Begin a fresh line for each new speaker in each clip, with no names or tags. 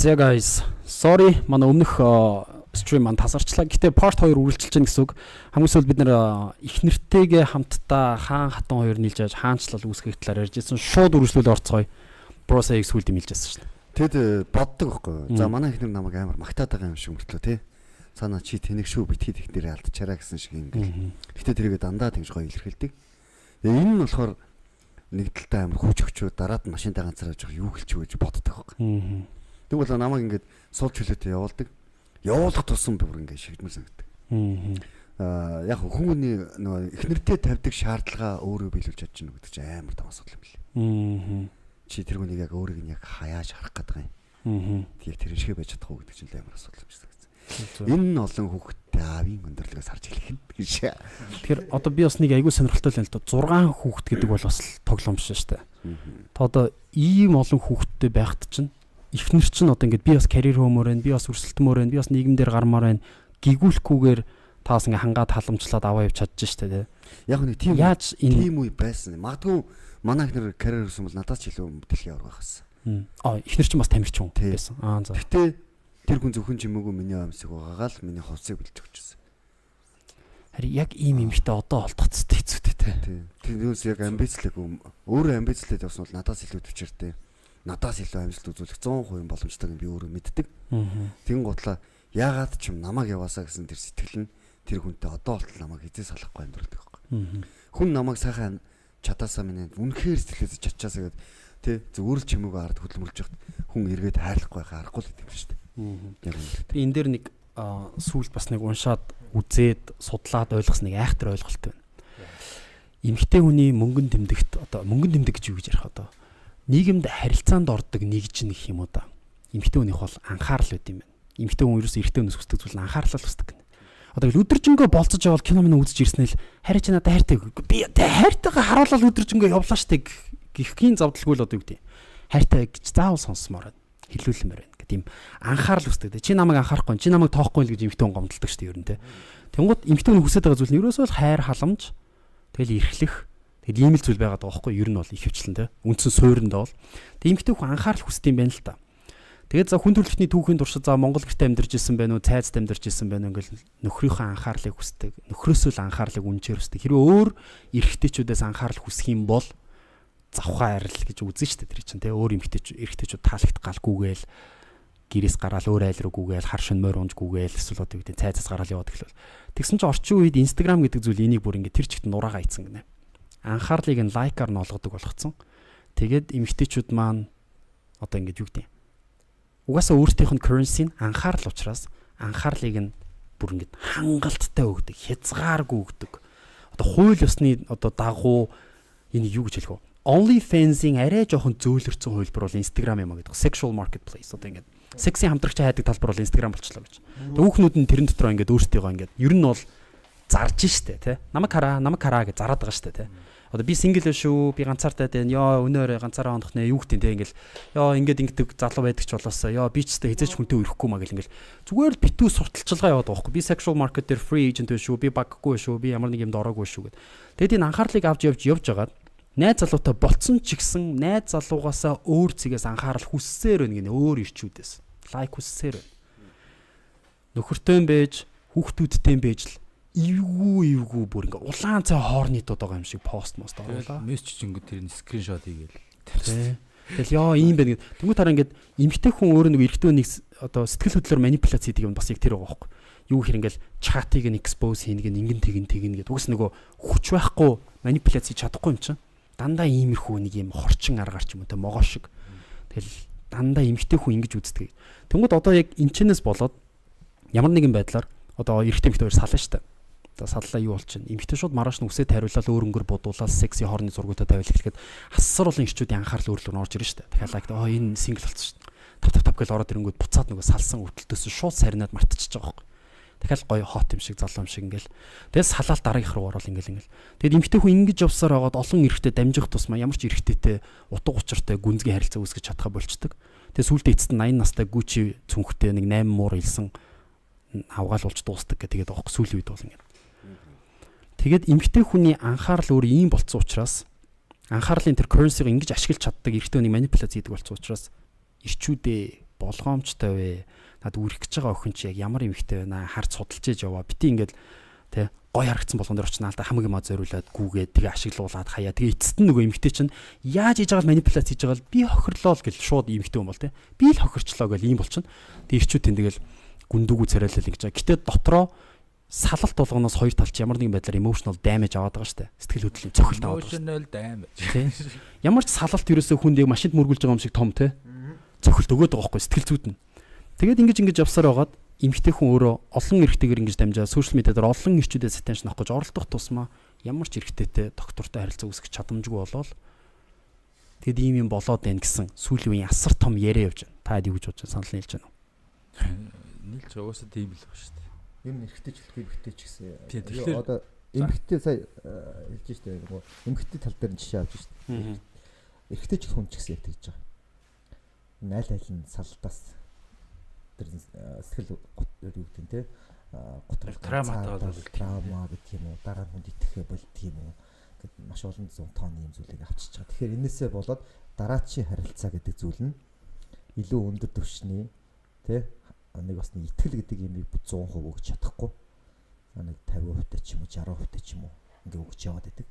За guys, sorry манай өмнөх стрим маань тасарчлаа. Гэхдээ part 2 үргэлжилж байна гэсэн үг. Хамгийн сүүлд бид нэр их нэртэйгээ хамтдаа хаан хатан хоёр нийлж яаж хаанчлал үүсгэх талаар ярьжсэн. Шууд үргэлжлүүл орцгоё. Browser X сүүлд нийлжсэн шин.
Тэгэд боддог байхгүй. За манай ихнэр намайг амар магтаад байгаа юм шиг мөртлөө тий. Санаа чи тэнэг шүү битгий их нэрээ алдчаараа гэсэн шиг ингээл. Гэхдээ тэрийгэ дандаа тэгж гоё илэрхийлдэг. Энэ нь болохоор нэг талтай амар хүч өчөө дараад машинтай ганцаар авч юу хэлчих вэ гэж боддог байхгүй. Тэгвэл намайг ингээд суулж хөлөөтэй явуулдаг. Явуулах тусам бүр ингээд шигдмэл санагддаг. Яг хүмүүний нөгөө эхнэртэй тавьдаг шаардлага өөрөө биелүүлж чадчихна гэдэг чинь амар том асуудал юм лээ. Чи тэр хүнийг яг өөрийг нь яг хаяаж харах гэдэг юм. Яг тэр шиг байж чадах уу гэдэг чинь амар асуудал юм шиг санагдсан. Энэ нь олон хүүхдтэй аавын өндөрлөгөөс харж хэлэх гэж.
Тэгэхээр одоо би бас нэг айгүй сонирхолтой л юм л да. 6 хүүхэд гэдэг бол бас тоглоом шүү дээ. Та одоо ийм олон хүүхэдтэй байхад чинь ихнэр чинь одоо ингээд би бас карьер хөмөр байна, би бас өрсөлдмөр байна, би бас нийгэмдэр гармаар байна. Гигүүлэхгүйгээр таас ингээ хангаад халамжлаад аваа явж чадчих штэ тий.
Яг нэг тийм тийм үе байсан. Магадгүй манай ихнэр карьер өрсөн бол надаас ч илүү дэлхийн авраг байхсан.
Ихнэр чинь бас тамирчин байсан. За.
Гэтэ тэр хүн зөвхөн чимээгүй миний амьсыг угаагаал миний хувцсыг бэлж өгчсэн.
Харин яг ийм юмхтэй одоо олдгоцтой хэцүүтэй тий.
Тэрнээс яг амбицлэг өөрөө амбицлээд явсан бол надаас илүү төвчээртэй. Надаас илүү амжилт үзүүлэх 100% боломжтойг би өөрөө мэддэг. Тэгин гутлаа яагаад ч юм намайг яваасаа гэсэн тэр сэтгэл нь тэр хүнтэй одоо болтол намайг хизээ салахгүй амьдралдаг байхгүй. Хүн намайг сайхан чадаасаа минь үнэхээр сэтгэлээс чачаасаа гэд тий зөвөрл чимээгүй ард хөдөлмөрлж яхад хүн эргээд хайрлахгүй байхаа аргагүй л гэдэг юм шүү дээ. Яг үнэ.
Би энэ дээр нэг сүүлд бас нэг уншаад үзээд судлаад ойлгосныг айхтар ойлголт байна. Эмэгтэй хүний мөнгөн тэмдэгт одоо мөнгөн тэмдэг гэж юу гэж ярих одоо нийгэмд харилцаанд ордог нэгж нэг юм уу да. Эмэгтэй хүнийх бол анхаарал байд юм байна. Эмэгтэй хүн ерөөсөө эрэгтэй хүнээс хүсдэг зүйл нь анхаарлал хүсдэг гэнэ. Одоо л өдөржингөө болцож явал кино минь үзэж ирснээр харин ч надад хайртай. Би хайртайгаа харуулаад өдөржингөө явлаа штэ гихгийн завдалгүй л одоо юу гэдэг. Хайртай гэж заавал сонсомоор хэлүүлмээр байна гэдэг юм анхаарал хүсдэг. Чи намайг анхаарахгүй, чи намайг тоохгүй л гэж эмэгтэй хүн гомдолдог штэ ер нь те. Тэнгууд эмэгтэй хүн хүсэж байгаа зүйл нь ерөөсөө л хайр халамж тэгэл эрхлэх тэгэл ийм л зүйл байгаад байгаа байхгүй ер нь бол их хвчлэн те. Үндсэн суурьнд бол. Тэг эмэгтэй хүн анхаарал хүсдэг юм байна л та. Тэгээд за хүн төрөлхтний түүхийн туршид за Монгол гэртээ амьдарч ирсэн байна уу, цайзд амьдарч ирсэн байна уу ингээл нөхрийнхөө анхаарлыг хүсдэг. Нөхрөөсөө л анхаарлыг үнчээр хүсдэг. Хэрэв өөр эрэгтэйчүүдээс анхаарал хүсэх юм бол завхаа арил гэж үзэн штэ тэр чинь те. Өөр эрэгтэйчүүд таалагдах галгүйгээл гэрээс гараал өөр айл руу гүгээл хар шин морь унжгүйгээл эсвэл одоо гэдэг цайзаас гараал яваад эхлэв. Тэгсэн чинь орчин үед Instagram гэдэг зүйл энийг бүр ингээд тэр чигт нураагаа ийцэн гинэ. Анхаарлыг нь лайкаар нь олгодог болгоцсон. Тэгээд эмэгтэйчүүд маань одоо ингээд юу гэдэг угаасаа өөртөөх нь currency нь анхаарал учраас анхаарлыг нь бүр ингээд хангалттай өгдөг, хязгааргүй өгдөг. Одоо хууль ёсны одоо дагуу энэ юу гэж хэлэх вэ? OnlyFans-ийн арай жоохон зөөлөрсөн хувилбар бол Instagram юм а гэдэг. Sexual marketplace одоо ингээд секси хамтрагч хайдаг талбар бол Instagram болчлоо гэж. Хүүхнүүд нь тэрэн дотроо ингээд өөрсдийгөө ингээд ер нь бол зарж штэ тий. Намайг хараа гэж зараад байгаа штэ тий. Одоо би сингл шүү, би ганцаартай байна. Ёо өнөөр ганцаараа ондох нэ юу гэдэг те ингээл. Ёо ингээд залуу байдаг ч болоосоо. Ёо би ч гэсэн хязгаарч хүнтэй ирэхгүй маа гэл ингээл. Зүгээр л битүү сурталчилгаа яваад байгаа байхгүй. Би sexual market дээр free agent шүү, би баггүй шүү, би ямар нэг юмд ороогүй шүү гэд. Тэгэд энэ анхаарлыг авч явж байгаад найз залуутай болцсон ч гэсэн найз залуугаасаа өөр цэгээс анхаарал хүссээр байна гинэ өөр ирчүүдээс. Лайк хүссээр байна. Нөхөртэй байж, хүүхдүүдтэй байж л эвгүй бүр ингээ улаан цай хоорнитууд байгаа юм шиг пост мост оруулаа.
Мессеж ингээд тэр скриншот хийгээл.
Тэгэл яа ийм байна гэдэг. Тэнгуү тараа ингээд эмэгтэй хүн өөрөө нэг эрэгтэй хүнийг одоо сэтгэл хөдлөлөөр манипуляц хийдэг юм бас яг тэр байгаа байхгүй. Юу хэр ингээл чатыг нь expose хийнэг ингэн тэгнэ гэдэг. Угс нөгөө хүч байхгүй манипуляц хийж чадахгүй юм чинь. Дандаа иймэрхүү нэг юм хорчин аргаар ч юм уу те могоо шиг. Тэгэл дандаа эмэгтэй хүн ингэж үздэг. Тэнгуү одоо яг энчнээс болоод ямар нэгэн байдлаар одоо эрэгтэй эмэгтэй хоёр сална штэ. За саллаа юу болчихно. Эмэгтэй шууд маргааш нь үсээ тариулаад өөр өнгөр бодуулаад секси хорны зургуудаа тавиал эхлэхэд асар олон эрчүүдийн анхаарал өөрлөөр орж ирнэ шүү дээ. Тэгэхээр лайк энэ сингл болсон шүү дээ. Тав гэл ороод ирэнгүүт буцаад нөгөө салсан өртөлтөөс шууд сарнаад мартчихж байгаа байхгүй. Тэгэхээр гоё хот юм шиг залуу юм шиг ингээл. Тэгэл салаал дараагийнх руу орол ингээл. Тэгэд эмэгтэй хүн ингэж явсаар байгаад олон эрэгтэй дамжих тусмаа ямар ч эрэгтэйтэй утга учиртай гүнзгий харилцаа үүсгэж чадхаа болчдөг. Тэгээ сүүлдээ эцэст 80 настай гүчи цүнхтэй нэг 8 муур илсэн авгаал болж дуустдаг гэдэг байгаа байхгүй сүүлийн үед бол ингээд. Тэгээд эмэгтэй хүний анхаарал өөр ийм болцсон учраас анхаарлын тэр currency-г ингэж ашиглаж чаддаг эрэгтэй хүнийг манипуляц хийдэг болцсон учраас ирчүүдээ болгоомжтой вэ? Над үрэх гэж байгаа охин чи яг ямар эмэгтэй байна? Хард судалж ээж яваа. Бити ингээд тэ гой харагдсан болгон дээр очнаа л да хамгийн маа зориулаад гүүгээд тэгээ ашиглуулад хаяа. Тэгээ эцэст нь нөгөө эмэгтэй чинь яаж хийж байгаа манипуляц хийж байгаа л би хохирлоо л гэл шууд эмэгтэй юм бол тэ. Би л хохирчлоо гэл ийм болчихно. Тэгээ ирчүүд тэнд тэгэл гүндүүгүү царайлал ингэж байгаа. Гэтэ дотроо салалт болгоноос хоёр талч ямар нэгэн байдлаар emotional damage аваад байгаа штэ. Сэтгэл хөдлөлийн цохилт аваад байгаа.
Emotional damage.
Ямар ч салалт ерөөсөө хүнд яг машинд мөргүүлж байгаа юм шиг том те. Цохилт өгөөд байгаа байхгүй сэтгэл зүйд нь. Тэгээд ингэж явсаар байгаад эмэгтэй хүн өөрөө олон эрэгтэйгээр ингэж дамжаа сошиал медиа дээр олон ирчүүдээс attention авах гэж оролдох тусмаа ямар ч эрэгтэйтэй доктортой харилцаа үүсгэж чадамжгүй болоод тэгэд ийм юм болоод байна гэсэн сүүлийн үеийн асар том яриа явж байна. Та юу гэж бодож санал нийлж байна уу?
Нийлж угаасаа тийм л баг шүү дээ.
Ер нь эрэгтэй ч хэлэх эмэгтэй ч гэсэн.
Тэгэхээр
Одоо эмэгтэй сая хэлж штэ нөгөө эмэгтэй тал дээр нь жишээ авч штэ. Эрэгтэй ч хүн ч гэсэн яг тэгж байгаа. Найл нь салдаас тэр сэтгэл юу гэдэг нь те готрол траума гэх юм уу дараа нь хүнд итгэхэ болдг юм уу гэд маш олон зуун тооны юм зүйлийг авчиж байгаа. Тэгэхээр энээсээ болоод дараачийн харилцаа гэдэг зүйл нь илүү өндөр түвшний те нэг бас нэг итгэл гэдэг юмыг 100% өгч чадахгүй. Нэг 50% ч юм уу 60% ч юм уу ингээ өгч яваад байдаг.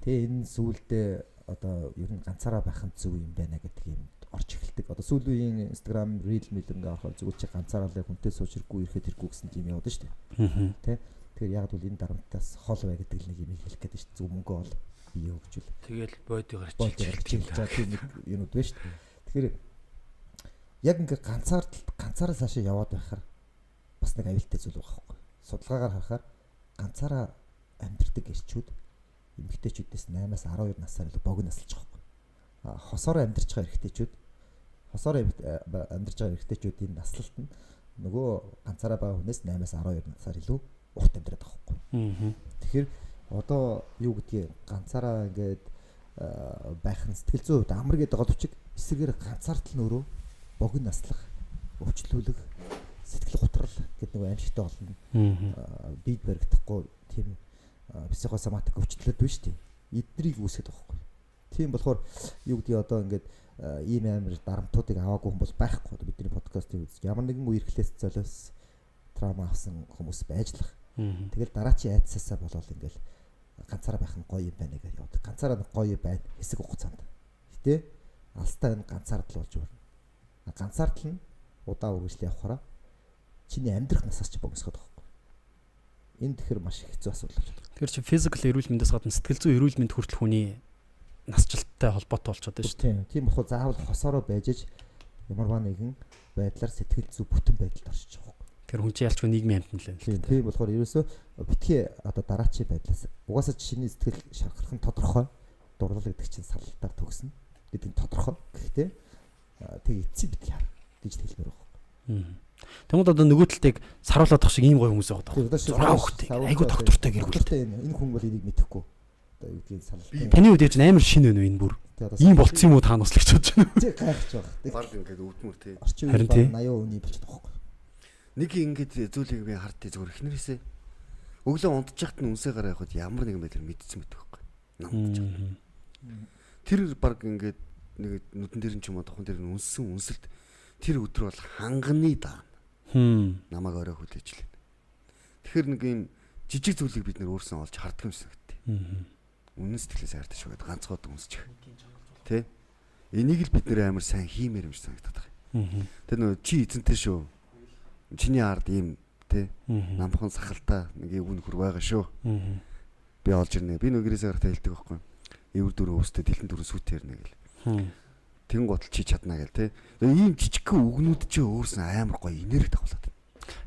Тэгээ энэ зүйлдээ одоо ер нь ганцаараа байх нь зөв юм байна гэдэг юм орж эхэлдэг. Одоо сүүлийн Instagram reel ингээ орохоор зүгээр чи ганцаараа л хүнтэй сууж ирэхгүй ирэхэд ирэхгүй гэсэн юм яваад шүү дээ. Тэ? Тэгэхээр яг бол энэ дарамтаас хол бай гэдэг нэг юм хэлэх гээд шүү дээ. Зөв мөнгө ол бие өгчүүл.
тэгэл бодигаар
чиглэж байгаа тийм нэг юмуд байна шүү дээ. Тэгэхээр яг ингээ ганцаараа цаашаа яваад байхаар бас нэг аюултай зүйл байгаа байхгүй. Судалгаагаар харахаар ганцаараа амьдэрдэг эрчүүд эмэгтэйчүүдээс 8-аас 12 насаар илүү богино насалж байгаа байхгүй. Хосоор амьдарч байгаа эрэгтэйчүүд хосоор амьдарч байгаа эрэгтэйчүүдийн наслалт нь нөгөө ганцаараа байгаа хүнээс 8-аас 12 насаар илүү урт амьдраад байгаа байхгүй. Тэгэхээр одоо юу гэдгийг ганцаараа ингээд байх нь сэтгэл зүйн хувьд амар гэдэг головч эсрэгээр ганцаардл нь өөрөө богино наслах, өвчлүүлэх, сэтгэл готрол гэдэг нэг аимшигтай болно. Бид баригдахгүй тийм психосоматик өвчлөлт байна шүү дээ. Эднийг үүсгэж байгаа байхгүй. Тийм болохоор юу гэдгийг одоо ингээд ийм амар дарамтуудыг аваагүй хүн бол байхгүй. Бидний подкастыг үзэж ямар нэгэн үерхлээс золиос траума авсан хүмүүс байжлах. Тэгэл дараачийн айдсаасаа болоод ингээд ганцаараа байх нь гоё юм байна гэж яваад. Ганцаараа гоё байна хэсэг хугацаанд. Гэтэ алстаа энэ ганцаардл болж байна. Ганцаардл нь удаа үргэлжлэн явахаараа чиний амьдрах насаас ч богиносгоод байгаа байхгүй. Энэ тэгэхээр маш хэцүү асуудал болж байна.
Тэгэхээр чи physical эрүүл мэндээс гадна сэтгэл зүйн эрүүл мэнд хүртэл хүний насжилттай холбоотой болчиход байна шүү дээ.
Тийм болохоор заавал хосоороо байж ямарваа нэгэн байдлаар сэтгэл зүй бүтэн байдалд оршиж байгаа.
Тэр хүн чинь ялчгүй нийгмийн амьтан л байна.
Тийм болохоор ерөөсөө битгий одоо дараачийн байдлаас угаасаа чиний сэтгэл шархах нь тодорхой. Дурлал гэдэг чинь салалтаар төгснө гэдэг нь тодорхой. Гэхдээ тэг эцсийн битгий хар гэж хэлмээр байгаа.
Тэгмээд одоо нөгөө талыг саруулаад тах шиг ийм гоё хүмүүс байгаа даа. 6 хүүхдээ айгуу доктортой гэрүүлдэг.
Энэ хүн бол энийг мэдэхгүй. Одоо юу гэдгийг салалт.
Таны үед яаж амар шин байна вэ энэ бүр? Ийм болцсон юм уу та нас л гэж бодож байна.
Тэг гайхаж байгаа.
Баг ингээд өвдмөр тий.
Харин тий 80% болчиход байгаа байхгүй.
Нэг ингээд зүйлийг би хартыг зүгээр ихнэрээсээ өглөө унтж яхад нь үнсээ гараа явахад ямар нэгэн байдлаар мэдсэн мэт байхгүй. Намж байгаа. Тэр баг ингээд нэг нүдэн дээр нь ч юм уу тухайн дээр нь үнсэн үнсэлт тэр өдөр бол ханганы даана. Намайг орой хүлээж лээ. Тэгэхээр нэг юм жижиг зүйлийг бид нөр өөрсөө олж харддаг юм санагдтыг. Үнэн сэтгэлээс хайртай шүү гэдэг ганцгоод үнсчих. Тэ? Энийг л бид нэр амар сайн хиймээр юм шиг санагдаад байгаа. Тэр нөө чи эзэнтэй шүү. Чиний ард ийм тэ намхан сахалтай нэг өвн хөр байгаа шүү. Би олж ирнэ. Би нөгөөсөө гарахтаа хэлдэг байхгүй. Эвэр дөрөв өстэй дэлэн дөрөв сүйтэрнэ гэл. Тэгэн гутал чи чадна гэл тэ. Ийм жижигхэн үгнүүд чи өөрснөө амар гоё энерги дагуулад байна.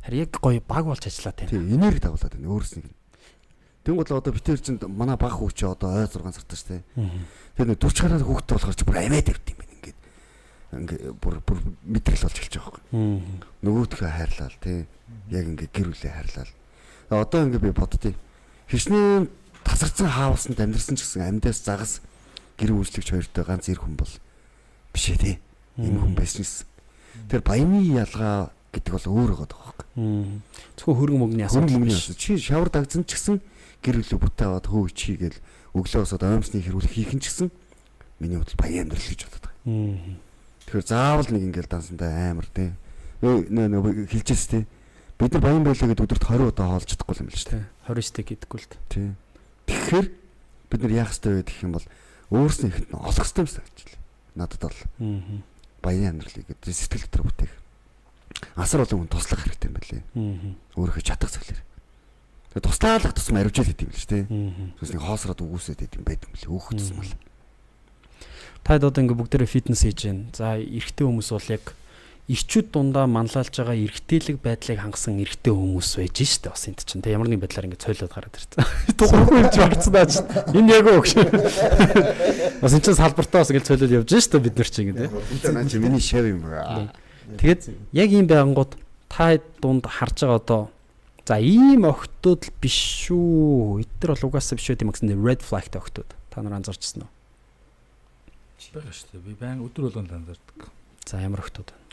Харин яг гоё баг болж ажиллаад байна.
Тийм энерги дагуулад байна өөрснөг. Тэгэн гутал одоо битэр чинь манай баг хүү чи одоо ой 6 сартаа штэ. Тэр нэг 40 гаруй хүүхдтэй болохоор чи бүр амиад ирд юм байна ингээд бүр мэдрэл болж эхэлж байгаа байхгүй. Нөгөөдхөө хайрлал тий. Яг ингээд гэр бүлээ хайрлал. Одоо ингээд би боддتي. Хичнээн тасарсан хаусанд амьдрсан ч гэсэн амьдаас загас гэр үйлчлэгч хоёртой ганц эр хүн бол биш ээ тий. Энэ хүн байсан юм. Тэр баяны ялгаа гэдэг бол өөр байгаа байхгүй.
Зөвхөн хөрөнгө мөнгөний асуудал
биш. Чи шавар дагцсан ч гэсэн гэр бүлээ бүтээ аваад хөө чигээл өглөө босоод оймсны хэрүүл хийх нь ч гэсэн миний бодлол баян амьдрал гэж боддог. Тэгэхээр заавал нэг ингээл дансантай амар тий. Нөө хэлжээс тий. Бид нар баян байлаа гэдэг өдөрт 20 удаа хоолж чадахгүй юм л шүү дээ.
20 стейк гэдэггүй л дээ.
Тий. Тэгэхээр бид нар яах ёстой вэ гэх юм бол өөрснөө ихэд нь олох ёстой юм шиг ажил. Надад бол баян амьдралыг гэдэг сэтгэл дотор бүтээх. Асар олон хүн туслах хэрэгтэй юм байна лээ. Өөрөөхөө чадах зүйлээр. Тэгээ туслаалах тусам аривжил гэдэг юм л шүү дээ. Тэс нэг хоосроод үгүйсээд гэдэг юм байдаг юм лээ. Өөх тусмал.
Та одоо ингээ бүгдээрээ фитнес хийж байна. За эрэгтэй хүмүүс бол яг ирчүүд дундаа манлайлж байгаа эрэгтэйлэг байдлыг хангасан эрэгтэй хүмүүс байж штэ бас энд чинь. Тэ ямар нэгэн байдлаар ингээ цойлоод гараад ирсэн. Тухайгүй юм чи орцнаа ч. Энэ яг үг. Бас энэ чинь салбартаа бас ингээ цойлоод явж штэ бид нар чинь ингээ тэ.
Энэ наа чи миний шав юм байна.
Тэгээд яг ийм байнгут та дунд харж байгаа одоо за ийм охтууд л биш шүү. Эдгээр бол угаасаа биш үү гэсэн red flag та охтууд. Та нар анзаарчихсан уу?
байгаа шүү дээ. Би байн өдөр болгон анзаардаг.
За ямар охтууд байна?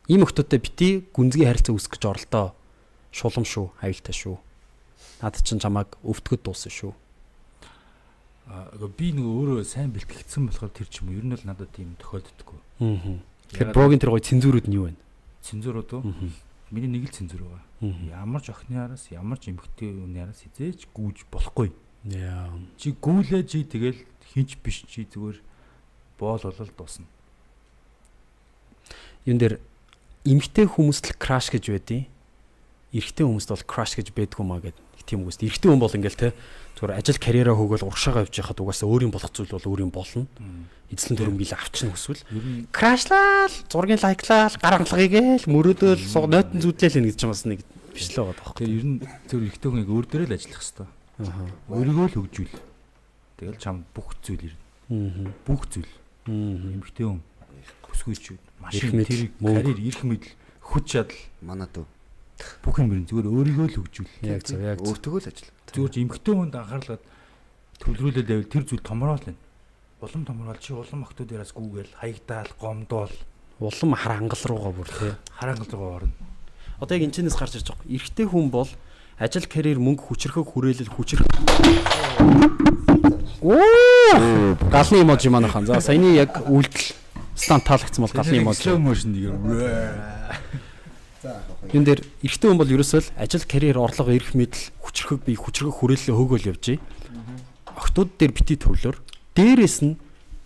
Ийм охтуудтай бити гүнзгий харилцаа үүсгэж оролдоо. Шулам шүү, аюултай шүү. Наад чинь чамайг өвтгөд дууссан шүү.
Би нөгөө өөрөө сайн бэлтгэгдсэн болохоор тэр ч юм уу ер нь л надад тийм тохиолддоггүй.
Тэгэхээр брогийн тэр гоё цензурууд нь юу вэ?
Цензурууд уу? Миний нэг л цензур байгаа. Ямар ч охины араас, ямар ч эмэгтэй хүний араас хизээж гүүж болохгүй.
Яа.
Чи гүүлээ чи тэгэл хинч биш чи зүгээр боол болол дуусна.
Юун дээр эмэгтэй хүмүүст л краш гэж байдیں۔ Эрэгтэй хүмүүст бол краш гэж байдгүй маа гэдэг. Тийм үгүйс. Эрэгтэй хүн бол ингээл те зүгээр ажил карьераа хөөгөл урагшаага явж яхад угаасаа өөрийн болох зүйл бол өөрийн болно. Эзлэн төрөмгийлээ авчихна хүсвэл крашлал, зургийн лайклал, гар хангалгыг л мөрөөдөөл нойтон зүтлээл нэг гэж бас нэг биш л байгаа байхгүй.
Тэгээ ер нь зөв эрэгтэй хүнийг өөр дээрээ л ажиллах хэрэгтэй. Өөрийгөө л хөгжүүл. Тэгэл чам бүх зүйл ирнэ. Бүх зүйл. Эмэгтэй хүн бүсгүйч машин тэр карьер ирэх мэдл хүч чадал
манад уу
бүх юм зүгээр өөрийгөө л хөгжүүл.
Яг зөв яг
өөртөө л ажил.
Зүгээр ч эмэгтэй хүнд анхаарлаад төвлөрүүлээд байвал тэр зүйл томроол байна. Улам томроол чи улам охтуудаас гүүгээл хаягдаал гомдоол
улам хар хангал руугаа бүр тий
хар хангал руу орно.
Одоо яг энэчнээс гарч ирж байгаа. Эрэгтэй хүн бол ажил карьер мөнгө хүчрхэг хүрээлэл хүчрэх. Оо галны эможи манайхан. За саяны яг үйлдэл стант таалагдсан бол галны эможи.
Slow motion нэг.
Энд дээр эрэгтэй хүн бол ерөөсөө л ажил карьер орлого эрх мэдэл хүчрхэг бие хүчрхэг хүрээлэлээ хөөгөл явж. Охтууд дээр бити төвлөр. Дээрээс нь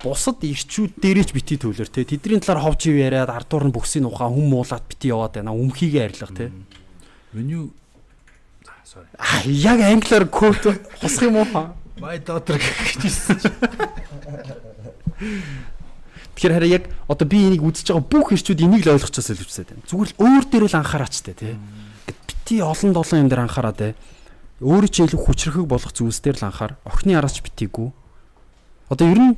бусад ирчүүд дээрэж бити төвлөр те. Тэдний талаар ховж ив яриад ардуур нь бүксийн ухаан хүм муулаад бити яваад байна. Өмхийгээ арилгах те.
When you sorry.
Яг англиар quote хосох юм уу?
My daughter гэжсэн чи.
Тэгэхээр хараа яг одоо би энийг үзэж байгаа бүх ирчүүд энийг л ойлгочихсоо л хэвчээд байна. Зүгээр л өөр дээр л анхаараач те. Бити олон юм дээр анхаараа те. Өөрөө ч илүү хүчрэхэг болох зүйлс дээр л анхаар. Охины араас ч битийгүү. Одоо ер нь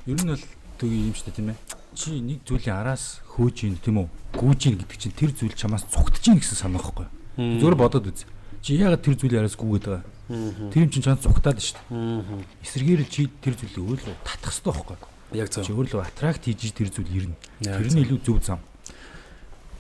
бол төг юм шүү дээ тийм ээ. Чи нэг зүйлийн араас хөөж ийн тийм үү? Гүүж ийн гэдэг чинь тэр зүйл чамаас цугтж ийн гэсэн санаа байхгүй. Зүгээр бодоод үз. Чи яагаад тэр зүйлийн араас гүүгээд байгаа? Тэр юм чинь чамд цугтаад шүү дээ. Эсрэгээр чи тэр зүйлийг өөрөө татах хэрэгтэй байхгүй.
Яг зөв.
Чи өөрөө аттракт хийж тэр зүйл ирнэ. Тэр нь илүү зөв зам.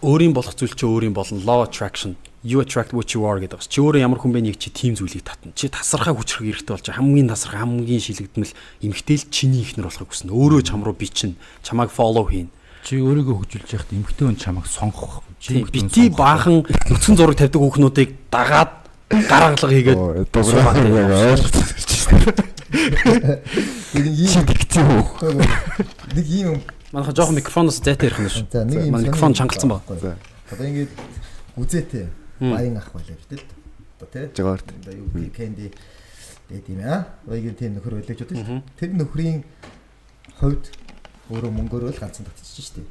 Өөрийн болох зүйл чи өөрийн болно. Law attraction. You attract what you are гэдэг. Чи өөрөө ямар хүн бэ нэг чи тийм зүйлийг татна. Чи тасархай хүчрэг эрэхтэй болж хамгийн тасархай хамгийн шилэгдмэл эмгтэл чиний ихнэр болохыг хүснэ. Өөрөө чам руу бичнэ. Чамайг follow хийн.
Чи өөрийгөө хөгжүүлж яхад эмгтэй хүн чамайг сонгох.
Чи бити баахан нүцгэн зураг тавьдаг хүүхнүүдийг дагаад гар хангалга хийгээд
нэг юм
манайха жоохон микрофоноос зайтай ярих юм шүү.
За нэг юм
микрофон чангалцсан баг.
Одоо ингээд үзээтэй баян ах байлаа шүү дээ. Одоо тий.
Жагарт.
Одоо юу кэнди дээд юм аа. Баягийн тийм нөхөр байлаач удаа шүү. Тэр нөхрийн хувьд өөрөө мөнгөөрөө л ганцхан татчих шүү дээ.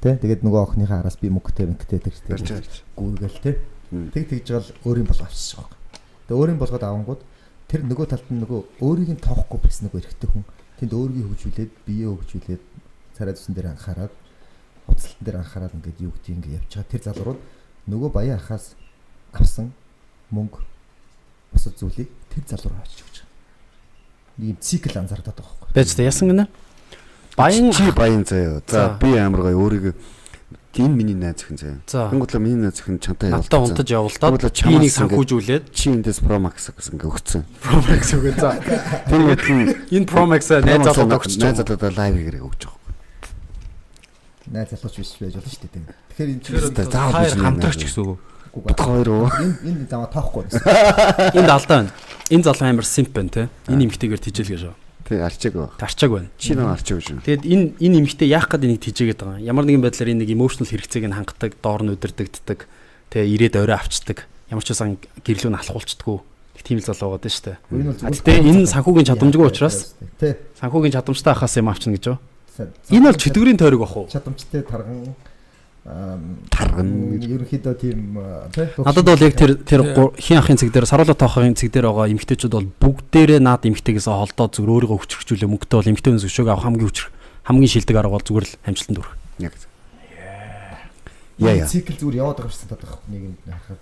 Тий. Тэгээд нөгөө охиныхаа араас би мөнгөтэй тэрч гүүргээл тий. Тэгж жаал өөрийн бол авчихсан байгаа. Тэгээд өөрийн болгоод авангууд тэр нөгөө талд нь нөгөө өөрийг нь тоохгүй байсан нөгөө эрэгтэй хүн тэнд өөрийгөө хөгжүүлээд биеэ хөгжүүлээд царай зүсэн дээр анхаарал уцалтан дээр анхаарал ингээд юу гэдгийг ингээд явж байгаа тэр залрууд нөгөө баян ахаас авсан мөнгө бусад зүйлийг тэр залруу авчиж өгч байгаа. Ийм цикл анзаардаг байгаа байхгүй.
Байж та ясан гинэ? Баян
чи баян заяа. За би амар гоё өөрийгөө тийм миний найз өхөн заяа. Тэнгуүтлээ миний найз өхөн чантай явуулсан.
Надаа унтаж явуулдаад би нэг санхүүжүүлээд
чи эндээс Pro Max гэсэн ингээ өгцөн.
Pro Max үгүй за.
Тэгээд
Энэ Pro Max-аа найз залууд өгч
найз залуудаа лайв хийгэрэг өгч байгаа.
найз залууч биш байж болно шүү дээ. Тэгэхээр энэ
Тэгэхээр
заавал
хоёр
биш
хамтрагч гэсэн үг.
Бид хоёр уу?
энэ замаа тоохгүй байсан.
Энд алдаа байна. Энэ залуу амар симп байна те. Энэ эмэгтэйгээр тижээлгээ шүү.
Тэг арчааг баг.
Тарчааг байна.
Чи нөө арчааг шүү.
Тэгэд энэ эмэгтэй яах гээд энийг тижээгээд байгаа юм. Ямар нэгэн байдлаар энэ нэг emotional хэрэгцээг нь хангадаг, доор нь удирдагддаг, тэгээ ирээд орой авчдаг. Ямар ч байсан гэрлүү нь алхуулцдаггүй. Тийм л залуу байгаа шүү дээ. Гэтэ энэ санхүүгийн чадамжгүй учраас
тий.
санхүүгийн чадамжтай хахаас юм авчихна гэж юу? Энэ бол чөтгөрийн тойрог бах уу?
Чадамжтай тарган
тарган
ерөнхийдөө тийм тий.
Надад бол яг тэр хин ахын цэг дээр саруула тоохын цэг дээр байгаа эмэгтэйчүүд бол бүгдээрээ наад эмэгтэйгээс холдоод зүгээр өөрийгөө хүчрхжүүлээ мөнгөтэй бол эмэгтэйнээс өшөөг авах хамгийн шилдэг арга бол зүгээр л амжилтанд хүрэх.
яг.
яа цикл зүгээр яваад байгаа юм шиг татах нийгэмд харахад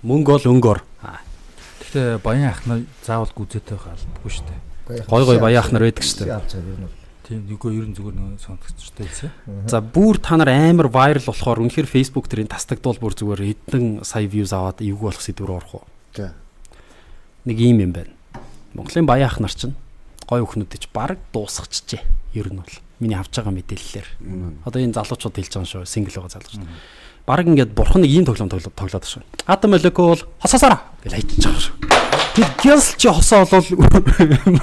Мөнгө бол өнгөөр.
Гэхдээ баян ах нар заавал гүзээтэй байх албагүй шүү дээ.
Гой баян ах нар байдаг шүү дээ.
Тийм нэггүй ер нь зүгээр нэг сонсогчтой байсан.
За бүр та нар амар viral болохоор үнэхээр Facebook дээр энэ тастагдвал бүр зүгээр хэдэн сая views аваад эвгүй болох сэдвээр орох уу?
За.
Нэг юм байна. Монголын баян ах нар чинь гой өхнүүдэж баг дуусчихжээ. Ер нь бол миний авч байгаа мэдээллээр. Одоо энэ залуучууд хэлж байгаа шүү. Single байгаа залууч. Бараг ингээд бурхан нэг ийм тоглоом тоглоод шүү. Адам молекул хосоосараа гэж хайчих байгаа шүү. Тэр гялс чи хосоо болол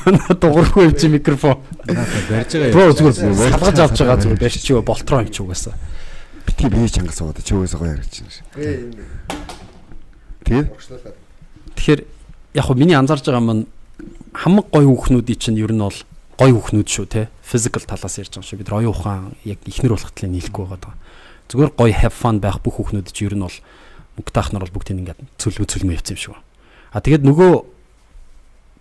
манай дуурахгүй юм чи микрофон.
Барьж байгаа.
Бро зүгээр салгаж авч байгаа зүгээр барьч юу болтроо юм чи угаасаа.
Битгий бие чангас аваад чи угаасаа гоё харагч юм шиг. Тэгээд
Тэгэхээр яг хөө миний анзаарж байгаа маань хамаг гоё хүүхнүүдийн чинь ер нь бол гоё хүүхнүүд шүү те. Physical талаас ярьж байгаа шүү. Бид оюун ухаан яг ихнэр болох талыг нийлэхгүй байгаа. Зүгээр гоё have fun байх бүх хүүхнүүд чинь ер нь бол мөнгөтэй ахнаар бол бүгдийг ингээд цөлмө явцсан юм шиг байна. А тэгээд нөгөө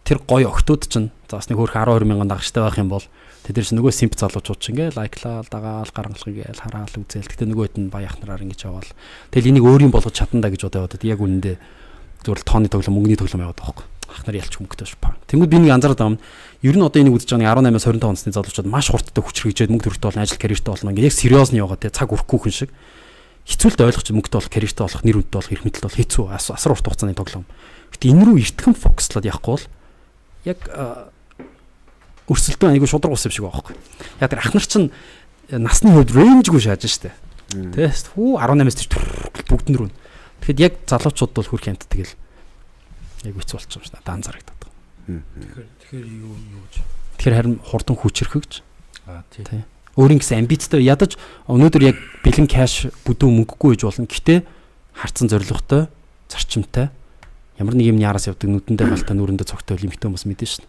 тэр гоё охтууд чинь заас нэг хөөх 12 мянган дагагчтай байх юм бол тэд чинь нөгөө симп залуучууд чинь ингээд лайклал дагаал гаргалах гээл хараал үзэл. Гэтэ нөгөө хэд нь баян ахнараар ингэж яваал. Тэгэл энийг өөрийн болгож чадна да гэж бодоод яг үнэндээ зүгээр л тооны тоглоом мөнгөний тоглоом яваад байгаа байхгүй. Ахнар ялч мөнгөтэй шүү. Тэнгүүд би нэг анзаараад байгаа юм. Ер нь одоо энийг үзэж байгаа 18-аас 25 онцны залуучууд маш хурдтай хүчрхийжээд мөнгө төрөлтэй болно, ажил карьертэй болно. Ингээд яг сериосны яваад те цаг өрөхгүй хүн шиг. Хэцүүлт ойлгож мөнгөтэй болох, карьертэй болох, нэр хүндтэй болох, эрх мэдэлтэй болох хэцүү асар урт хугацааны тоглоом. Гэтэ энэ рүү эртхэн фокуслаад явахгүй бол яг өрсөлдөөн айгүй шудраг ус юм шиг байгаа байхгүй. Яг тэр ахнар чинь насны хувьд рейнжгүй шааж штэ. Тэ хүү 18-аас тэр бүгд нэр. Тэгэхэд яг залуучууд бол хөрх хямд тэгэл айгүй хэцүү болчих юм шиг надад анзаарагдаад байна.
Тэгэхээр юу гэж.
Тэгэхээр харин хурдан хүчрхэгж.
Тийм.
Өөрийн гэсэн амбицтай ядаж өнөөдөр яг бэлэн кэш бүдүүн мөнгөгүй гэж болно. Гэтэ харцсан зоригтой, зарчимтай ямар нэг юм яараас явдаг нүдэндээ галтай нүрэндээ цогтой лимиттэй хүмүүс мэдэн шин.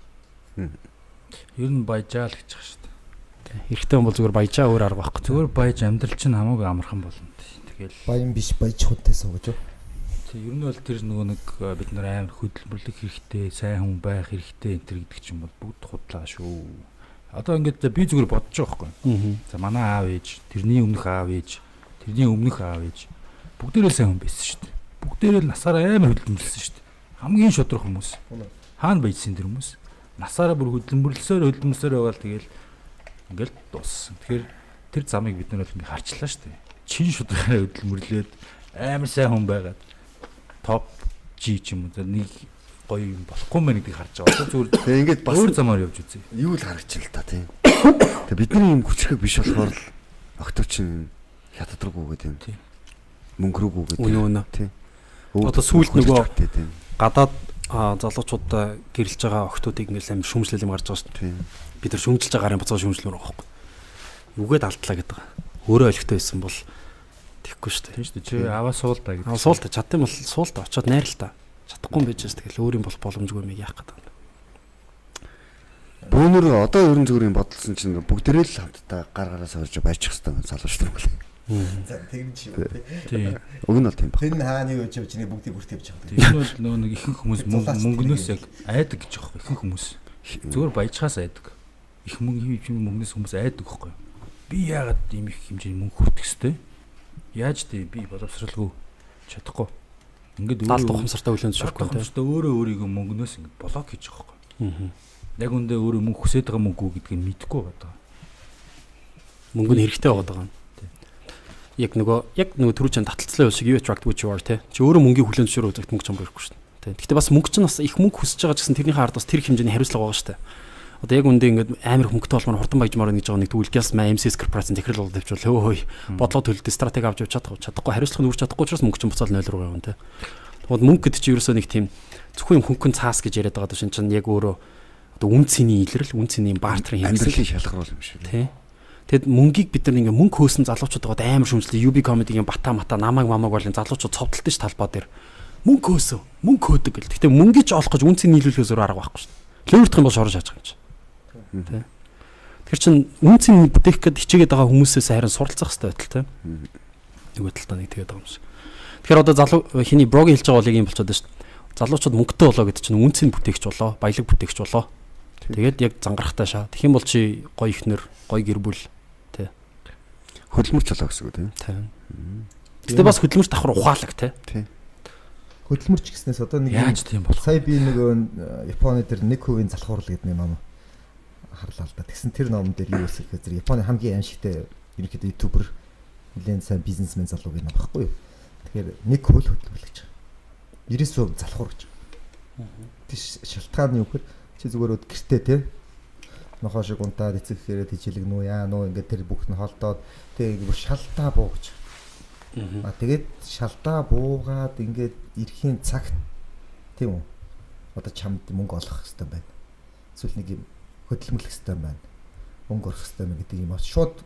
Ер нь баяжаал гэж байгаа шүү дээ.
Хэрэгтэй юм бол зүгээр баяжаа өөр арга байхгүй.
Зүгээр баяж амьдрал чинь хамаагүй амархан болно. Тэгэл
баян биш баяж хүнтэй сууж юу.
Тэг ер нь бол тэр нөгөө нэг бид нар амар хөдөлмөрлөх хэрэгтэй, сайн хүн байх хэрэгтэй энэ төр гэдэг чинь бол бүгд худлаа шүү. Одоо ингээд би зүгээр бодож байгаа байхгүй. За манай аав ээж, тэрний өмнөх аав ээж, тэрний өмнөх аав ээж бүгдээрээ сайн хүн байсан шүү дээ. Бүгдээрээ насаараа амар хөдөлмөрлсөн шүү дээ. Хамгийн шудраг хүмүүс. Хаана байжсэн тэр хүмүүс? Насаараа бүр хөдөлмөрлсөөр байгаа л тэгэл ингээл дууссан. Тэгэхээр тэр замыг бид нар бол ингээ харчлаа шүү дээ. Чин шудрагаараа хөдөлмөрлөөд амар сайн хүн байгаад топ G ч юм уу нэг гоё юм болохгүй мэн гэдгийг харж байгаа. Зүгээр
тэгээ ингээд бас
өөр замаар явж үзье.
Юу л харагч л та тийм. Тэгээ бидний юм хүчрхэг биш болохоор л огтуч нь хятад руугүй гэдэг юм.
Тийм.
Мөнгө рүүгүй гэдэг.
Үнэ.
Тийм.
Одоо сүүлд нөгөө
тийм.
гадаад залуучуудаа гэрэлж байгаа охтуудыг ингээл амар шүмжлэл юм гарч байгаа шүү дээ. Бид нар шүмжилж байгаа гарын буцаа шүмжлэр байгаа байхгүй. Юугээд алдлаа гэдэг байгаа. Өөрөө ойлгохтой байсан бол тэгхгүй шүү дээ.
Тийм шүү дээ. Чи аваа суул та гэдэг.
Суул та чадсан бол суул та очиод найрал та. Чадахгүй юм байж бас тэгэл өөр юм бол боломжгүй юм яах гэдэг.
Бөөнөр одоо ерөн зүгээр юм бодлсон чинь бүгдээрээ л хамтдаа гар гараас орж байчих хэвээр залууч нар бол.
За тэгэн чи юу
Тийм.
Уг нь бол тийм байна.
Тэн хааны юу ч чиний бүгдийг бүрт явж байгаа.
Тийм бол нөгөө нэг ихэнх хүмүүс мөнгнөөс яг айдаг гэж байгаа байхгүй ихэнх хүмүүс. Зүгээр баяжхаас айдаг. Их мөнгө хийв чинь мөнгнөөс хүмүүс айдаг байхгүй. Би яагаад ийм их хэмжээний мөнгө хүртэх хэвтэй? Яаж тий би боловсралгүй чадахгүй. Ингээд
Даалт ухамсартай хүлэн зөвшөөрөхгүй тийм.
Өөртөө өөрөө өөрийгөө мөнгнөөс ингээд блок хийж байгаа байхгүй. Яг үндэ өөрөө мөнгө хүсэж байгаа мөнгөө гэдгийг мэдэхгүй байгаа.
Мөнгө нь хэрэгтэй байгаа юм. Яг нөгөө түрүүчэн таталцлаа юу шиг you attract what you are те. Чи өөрөө мөнгөний хүлэн зөвшөөрөө үзэгт мөнгө ч юм байхгүй шүү дээ. Гэтэ бас мөнгө чинь бас их мөнгө хүсэж байгаа ч гэсэн тэрнийхээ ард бас тэр хэмжээний хариуцлага байгаа шүү дээ. Одоо яг үндэ ингээд амар хөнгөтэй болмоор хурдан баяжмаар нэгж байгаа нэг тэгвэл гялс маа MCS корпорац захирал болоод тавьчихвал хөөе бодлого төлөлтөд стратеги авч явж чадахгүй хариуцлага нь үрж чадахгүй учраас мөнгө чинь буцаад 0 руу явна те. Тэгвэл мөнгө гэдэг чинь ерөөсөө нэг тийм зөвхөн хөнгөн цаас гэж яриад байгаа чинь яг өөрөө одоо үн цэний илрэл үн цэний бартерын
амьдралын шалгаруул юм шиг.
Тий. Тэгэд мөнгийг бид нар ингээ мөнгө хөөсөн залуучууд байгаа амар шүмжлээ UB comedy-гийн бата намайг болон залуучууд цовдлолтой ш талбай дээр мөнгө хөөсөө мөнгө хөөдөг гэл. Гэтэ мөнгөж олох гэж үн цэний нийлүүлэхээс өөр арга байхгүй шүү. Леурдах юм бол шорож хааж байгаа юм чи. Тий. Тэр чин үн цэний бүтээх гээд хичээгээд байгаа хүмүүсээс харин суралцах хэрэгтэй байтал тий. Нөгөө талдаа нэг тэгээд байгаа юм шиг. Тэгэхээр одоо залуу хиний брог хэлж байгаа бол яг юм болчиход байна шүү. Залуучууд мөнгөтэй болоо гэдэг чинь үн цэн бүтээгч болоо, баялаг бүтээгч болоо. Тэгээд яг зангарахтай шаа. Тэгэх юм бол чи гоё ихнэр, гоё гэр бүл тий.
Хөдөлмөрч болоо гэсэн үг тийм.
Гэтэ бас хөдөлмөрч давхар ухаалаг тий.
Хөдөлмөрч гэснээс одоо нэг
яаж тийм болох?
Сая би нөгөө Японы дээр 1% залхуурал гэдэг нэг ном харлаа л да. Тэгсэн тэр номон дээр юу гэсэн хэрэг Японы хамгийн аимшигтай ерөнхийдөө ютубер нэлээд сайн бизнесмен залуугийн ном багхгүй юу. Тэгэхээр 1% хөдөлмөрлөж байгаа. 90% залхуур гэж. Тийш шалтгаан нь юу гэхээр чи зүгээр гэртээ те нохоо шиг унтаад эцэг хэрэг тижэлгэнүү яа нөө ингээд тэр бүх нь холдоод тэгээ шалтаа буу гэж. Тэгээд шалтаа буугаад ингээд ирэхийн цагт тийм үү. Одоо чамд мөнгө олох хэрэгтэй байна. Эсвэл нэг юм хөдөлмөрлөх хэрэгтэй байна. Мөнгө орох хэрэгтэй байна гэдэг юм аа. Шууд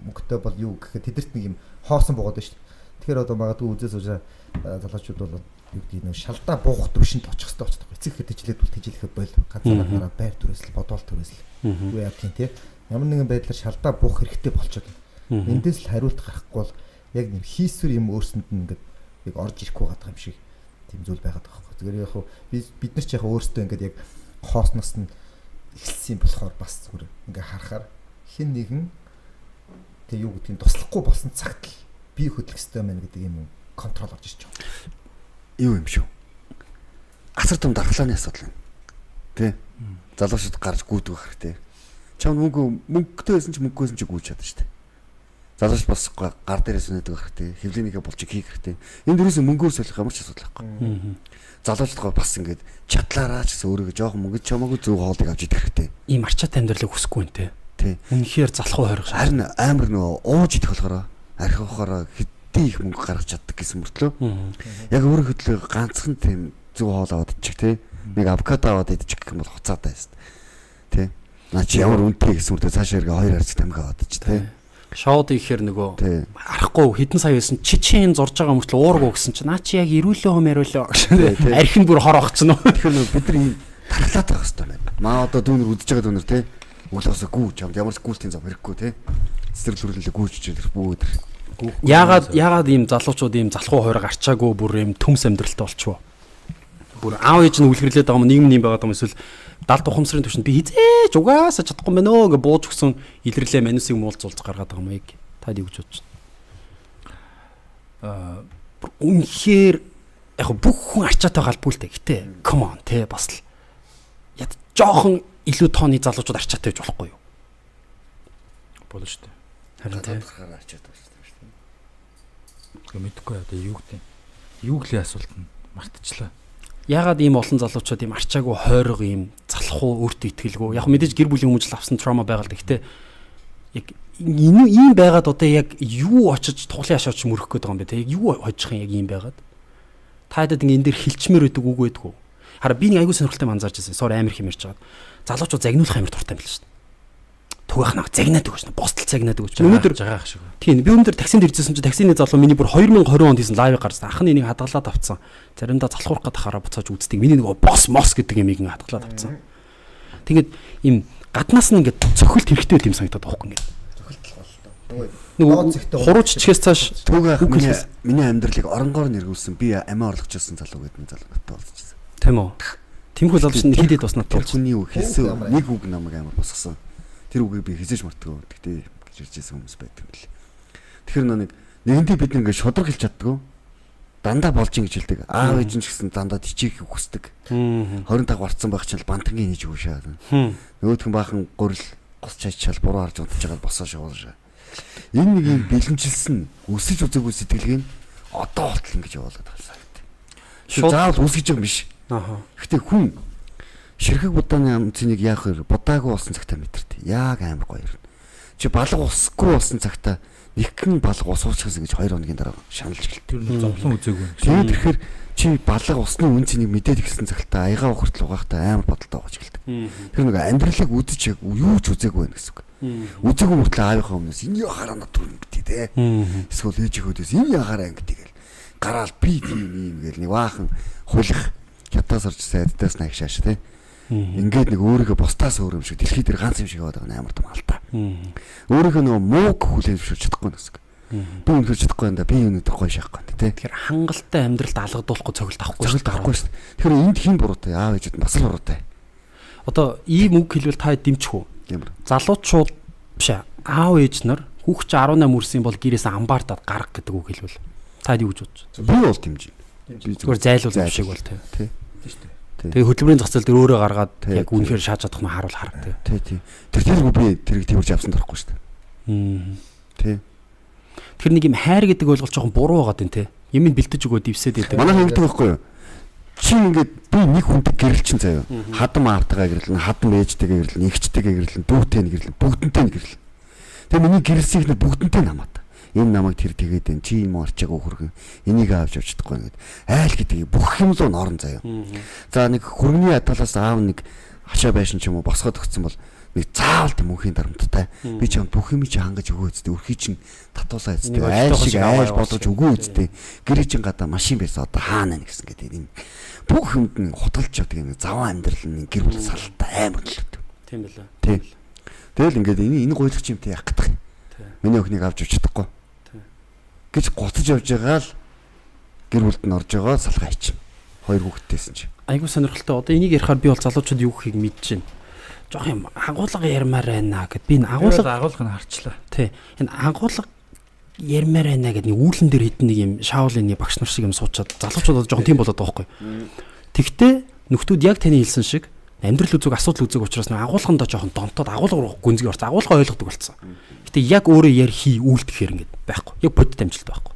мөнгөтэй бол юу гэхэд тэдэрт нэг юм хоосон буугаад байна шүү дээ. Тэгэхээр одоо магадгүй үзээс уужаа залуучууд бол юу гэдэг нь шалдаа буух төвшөнд очих хэрэгтэй болчихдог. Эцэг ихэд тижлэхэд бойл ганцаараа байр түрээсэл бодоол түрээсэл. Юу яа тийм те. Ямар нэгэн байдлаар шалдаа буух хэрэгтэй болчиход байна. Эндээс л хариулт гарахгүй бол яг нэг хийсвэр юм өөрсөнд нь ингээд яг орж ирэхгүй байгаа юм шиг тийм зүйл байгаад байгаа байхгүй. Зүгээр яг бид нар ч яг өөрсдөө ингээд яг хоосноос нь эхэлсэн болохоор бас зүгээр ингээд харахаар хэн нэгэн тэг юу гэдгийг туслахгүй болсон цагт л би хөдлөх ёстой мэн гэдэг юм контрол орж ирж байгаа.
Юу юм шүү. Асар том дархлааны асуудал юм. Тэ. Залуучууд гарч гүйдэг хэрэгтэй. Чам мөнгөтэй байсан ч мөнгөгүй байсан ч гүйж чадна шүү дээ. Залууч бас гар дээрээс өнөдөг хэрэгтэй. Хэвлэнийхээ булчиг хийх хэрэгтэй. Энд дээрээс мөнгөөр солих ямар ч асуудал байхгүй. Залуучдгаа бас ингээд чадлаараа ч гэсэн өөрийгөө жоохон мөнгөд чамаагүй зөв хоолыг авч идэх хэрэгтэй.
Ийм арчаатай амьдралыг хүсэхгүй нэ тэ.
Тий.
Үнэхээр залхуу хорих.
Харин амар нөгөө ууж идэх болохоор архихаараа хэдий их мөнгө гаргаж чаддаг гэсэн мөртлөө. Яг өөрийнхөө төлөө ганцхан тийм зөв хоол аваад идчих тий. Нэг авокадо аваад идчих гэх юм бол хуцаатай байсан. Тий. Наа чи ямар үнэтэй гэсэн мөртөө цаашаа эргээ 2 арц тамхи аваад идчих тий. Шоуд ихээр нөгөө арахгүй хэдэн сая байсан чичэн зурж байгаа мөртлөө уургүй гэсэн чинь наа чи яг ирүүлээ хом яриулаа гэсэн. Архин бүр хор огцсон уу. Тэгэхээр бид нар ийм тархлаад байгаа хэрэгтэй байна. Маа одоо дүүнэр үдчихэж байгаа дүүнэр тий. Өглөөсөө гүүж чамд ямар ч гүйлтийн зам хэрэггүй тий. Цэцэрлэг хүрээлээ гүүж ирэх бүүд.
Яагаад ийм залуучууд ийм залхуу хойрог арчаагүй бүр ийм төмс амьдралтай болчихвоо. Бүр аав ээж нь үлгэрлээд байгаа юм нийгэм байгаад байгаа юм эсвэл далд ухамсарын төвшөнд би хизээч угаасаа чадахгүй мэн өө гэж бууж өгсөн илэрлээ манусыг муулцуулж гаргаад байгаа юм яг таад юу гэж бодож байна. Үнэхээр яг бүх хүн арчаатай галбуултай гэтээ come on те бас л яд жоохон илүү тооны залуучууд арчаатай байж болохгүй юу?
Болно шүү дээ.
Харин тийм арчаатай байна шүү дээ.
Гэхдээ мэдэхгүй одоо юу гэдэг. Юу гэлээ асуулт нь мартчихлаа.
Ягаад ийм олон залуучууд ийм арчаагүй хойрог ийм залхуу өөртөө итгэлгүй. Яг мэдээж гэр бүлийн хүмүүжил авсан траума байгаа л гэхдээ яг ийм байгаад одоо яг юу очиж тухлын ашаач мөрөх гээд байгаа юм бэ те. Яг юу хожих юм яг ийм байгаад. Та хэд ингэ энэ дээр хилчмээр өгдөг үгүй байдгүй. Хараа би нэг аягүй сонирхолтой анзаарч байсан. Сор амир хэмэрч байгаа. Залуучууд загнуулах амир дуртай юм л шүү дээ. Түгээх наг загнаад өгч байна. Босдол загнаад өгч байна. Өнөөдөр
жагаах шиг.
Тийм би өнөөдөр таксинд иржсэн чинь таксины залуу миний бүр 2020 онд хийсэн лайв гарсан. Ах нь энийг хадгалаад авцсан. Заримдаа залхуурах гэдэг хараа буцааж үздэг. Миний нэг бос мос гэдэг юм ийг хадгалаад авцсан. Тэгээд им гаднаас нь ингээд цохилт хэрэгтэй байт юм санагдаад байхгүй ингээд. Нэг хурууч чигээс цааш
түүгэх миний амьдралыг оронгоор нэргүүлсэн би амиа орлогчсон залуу гэдэг нэг залуу надад болчихсон.
Тийм үү. Тэмхүү залууч нь хидэд бас надад
болж хүний үг хэлсэн нэг үг намайг амар босгосон. Тэр үгийг би хизээж мартдаг. Тэгтээ гэж иржсэн хүмүүс байдаг юм лээ. Тэгэхээр нэгэнтээ бид ингээд шудраг хэлж чаддаг. Дандаа болж ин гэж хэлдэг. Аав ээж нь ч гэсэн дандаа тичээх хүсдэг. 25 гарцсан байх чинь бантангийн хийж өгшаа. Нөгөөх нь баахан гурил гос чачаал буруу харж унтж байгаа босоо шуулшаа. Энэ нэг юм бэлэмжилсэн өсөж үзээгүй сэтгэлгээ нь одоо болтол ингэж явуулаад байгаа санагдав. Шууд заавал үсгэж байгаа юм биш. Гэхдээ хүн Ширхэг будааны амцыг яах вэ? Будаагүй болсон цагтаа мэдэртээ. Яг амар гоё юм. Чи балга усгүй болсон цагтаа нэгэн балга ус уучсан гэж 2 хоногийн дараа шаналж эхэлт.
Тэр нь зовлон үзээгүй.
Тэгээд тэгэхээр чи балга усны үн цэнийг мэдээд ихсэн цагтаа аягаа ухртал угаахтаа амар бодолтой болж эхэлдэг. Тэр нэг амьдралыг үдэж яг юу ч үзээгүй байх гэсэн үг. Үзээгүй мөртлөө аавынхаа өмнөөс энэ яхаараа надад ингэдэг те. Эсвэл ээжийнхөөдөөс энэ яхаараа ингэдэг гэл. Гараал би тийм гэл нэг баахан хулих хятаас орж сайдтаас нэг шааш те. Ингээд нэг өөрийгөө бусдаас өөр юм шиг дэлхий дээр ганц юм шиг яваад байгаа амар том алдаа. Өөрийнхөө нөгөө мууг хүлээн зөвшөөрч чадахгүй нэсэг. Би үнэхээр чадахгүй юм да. Би өнөдөө гоё шахахгүй юм те.
Тэгэхээр хангалттай амьдралд алгадуулахгүй цогцолт авахгүй
шүү дээ. Тэгэхээр энд хин буруутай аав ээжэд бас л буруутай.
Одоо ийм үг хэлвэл та дэмжих үү?
Ямар?
Залуучууд биш аав ээж нар хүүхд чи 18 үрсэн бол гэрээс амбаартаад гарах гэдэг үг хэлвэл та юу гэж бодож байна?
Би бол дэмжин.
Би зүгээр зайлуул юм шиг бол тий.
Тий.
Тэгээ хөтөлбөрийн зах зээл дээр өөрөө гаргаад яг үнэхээр шааж чадах нь харуул харах тий.
Тий. Тэр би тэрийг тэрж авсан дарахгүй шүү дээ. Тий.
Тэр нэг юм хайр гэдэг ойлголт жоохон буруу байгаад байна тий. Юм бэлдэж өгөөд ивсээд байдаг.
Манайх ингэдэг байхгүй юу? Чи ингээд би нэг хүнтэй гэрэлчин заяа. Хадам аартайгаа гэрлэн, хадам ээжтэйгээ гэрлэн, эгчтэйгээ гэрлэн, дүүтэй нь гэрлэн, бүгдэнтэй нь гэрлэн. Тэгээ миний гэрэлсийг нэ бүгдэнтэй намаад. Энэ намайг тэр тэгээд энэ чи юм арчаагүй хөргөн энийг авч явж чадахгүй гэдэг. Айл гэдэг бүх юм руу норн заяа. За нэг хөргөний ядгалаас аав нэг хашаа байшин ч юм уу босгоод өгсөн бол нэг заавал тийм мөнхийн дарамттай. Би ч юм бүх юм чи хангаж өгөө үсттэй. Өрхий чин татуулаа үсттэй. Айл шиг айл болгож өгөө үсттэй. Гэрээ чин гадаа машин байсан одоо хаана гэсэн гэдэг юм. Бүх юмд нь худалж явдаг юм. Заван амьдрал нь гэр бүл салтай амар л.
Тийм байлаа.
Тийм. Тэгэл ингээд энэ гойлох чимтэй яах гэдэг. Миний өхнийг авч явж чадахгүй. Гэж гоцож явж байгаа л гэр бүлд нь орж байгаа салгаа хийчих. 2 хүүхэдтэйсэн чи.
Айгуу сонирхолтой. Одоо энийг ярихаар би бол залуучууд юу гэхийг мэдэж байна. Жохоо юм агуулга ярмаар байна гэд би энэ
агуулгыг нь харчлаа.
Тий. Энэ агуулга ярмаар байна гэдэг нэг үүлэн дээр хитэн нэг юм шаолын багш нар шиг юм суучаад залуучууд одоо жоохон тийм болоод байгаа байхгүй. Тэгтээ нөхдүүд яг таны хэлсэн шиг амьдрал үзэг асуудал үзэг учраас нэг агуулгандаа жоохон донтоод агуулга руу гүнзгий орсон. Агуулга ойлгодог болсон. Гэтэ яг өөрөө яар хий үйлдэхээр ингэж байхгүй. Яг бодит амжилт байхгүй.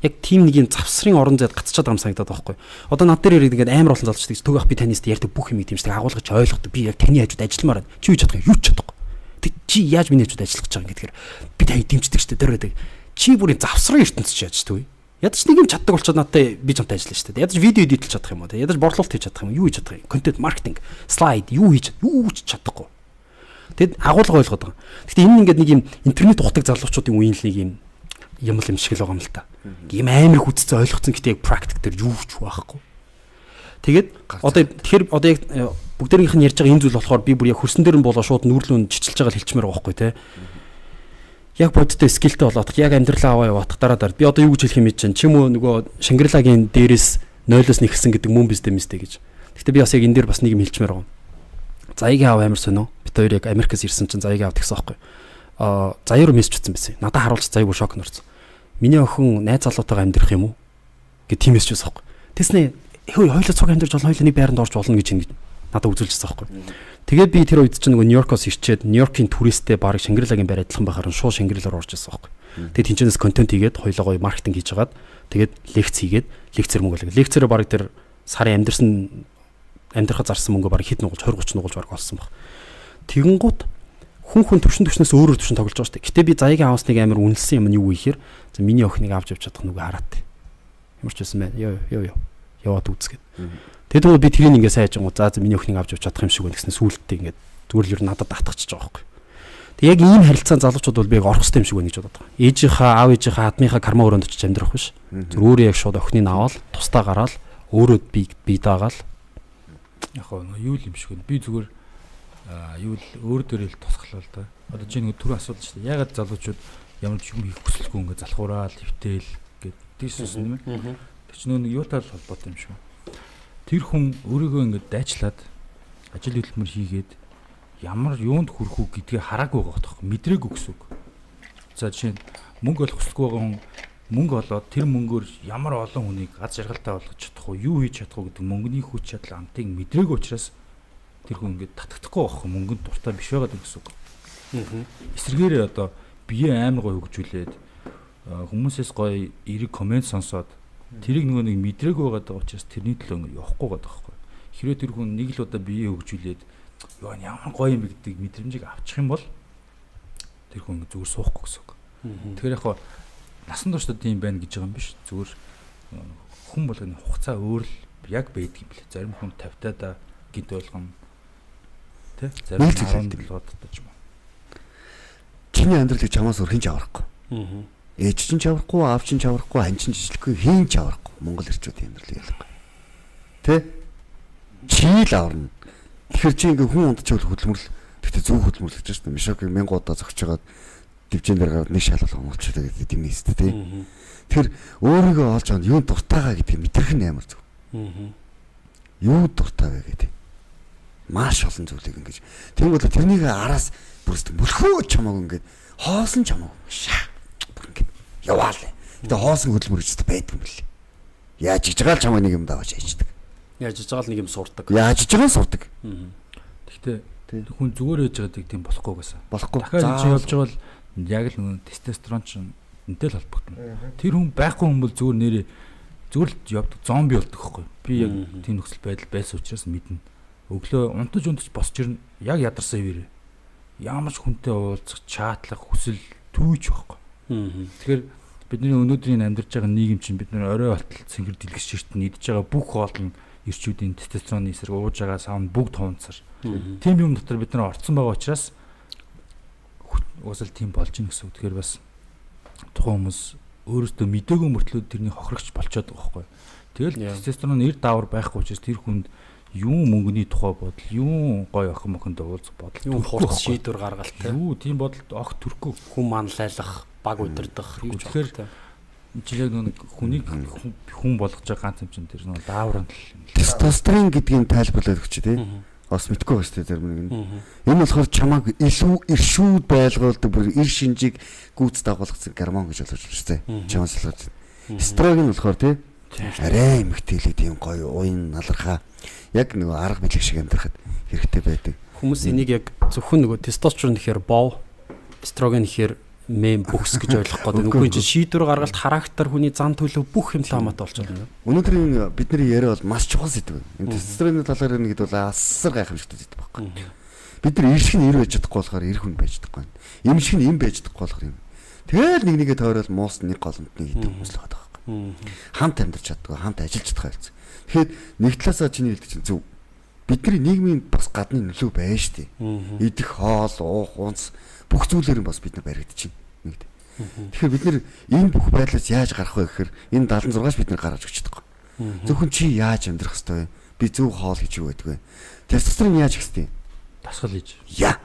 Яг тийм нэг юм завсрын орон зайд гацчаад байгаа юм санагдаад байхгүй. Одоо над дээр ирээд ингээд амар олон залуучдаг төг ах би таньс ярьдаг бүх юм дэмждэг агуулгач ойлгодог. Би яг таны хажууд ажилламаар байна. Чи юу чадах юм? Юу ч чадахгүй. Тэг чи яаж миний хажууд ажиллах гэж байгаа юм гэдгээр би тань дэмждэг штэ дөрөөдөг. Чи бүрийн завсрын ертөнцөд чи яаж төвөө? Ядаж нэг юм чаддаг болчиход надад би чамтай ажиллана штэ. Ядаж видео эдитлж чадах юм уу? Ядаж борлуулалт хийж чадах юм уу? Юу хийж чадах юм? Контент маркетинг, слайд юу хийж чадахгүй. Тэгэд агуулга ойлгоод байгаа. Гэхдээ энэ ингээд нэг юм интернет ухдаг залуучуудын үеийн л нэг юм шиг л байгаа юм л та. Ийм амар хүчтэй ойлгоцсон гэхдээ яг практик дээр юу ч байхгүй. Тэгээд одоо тэгэхээр одоо яг бүгдээрийнх нь ярьж байгаа энэ зүйл болохоор би бүр яг хөрсөн дээр нь болоо шууд нүүрлүүнд чичилж байгаа л хэлчмээр байгаа байхгүй те. Яг бодиттой скиллтэй болоод яг амьдралаа аваа яваадах дараа би одоо юу гэж хэлэх юм чинь ч юм уу нөгөө Шангрилагийн дээрээс 0-оос нэгсэн гэдэг мөн биз дээ гэж. Гэхдээ би бас яг энэ дээр бас нэг юм хэлчмээр байгаа. Заягийн аав амар сонио. Бид хоёр яг Америкээс ирсэн чинь заягийн аав тэгсэн байхгүй. Заяа руу мессеж утсан байсан. Надад харуулж заяа бүр шок норсон. Миний охин найз залуутайгаа амьдрах юм уу? Гэ тийм мессеж байсан байхгүй. Тэснэ хоёулаа цуг амьдарч болно хоёулаа нэг байранд орж болно гэж ингэж надад үзүүлчихсэн байхгүй. Тэгээд би тэр үед чинь нөгөө Нью-Йоркоос ирчээд Нью-Йоркийн туристтэй баг Шангрилагийн байр адилхан байхаар нь шууд Шангрилаар орж ирсэн байхгүй. Тэгээд тэнцэнээс контент хийгээд хоёулаа гоё маркетинг хийж хагаад тэгээд лекц хийгээд лекцэр мөнгө олгоо. Лекцэрээ баг тэр сарын амьдрахад зарсан мөнгө баг хэд нугуулж 20-30 нугуулж баг олсон баг. Тэгэнгუთ хүн төвшнөөс өөрөөр төвшин тоглож байгаа шүү дээ. Гэтэ би заягийн аваасныг амар үнэлсэн юм нь юу вэ гэхээр миний охиныг авч явж чадах нүгэ хараад. Ямар ч байсан бэ? Йоо. Яваад үзгээд. Тэгээд би тэрийг ингээ сайж байгаа. За миний охиныг авч явж чадах юм шиг байна гэсэн сүултээ ингээ зүгээр л ер нь надад татчихж байгаа байхгүй. Тэг яг ийм харилцаан залуучууд бол би яг орох хэрэгтэй юм шиг байна гэж бодоод байгаа. Ээжийнхаа, аав ээжийнхаа, хадмынхаа карма өрөөнд очиж амьдрах биш. Зүр өөрөө яг шууд охиныг аваад тусдаа гараад өөрөө би даагаал.
Яг юу юм шиг байна. Би зүгээр юу л өөр дөрөөл тусгалаа л да. Одоо чи нэг түрүү асуудал шүү дээ. Ягаад залуучууд ямар ч юм хийх хүсэлгүй ингээ залхуураал, хөвтэйл гэдэг тийшсэн юм ээ. Тэр чинь нэг юутай холбоотой юм шиг. Тэр хүн өөрийгөө ингээ дайчлаад ажил хөдөлмөр хийгээд ямар юунд хүрэх үү гэдгийг хараагүй байгаа тох. Мэдрээгүй гэсэн үг. За жишээ нь мөнгө олох хүсэлгүй байгаа хүн мөнгө олоод тэр мөнгөөр ямар олон хүнийг аз жаргалтай болгож чадах уу, юу хийж чадах уу гэдэг мөнгөний хүч чадал амтыг мэдрээгүй учраас тэр хүн ингээд татагдахгүй байх мөнгөнд дуртай биш байгаад гэсэн үг. Эсвэргээрээ одоо бие амар гоё хөгжүүлээд хүмүүсээс гоё эерэг комент сонсоод тэрийг нөгөө нэг мэдрээгүй байгаад байгаа учраас тэрний төлөө ингээд явахгүй байгаа байхгүй. Хэрвээ тэр хүн нэг л удаа бие хөгжүүлээд ёо ямар гоё юм бэ гэдэг мэдрэмжийг авчих юм бол тэр хүн зүгээр суухгүй гэсэн үг. Тэгэхээр яг насан туршдаа тийм байна гэж байгаа юм биш. Зүгээр хүн болгоны хугацаа өөр л яг байдаг юм билээ. Зарим хүн 50 таа гинт болгоно. Тэ? Зарим 17 таа ч юм уу.
Чиний амьдралыг чамаас өөр хин ч аврахгүй. Ээж чинь ч аврахгүй, аав чинь ч аврахгүй, хан чинь жижиггүй, хин ч аврахгүй. Монгол эрчүүдийн амьдралыг ялахгүй. Тэ? Чи л аварна. Тэгэхээр чи ингээ хүн ундчвал хөдөлмөрлөл. Тэгтээ зөв хөдөлмөрлөж шүү дээ. Мишогийн 1000 удаа зогсчиход дивжин дээр гараад нэг шалгал онгоолчихдаг гэдэг дэмий хэвчээ тий. Тэгэхээр өөрийгөө олж авах юу дуртайгаа гэдгийг мэдрэх нь амар зөв. Юу дуртай вэ гэдэг. Маш олон зүйлийг ингэж. Тэгвэл тэрнийг араас бүрст мөлхөө чамаагүй ингээд хоосон чамаагүй шаа. Бүр ингээд яваалаа. Гэтэ хоосон хөдөлмөр гэж байдаг юм билээ. Яаж иж байгаа л чамаа нэг юм даваж яаждаг.
Яаж иж байгаа л нэг юм сурдаг.
Яаж иж байгаа сурдаг.
Гэхдээ хүн зүгээр ээж байгааг тийм болохгүй гэсэн.
Болохгүй.
Дахиад энэ чинь явж байгаа бол яг л нөгөө тестостерон чинь энтэй л холбогдно. Тэр хүн байхгүй хүн бол зүгээр нэрээ зүгээр л явдаг зомби болдог байхгүй. Би яг тийм нөхцөл байдал байсан учраас мэднэ. Өглөө унтаж босч ирнэ яг ядарсан үеэр. Ямар ч хүнтэй уулзах, чатлах, хүсэл түүж байхгүй. Тэгэхээр бидний өнөөдрийн амьдарч байгаа нийгэм чинь бид нэр орой болтол цэнгэр дэлгэс ширтэн идж байгаа бүх хоолн эрчүүдийн тестостероны эсрэг ууж байгаа сав бүгд тунцар. Тийм юм дотор бид нар орцсон байгаа учраас уусал тийм болж ийн гэсэн үг. Тэгэхээр бас тухайн хүмүүс өөрөөсөө мэдээгүй мөртлөө тэрний хохирогч болчиход байгаа байхгүй. Тэгэл тестостерон нэр даавар байхгүй учраас тэр хүнд юу мөнгөний тухай бодол, юу гой охин мохонд уулзах бодол,
юу хурц шийдвэр гаргалт те.
Юу тийм бодолд огт төрөхгүй.
Хүн манлайлах, баг удирдах юу ч
тэгэхээр жишээ нь хүнийг хүн болгож байгаа ганц юм чинь тэр нэг даавар нь
тестостерон гэдгийг тайлбарлаад өгч тий. Бас мэдгүй байна шүү дээ зарим нэг нь. Энэ болохоор чамааг илүү иршүүд байлгуулдаг бүр ир шинжийг гүйц дагуулах зэрэг гормон гэж болж байна шүү дээ. Чамаас л. Эстроген болохоор тий. Арай эмхтэлээ тийм гоё уян налархаа яг нэг арга билэг шиг амьдрахад хэрэгтэй байдаг.
Хүмүүс энийг яг зөвхөн нөгөө тестостерон гэхээр бов, эстроген гэхээр мем бүхс гэж ойлгох гээд нүггүй чинь шийдвэр гаргалт характер хүний зан төлөв бүх юм таамаатай болчихно.
Өнөөдрийн бидний яриа бол маш чухал сэдв. Энэ тестостероны талаар нэг хэд бол асар гайхамшигтай сэдв байхгүй. Бид нар иршиг нь ир байж чадахгүй болохоор ир хүн байж чадахгүй. Им шиг нь им байж чадахгүй болохоор юм. Тэгэл нэг нэгэ тойрол муус нэг голомтны гэдэг хүмүүс л байгаа байхгүй. Хамт амьдарч чаддгүй, хамт ажиллаж чадах байлц. Тэгэхээр нэг талаасаа чиний хэлдэг чинь зөв. Бидний нийгмийн бас гадны нөлөө байна шүү дээ. Идэх хоол, уух, унц бүх зүйлээр нь бас бид нар баригдчихэв. Нэгд. Тэгэхээр бид нэр энэ бүх байдлаас яаж гарах вэ гэхээр энэ 76-аас бид нар гаргаж өгч чадахгүй. Зөвхөн чи яаж амьдрах хэвтэй вэ? Би зөв хоол гэж юу гэдэг вэ? Тестостерон яаж ихтэй?
дасгал хийж.
Яа.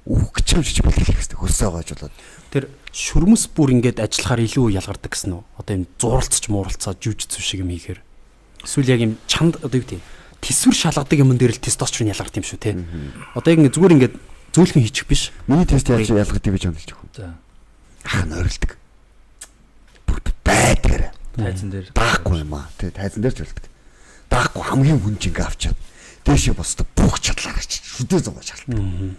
Үх гэж юм шиг бэлтгэх хэвтэй хөлсөө гойжуулаад.
Тэр шүрмэс бүр ингээд ажиллахаар илүү ялгардаг гэсэн үү? Одоо юм зуралцч мууралцаа жүжигцүү шиг юм хийхээр. Эсвэл яг юм чанд одоо юу гэдэг тэсвэр шалгадаг юм дээр л тестостерон ялгардаг юм шүү те. Одоо яг ингээд зүгээр ингээд зөөлхөн хийчих биш.
Миний тест яаж ялгадаг гэж бодож байгаа.
За.
Нойролдог. Бүр байдгаар.
Тайзан дээр
даахгүй юм аа. Тэ тайзан дээр ч болдог. Даахгүй хамгийн хүн жингээ авчаад дээшээ босдоо бүх чадлаа гарч шүдээ зугаа шалтгаан.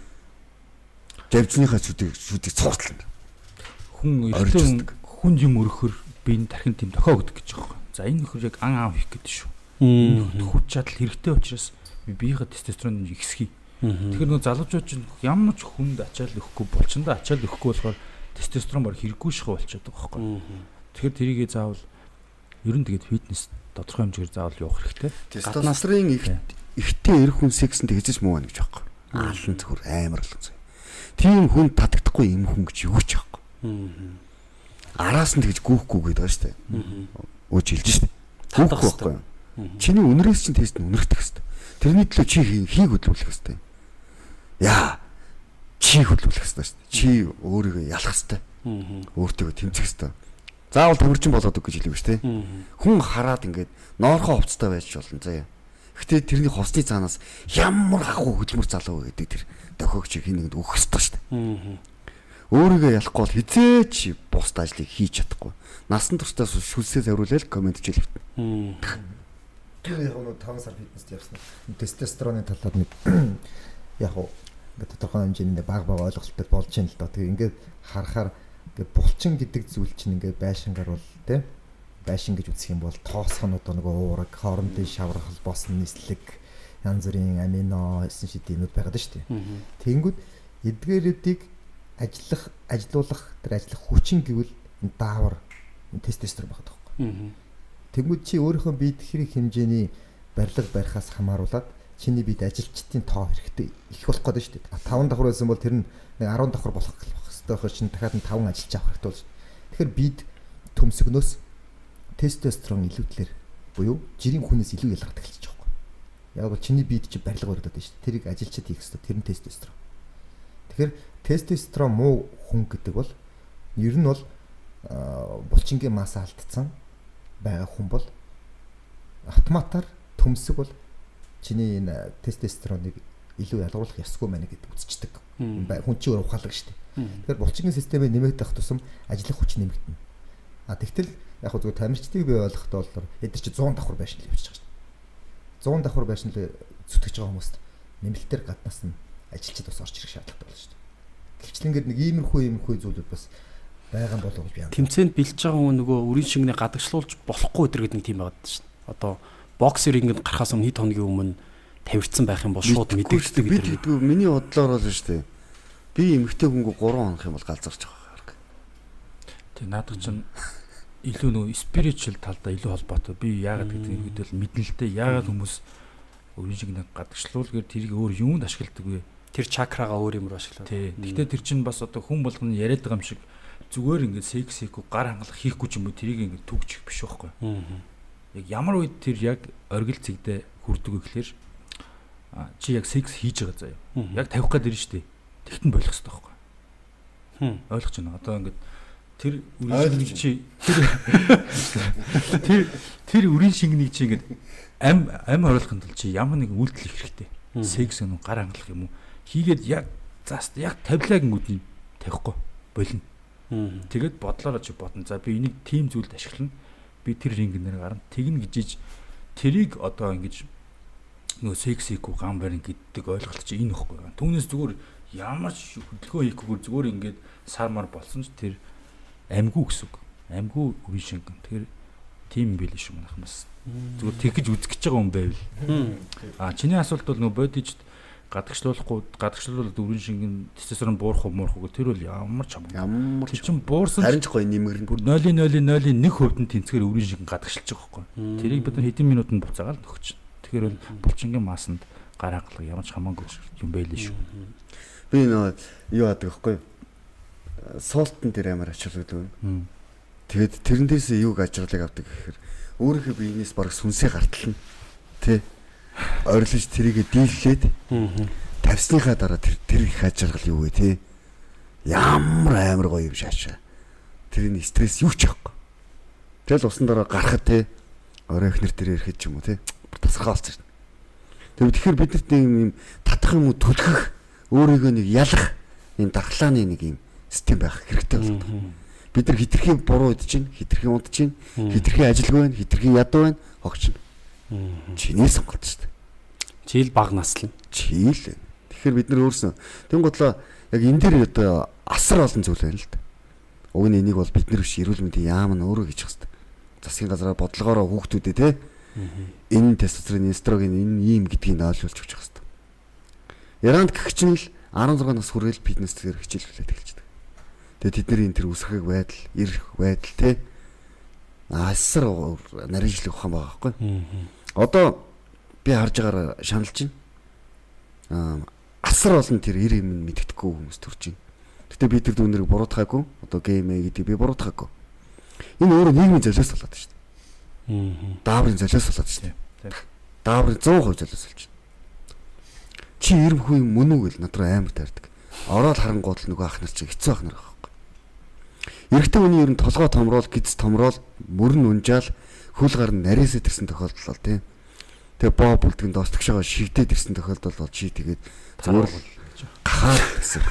Живцныхаа шүдийг цууцлана.
Хүн эртний хүн юм өрөхөр би энэ тархин тийм тохиогдох гэж байгаа юм. За энэ нөхөр яг ан аав хийх гэдэг шүү. Хүч чадал хэрэгтэй учраас би биеийнхээ тестостерон ихсхий. Тэгэхээр нөө залуучууд чинь ямар ч хүнд ачаал өгөхгүй болчиндаа ачаал өгөхгүй болохоор тестостерон баг хэрэггүй шихэ болчиход байгаа байхгүй. Тэгэхээр тэрийгээ заавал ер нь тэгээд фитнес тодорхой хэмжээгээр заавал явах хэрэгтэй.
Тестостерон ихтэй эр хүн сексэнд хэзээ ч муу байна гэж байгаа. Аалан зөвхөр амар олон. Тийм хүн татагдахгүй юм хүн гэж юу ч байхгүй. Араас нь тэгж гүүхгүй гэдэг байна шүү дээ. Өөч хэлж шүү дээ. Гүүхгүй байхгүй. Чиний үнрээс чинь тест нь үнэрхдэг хэвээр. Тэрний төлөө чи хийг хөдөлгөх хэвээр. Яа. Чи хөдөлгөх хэвээр шүү дээ. Чи өөрийгөө ялах хэвээр. Өөртөө тэмцэх хэвээр. Заавал тамирчин болоод үг гэж хэлээгүй шүү дээ. Хүн хараад ингээд ноорхоо хувцастай байж болно заяа. Гэтэ тэрний хувцсны цаанаас ямар хахуу хөдөлмөр залуу гэдэг тэр дохиогч хин нэгэнд өгөх хэвээр шүү дээ. Өөрийгөө ялахгүй бол хизээч бусд ажлыг хийж чадахгүй. Насан туршдаа шүлсээ зориулаад комент хийж хэлбэн.
Тэр яг нь 5 сар фитнест явсан. Тестостероны талаар нэг яг ингээд тодорхой хэмжээний баг ойлголттой болж байна л доо. Тэгээ ингээд харахаар ингээд булчин гэдэг зүйл чинь ингээд байшингаар бол байшин гэж үзэх юм бол тоосхонод нөгөө уураг, хоорондын шаврахал, босон нислэг, янз бүрийн амино эссеншидийнүүд байгаад шүү дээ. Тэнгүүд эдгээрүүдийг ажиллуулах тэр ажиллах хүчин гэвэл даавар тестостерон багт байхгүй. Тэнгүүд чи өөрийнхөө биед хэрэг хэмжээний барилга барихаас хамааруулаад чиний биед ажилчдын тоо хэрэгтэй их болох гэдэг шүү дээ. 5 давхар байсан бол тэр нь 10 давхар болох хэрэгтэй байх чинь дахиад 5 ажилч авах хэрэгтэй болж. Тэгэхээр биед төмсгнөөс тестостерон илүүдлэр буюу жирийн хүнээс илүү ялгардаг хэлж байгаа юм. Яг бол чиний биед чи барилга баригдаад байна шүү дээ. Тэрийг ажилчид хийх хэрэгтэй. Тэр нь тестостерон. Тэгэхээр тестостерон муу хүн гэдэг бол ер нь бол булчингийн масс алдсан байгаа хүн бол автоматар төмсөг бол чиний энэ тестостероныг илүү ялгуулах ёсгүй мэнэ гэдэг үзчихдэг. Хүн чинь өөр ухаалаг шүү дээ. Тэгэхээр булчингийн системээ нэмэгдэх тусам ажиллах хүч нэмэгдэнэ. Тэгтэл яг хөө зүгээр тамирчдыг бий болгохдоо бол эдгээр чи 100 давхар байшин л явуулж байгаа шүү дээ. 100 давхар байшин л зүтгэж байгаа хүмүүст нэмэлтээр гаднаас нь ажилчид бас орж ирэх шаардлагатай болно шүү дээ. Гэвч ингээд нэг иймэрхүү зүйлүүд бас байгаа юм болов уу гэж би.
Тэмцээнд бэлж байгаа хүн нөгөө үрийн шингэнэ гадагшлуулж болохгүй өдр гэдэг нэг тийм байгаад шүү дээ. Одоо боксер ингээд гарахаас өмнө хэд хоногийн өмнө тавирцсан байх юм бол шууд мэдэгддэг
гэдэг. Би миний бодлоор бол шүү дээ. Би эмэгтэй хүнгүй 3 хоног юм бол галзарч байгаа хэрэг.
Тэг наадах чинь илүү нөгөө спиричуал талдаа илүү холбоотой. Би яагаад гэдэг нь хэдэл мэднэ л дээ. Яагаад хүмүүс үрийн шингэнэ гадагшлуулгаар тэрийг өөр юунд ашигладаг вэ?
Тэр чакрага өөр юмруу ашиглаад.
Гэхдээ тэр чинь бас одоо хүн болгоны яриад байгаа юм шиг зүгээр ингээд секс хийхгүй гар хангалах хийхгүй ч юм уу тэрийг ингээд түгжих биш байхгүй. Яг ямар үед тэр яг оргил цэгдээ хүрдэг вэ гэхээр чи яг секс хийж байгаа заяа. Яг тавих гээд ирнэ шүү дээ. Тэгтэн болох хэрэгтэй байхгүй. Ойлгож байна. Одоо ингээд тэр үрийн шингэнийг чи тэр үрийн шингэнийг чи ингээд ам хориулахын тулд чи ямар нэг үйлдэл хийх хэрэгтэй. Секс юм уу гар хангалах юм уу хийгээд яг зааст яг тавилаагингуудыг тавихгүй болно. Тэгээд бодлороо чи бодно. За би энийг тийм зүйлд ашиглана. Би тэр рингнээр гарна. Тэгнэ гэж тэрийг одоо ингэж нөгөө сексику гам барин гэдэг ойлголт чи энэ ихгүй байна. Түүнээс зүгээр ямар ч хөдөлгөөн хийхгүйгээр зүгээр ингээд сармар болсон ч тэр амьгүй гэсэн үг. Амьгүй үе шингэн. Тэгэхээр тийм байл шүү манайхнаас. Зүгээр тэг гэж үзэх гэж байгаа юм байвал. Чиний асуулт бол нөгөө бодижд гадагшлуулаад үрийн шингэн тестостерон буурах уу муурах уу тэр бол ямар ч
ямар ч
чинь буурсан
харин ч гоё нэмгэрнэ.
0.001% тэнцгээр үрийн шингэн гадагшилж байгаа байхгүй. Тэрийг бид нар хэдэн минутанд буцаагаад нөхч. Тэгэхээр бол булчингийн маасанд гар хангалах ямар ч хамаагүй юм байл шүү.
Би нөө юу яадаг байхгүй. Суултан дээр амар ачаалдаг байна. Тэгээд тэрэн дээрээс юуг ажиглалыг авдаг гэхээр өөрийнхөө биенээс бараг сүнсээ гартална. Тэ ойрлож тэрийгэ дийллээд тавьсныхаа дараа тэр их ажиргал юу вэ те ямар амар гоё юм шаашаа тэрний стресс юу ч яахгүй тэгэл усан дараа гарахад те орой ихнэр дээр ирэхэд ч юм уу те тасархаа болчихсон. Тэгэхээр биднэрт нэг юм татах юм уу түлхэх өөрийгөө нэг ялах юм дархлааны нэг юм систем байх хэрэгтэй болдог. Бид нар хитрхийн буруу идэж чинь хитрхийн унтж чинь хитрхийн ажилгүй байна хитрхийн ядуу байна хогч. Чиний сонголт шүү дээ.
Чийл баг наслна.
Чийл. Тэгэхээр бид нар өөрснөө тэнгутлаа яг энэ дээр одоо асар олон зүйл байна л да. Уг нь энийг бол бид нар биш эрүүл мэндийн яам нь өөрөө хийж хэвчдэг. Засгийн газраа бодлогоороо хүүхдүүдэд те энэ тестостерон, эстроген энэ ийм гэдгийг ойлгуулж өгч хэвчдэг. Яранд гэгч нь л 16 нас хүртэл фитнес дээр хичээлүүлээд эхэлждэг. Тэгээд тэдний энэ тэр үсрэх байдал, ирэх байдал те асар нарийнжлэх ухаан байгаа байхгүй. Одоо би харж байгаагаар шаналж байна. Асар олон тэр ир юм мэддэхгүй хүмүүс төрж байна. Гэтэ би тэр дүүнэрийг буруутгаагүй. Одоо геймээ гэдэг би буруутгаагүй. Энэ өөрөө нийгмийн золиос болоод шүү дээ. Дааврын золиос болоод шүү дээ. Дааврын 100% золиос болж байна. Чи ирмэхгүй юм мөн үү гэл надруу амар таардаг. Ороод харангууд л нөгөө ах нар чи хэцүү ах нар байгаа байхгүй. Эрэгтэй хүний ер нь толгой томрол, гиз томрол, мөрн унжаал, хөл гар нь нарийсэд ирсэн тохиолдол тийм. Тэгээ боо бүлтгэн доостогш байгаа шигдээд ирсэн тохиолдол бол чи тэгээд зүгээр гахаал гэсэн.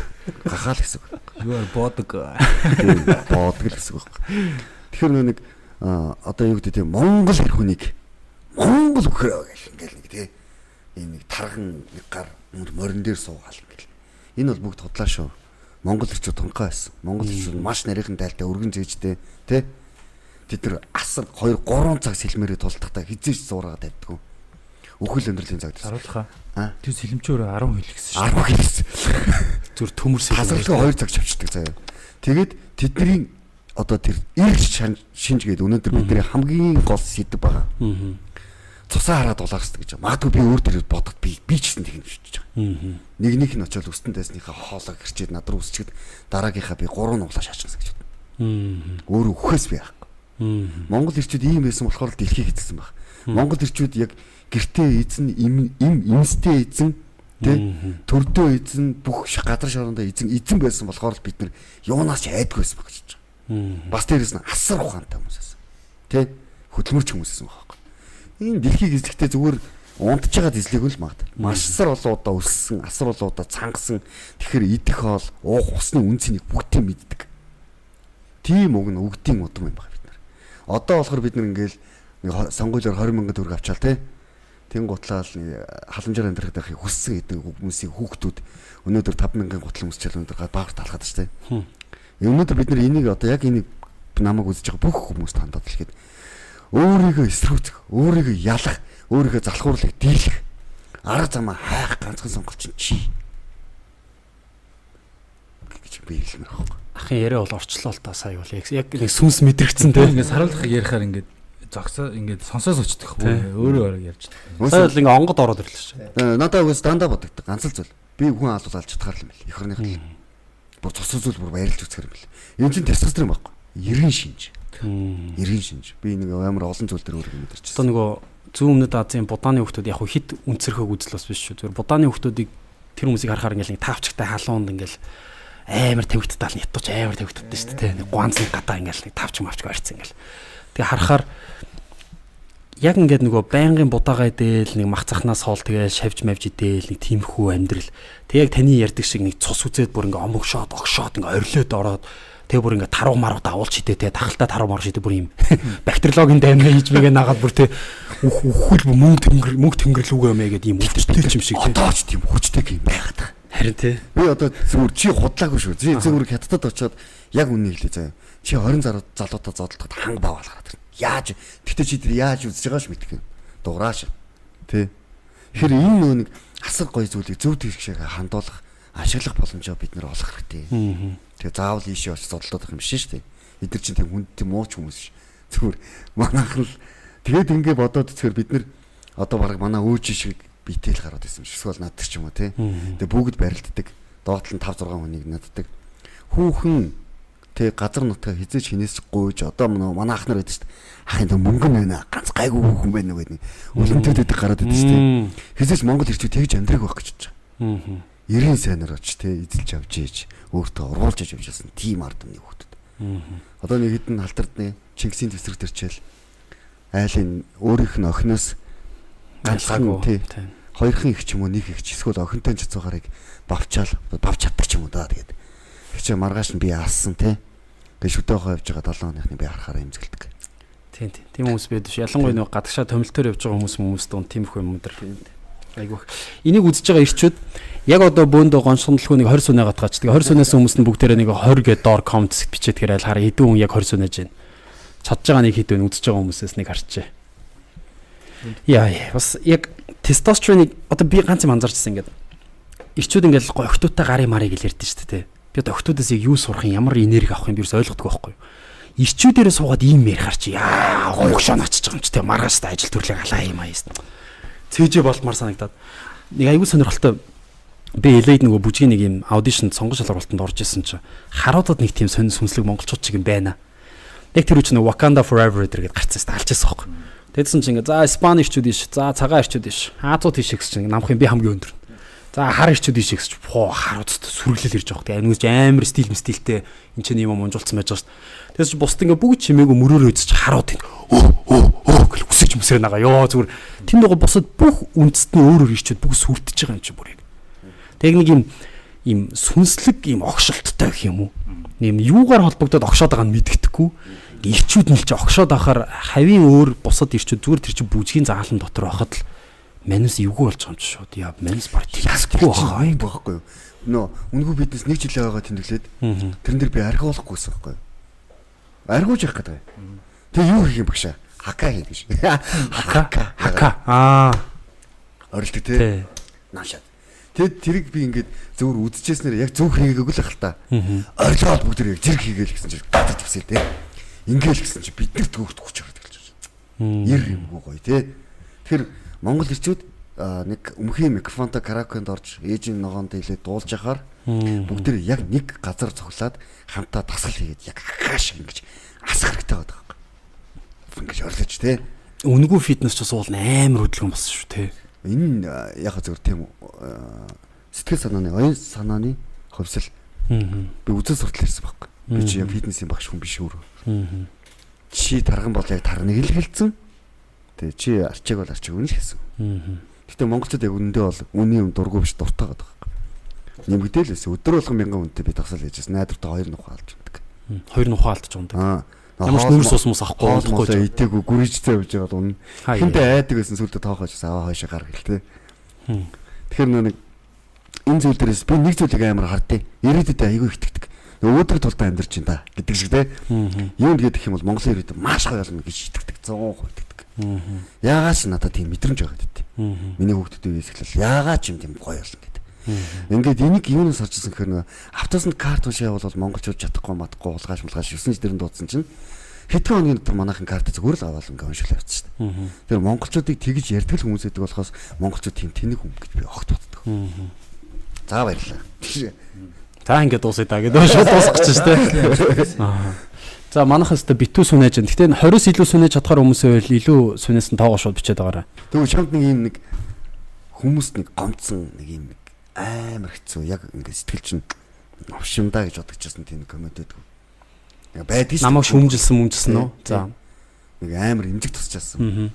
Гахаал гэсэн.
You are бодог.
Бодог л гэсэн үг. Тэгэхээр нэг одоо юу гэдэг тийм Монгол хэр хүнийг Монгол өгөхөө гэл ингээл нэг тийм энэ нэг тархан нэг гар морин дээр суугаал ингээл. Энэ бол бүгд худлаа шүү. Монгол ирчүүд тунхай байсан. Монгол ирчүүд маш нарийнхан тайлтай өргөн зээжтэй тий. Тэд нар асар 2 3 цаг сэлмээрээ тулдахтаа хизээч зуураа тавьдаг. Өхөл амьдралын цаг дээр.
Харуулхаа.
Аа.
Тэр сэлэмчөөр 10 хил гэсэн шүү.
10 хэлсэн.
Зүр төмөрс
Хасралгүй 2 цаг чавчдаг заяа. Тэгээд тэдний одоо тэр ирж шинж гээд өнөөдөр бидний хамгийн гол сэдв байгаа. Цусаа хараад дулаарсдаг гэж. Магадгүй би өөр дээр бодоход би ч гэсэн тэгнэ шийдэж байгаа. Нэгнийх нь очиод өстөн дайсныхаа хоолоо гэрчээд над руу үсчихэд дараагийнхаа би 3 нуглаа шаачсан гэж бодно. Өөр өхөөс би яахгүй. Монгол ирчүүд ийм байсан болохоор дэлхийг эзэлсэн баг. Монгол ирчүүд яг гэртээ эзэн имстэй эзэн тэ төрдөө эзэн бүх газар шорондоо эзэн байсан болохоор бид нар юунаас ч айдгүй байсан баг гэж байна. Бас дээрээс нь асар ухаантай хүмүүс байсан. Тэ хөдөлмөрч хүмүүс байсан баг. Энэ дэлхийг эзлэхдээ зүгээр унтж байгаа эзлээг л магад. Маш асар олон удаа өссөн, асар олон удаа цангасан. Тэгэхээр идэх хоол, уух усны үнцнийг бүгдийг мэддэг. Тийм үг нь өгдийн удам юм байна бид нар. Одоо болохоор бид нар ингээл сонгуулиор 20 мянган төгрөг авчаал те. Тэн гутлаал халамжаар амьдрах байхыг хүссэн гэдэг хүмүүсийн хүүхдүүд өнөөдөр 5 мянган гутал өмсчил өнөөдөр баагаар талхаад штэ. Өнөөдөр бид нар энийг одоо яг энийг намайг үзэж байгаа бүх хүмүүст хандаад хэлэхэд өөрийгөө эсрүүцэх, өөрийгөө ялах, өөрийгөө залхуурлах, дийлэх арга замаа хайх ганцхан сонголт чинь чи гэж би хэлмээр байна.
Ахын яриа бол орчлоо л та сая бол яг нэг сүнс мэдрэгцэн те.
Ингээд саруулхаг ярихаар ингээд зогсоо ингээд сонсоос очдог өөрөө ярьж байгаа.
Сая бол ингээ онгод ороод ирлээ шүү.
Надад үгүй дандаа бодогддог ганц л зүйл. Би хүн алуул алж чадхаар юм бэл. Эх орных л. Бүр цус зүйл бүр баярлж үзэхэр юм бэл. Энэ чинь тестостерон байхгүй. Эргэн шинж. Эргэн шинж. Би нэг амар олон зүйл дээр өөрийгөө мэдэрч
байна. Одоо нөгөө зүүн өмнөд Азийн Буданы хүмүүс яг хит үнцэрхэг үзэл бас биш шүү. Зүгээр Буданы хүмүүсийг тэр хүмүүсийг харахаар ингээл нэг тавчтай халуунд ингээл амар тавигдтал нятууч амар тавигдтал шүү дээ. Нэг гуанзны гадаа ингээл нэг тавч мавч барьцсан ингээл. Тэгээ харахаар яг ингээд нөгөө байнгын будаага идээл нэг мах цахнаас хоол тэгээ шавж мавж идээл нэг тиймхүү амьдрал. Тэг яг таны ярьдаг шиг нэг цус үзээд бүр ингээ омогшоод огшоод ингээ орилоод ороод тэгээ бүр ингээ таруу маруу давуулж идэ тэгээ тахалтай таруу маруу шидэ бүр юм бактериологийн даймаа хийж мэгээ нагаад бүр тэ үхэл мөнгө төнгөрлүүгээ мэ гэдэг юм өвчтэй юм шиг тэ.
Одооч тийм хүчтэй юм байгаад.
Харин тэ.
Би одоо зүгээр чи худлаагүй шүү. Зүгээр хятадд очиод яг үнэ хэлээ заяа. Чи 20 залуутаа зодтолдоход ханг баавал гараад ирнэ. Яаж тэгтээ чи тэр яаж үзэж байгаа ш мэдэх юм. Дуграаш. Тэ. Тэгэхээр энэ нөө нэг асар гоё зүйлийг зөв тэгшээ хандуулах, ашиглах боломжоо бид нэр олох хэрэгтэй. Тэгээ заавал ийшээ очиж зодтолдох юм биш шүү дээ. Эдгэр чинь тийм хүнд тийм мууч хүмүүс ш. Зүгээр манайхан л тэгээд ингэ бодоод тэгэхээр бид нэр одоо баг манай өөж шиг битэл гараад ирсэн ш. Эсвэл наддаг ч юм уу те. Тэгээ бүгд барилддаг. Доотлон 5 6 хүнийг наддаг. Хүүхэн тэг газар нутгаа хизээч хинээс гуйж одоо манай ах нар байдаг шүү дээ. Ахын мөнгөн байна. Ганц гайгүй хүүхэн байна гэдэг. Өлөнтөдөд гараад байдаг шүү дээ. Хизээч Монгол ирчүүд тэгж амьдрах байх гэж байна. 90 сайнаар оч те эзэлж авч ийж өөртөө уруулж авчихсан тийм ард түмний хүүхдүүд. Одоо нэг хідэн халтардны Чингисийн тесрэг төрчээл айлын өөрийнх нь охиноос ганцхан тий хоёрхан их ч юм уу нэг их ч эсвэл охинтой цацуугарыг бавчаал бавч чаддаг ч юм уу да тэгээд чи маргааш нь би аассан тий гэж шүтээхоо явж байгаа 7 хоногны би харахаараа имзгэлдэг.
Тийм хүмүүс байдаг ш. Ялангуяа нэг гадагшаа томилтоор явж байгаа хүмүүс дунд тиймэрхүү юм өдр. Айгүйх. Энийг үзэж байгаа ирчүүд яг одоо бөөндөө гоншгонлгүй нэг 20 сүнэ гатгаач. Тэгээ 20 сүнээс хүмүүс нь бүгдээрээ нэг 20 гэдэг доор коммент бичээд тэгэхээр аль хараа хэдэн хүн яг 20 сүнэж байна. Чадж байгаа нэг хэд вэ үзэж байгаа хүмүүсээс нэг харчээ. Яа бас яг тестостероныг одоо би ганц юм анзаарчсан ингээд ирчүүд ингээд охтуудтай гарын марыг л ярьдэн шүү дээ. Би одоо охтуудаас яг юу сурах юм ямар энерги авах юм би ерөөс ойлгохгүй байхгүй. Ирчүүдээрээ суугаад ийм ярихаар чи яа гоогшоо очиж байгаа юм чи тэг маргааштай ажил төрлөг алаа юм аяас. Цээжээ болмаар санагдаад нэг аягүй сонирхолтой би LA-д нөгөө бүжгийн нэг юм аудишнд сонгон шалгуултанд орж исэн чи харуудад нэг тийм сүнслэг монголчууд чиг юм байна. Яг тэр үчиг нэг Wakanda Forever гэдэг гарцсан шүү дээ алчсан байхгүй. Тэдсэн чи ингээ за Испани ирчүүд иш, за цагаан ирчүүд иш, Азууд иш гэсэн чинь намхын би хамгийн өндөр. За хар ирчүүд иш гэж харууд сүргэлэл ирж байгаа. Тэгээ энэс амар стилтэй энэ чинь юм унжуулсан байж байгаа шүү дээ. Тэс чи бусд ингээ бүгд чимээгүй мөрөөрөө үзэж харууд энэ гэл үсэж мөсрөө нагаа ёо зүгээр тэнд байгаа босод бүх үндэстний өөр ирчүүд бүх сүртэж байгаа юм чи бүр яг. Тэг нэг юм сүнслэг юм огшолттой гэх юм уу? Нэм юугаар холбогдоод огшоод байгааг нь мэддэхгүй. Ирчүүд нь л чи огшоод ахаар хавийн өөр бусад ирчүүд зүгээр тэр чи бүжгийн заалан дотор байхад л манус эвгүй болж байгаа юм чи шууд. Яа манус баг ясгүй
байхгүй юу? Нөө үнгүү биднес нэг жил байгаагаа тэмдэглээд тэрэн дээр би архиулахгүйсэн байхгүй юу? Архиулж явах гэдэг. Тэг юу хийх юм багшаа? Хака хийх гэж.
Хака.
орилдог те. Наашаад. Тэгэд тэрийг би ингээд зөвөр үдчихснээр яг зөв хийгээг л ахал та. Орилоод бүгд яг зэрэг хийгээл гэсэн чинь гадар тавсаа те. Ингээл гэсэн чинь бид нар төгөлт хүч ороод гэлж байна. Ир юмгүй гоё те. Тэгэхээр Монгол ирчүүд нэг өмхийн микрофонтой караокенд орж ээжийн ногоонд хэлээд дуулж яхаар бүгд тэр яг нэг газар цуглаад хамтаа дасгал хийгээд яг хааш ингэж асах хэрэгтэй байдаг байхгүй. Ингэж орлож те.
Үнэгүй фитнес ч бас уул амар хөдөлгөөн болсон шүү те.
Энэ яг зөв тийм сэтгэл санааны оюун санааны хөвсөл би үзэл суртал ирсэн байхгүй. Би чи яг фитнесийн багш хүн биш өөр. Чи тарган бол яг тарныг л хэлсэн. Тэгээ чи арчиг бол арчиг үнэ л хэлсэн. Гэтэ монголчууд яг үнэндээ бол үний юм дургүй биш дуртай байдаг байхгүй. Нэмэгдээл байсан. Өдөр болгон 1000 үнэтэй би тасал хийжсэн. Найдвартай 2 нухаа алж байдаг.
2 нухаа алдаж ундаг. Ямар ч нүүрс усмус авахгүй болохгүй
идээгүй гүрийжтэй явж байгаа үнэ. Хинтээ айдаг байсан сүлдө тоохож аваа хойшоо гар гэлтэй. Тэгэхээр нэг энэ зүйл дээрээс би нэг зүйлийг амар хардیں۔ Ирээдүйд айгүй итгэдэг. Өөдрөг тултаа амьдарч ин да гэдэг шиг те. Юу нэгэд гэх юм бол Монголын ирээдүйд маш гоё болно гэж итгэдэг. 100% итгэдэг. Яагаад ч надад тийм мэдрэмж байгаа гэдэг. Миний хүүхдүүд үеэс эхлэл яагаад ч юм тийм гоё болно гэдэг. Ингээд энийг юунаас орчихсон гэхээр автобусанд карт уншаа бол монголчууд чадахгүй матахгүй улгааш мулгааш 9 дэрэн дуудсан чинь хэдхэн хоногийн дотор манайхан карт зүгээр л аваад ингээд уншил явчихсан шүү дээ. Тэр монголчуудыг тэгж ярьдаг л хүмүүс байдаг болохоос монголчууд тийм тэнэг хүн гэж би огт боддог. За баярлалаа.
За ингээд дуусъя да гэдэг шууд дуусах гэж шүү дээ. За манайхаас та битүү сүнэж байна. Гэтэ 20-с илүү сүнэж чадхаар хүмүүсээ илүү сүнээс нь тоогоо шууд бичээд байгаарай.
Тэгвэл чамд нэг юм нэг хүмүүс нэг гомцсон нэг юм амар хэцүү яг ингээд сэтгэл чинь овшимдаа гэж бодчихсон тийм коммент байдаг. Яг байдаг шүү.
Намайг шүмжилсэн үү? За.
Нэг амар имжиг тусчаасан.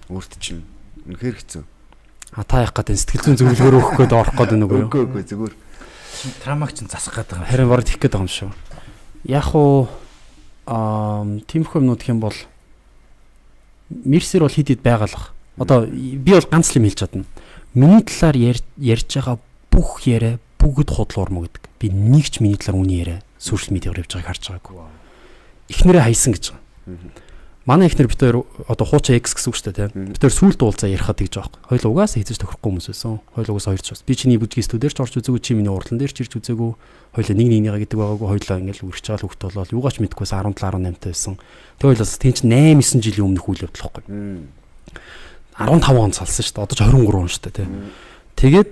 Өөрт чинь үнэхээр хэцүү.
Та яах гэдэг сэтгэл зүйн зөвлөгөөр өгөх гээд орох гээд байна уу?
Үгүй зүгээр.
Трамаг чинь засах гээд байгаа юм.
Харин бараг тийх гээд байгаа юм шүү. Яг уу тиймэрхүү юмнууд гэх юм бол Мерсер бол хэд байгалах. Одоо би бол ганц л юм хэлж чадна. Миний талаар ярьж байгаа бүх яриа бүгд худал урмаа гэдэг. Би нэг ч миний талаар үний яриа сошиал медиагаар явж байгааг харж байгаагүй. Эхнэрээ хайсан гэж байгаа. Манай эхнэр бид хоёр одоо хуучаа X гэсэн үг шүү дээ тийм. Бид хоёр сүүлд уулзаа ярихад гэж байгаа. Хоёул угаасаа хийж тохирохгүй хүмүүс байсан. Хоёул угаасаа хоёр ч бас. Би чиний бүжгийн студиэр ч орж үзээгүй, чи миний урлан дээр ч ирж үзээгүй. Хоёул нэг нэгнийгаа гэдэг байгаагүй. Хоёулаа ингээл үргэж байгаа л хөвгт болоод юугаач мэдгүйс 17-18 байсан. Тэг хоёулаас тийм ч 8-9 жилийн өмнөх үйл явдал واخгүй. 15 он салсан шүү дээ. Одоо ч 23 он шүү дээ тийм. Тэгээд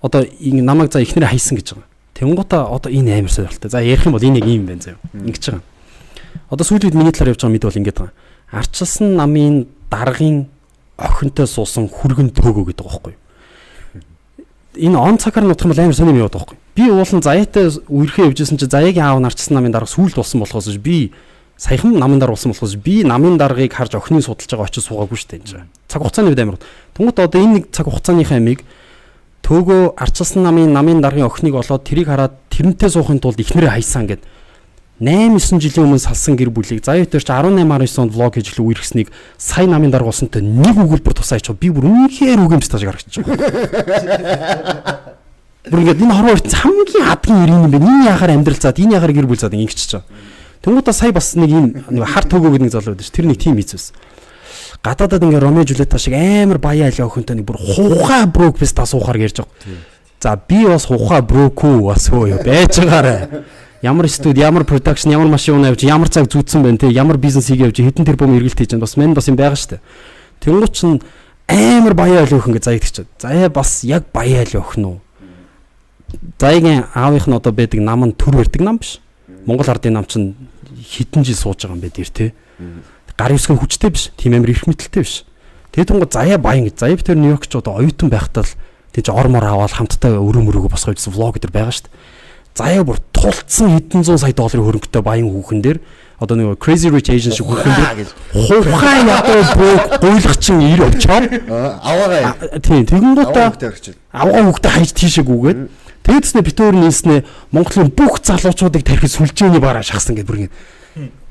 одоо намайг за эхнэрээ хайсан гэж байгаа. Тэнгуутаа одоо энэ амар сонирхолтой. За ярих юм бол энэ яг юм байна заяа. Ингэж байгаа. Одоо сүүлийн миний талаар явж байгаа мэд бол ингэж байгаа. Арчилсан намын даргын охинтой суусан хүргэн төөгөө гэдэг байгаа байхгүй. Энэ он цагаар нутах юм бол амар сонирм яваад байгаа байхгүй. Би уулын заяатай үерхээ явжсэн чи заяагийн аав нарчсан намын дарга сүүлд болсон болохоос би саяхан намын дарга болсон болохоос би намын даргыг харж охиныг судалж байгаа очиж суугаагүй шүү дээ энэ чинь. Цаг хугацааны үед амар. Тэнгуут одоо энэ нэг цаг хугацааныхаа амийг төөгөө арчилсан намын даргын охиныг олоод тэрийг хараад тэрнтэй суухын тулд ихнэрээ хайсан гэд 8-9 жилийн өмнө салсан гэр бүлийг заяа дээр чи 18-19 онд влог хийж үерхсэнийг сая намын дарга болсонтой нэг өгүүлбэр тусаач би бүр үнэхээр үгэмж тааж гаргачих жоо. Бүр ингэ энэ хорвоо хамгийн хадгийн ирийн юм бэ. Энэ яхаар амьдрал заад энэ яхаар гэр бүл заад ингэчих чаа. Тэнгуудаа сая бас нэг юм хар төөгөө гэдэг нэг залуу байдаг ш. Тэр нэг тим хийцвэс. Гадаадад ингээ Ромео Жулиета шиг амар баяа айл охинтой нэг бүр хухаа брок бис тасуухаар ярьж байгаа. За би бас хухаа брокүү бас хөөё байж байгаарэ. Ямар студи, ямар production, ямар машин авч, ямар цаг зүүцсэн байна те, ямар бизнес хийгээ явж хэдэн тэрбум эргэлт хийж байна. Бас мэн бас юм байгаа штэ. Тэнгуут чин амар баяа айл охин гэж заягдчихад. Заяа бас яг баяа айл охин уу. Заяагийн аавынх нь одоо байдаг нам нь төр барьдаг нам биш. Монгол ардын нам чин хэдэн жил сууж байгаа юм бэ дэр те. Гар үсгэн хүчтэй биш. Тийм амар их мэтэлтэй биш. Тэгээд тунгууд заяа баян гэж. Заяа битэр Нью-Йорк ч одоо оюутан байхдаа л тийж ормор аваад хамтдаа өрөө мөрөөгөө босгож ирсэн влог дээр байгаа штэ. Заяа бүр тулцсан хэдэн зуун сая долларын хөрөнгөтэй баян хүүхэн дээр одоо нэг Crazy Rich Asians шиг хүүхэн дээр хухаа ядуу бөөг гуйлах чинь ир очоод
аваагаа
тийм тэгэнгүүтээ аваа хүүхдээ хайж тийшээ гүгээд тэгэдснэ битүүр нийснэ Монголын бүх залуучуудыг тархи сүлжээний бараа шахсан гэдэг бүр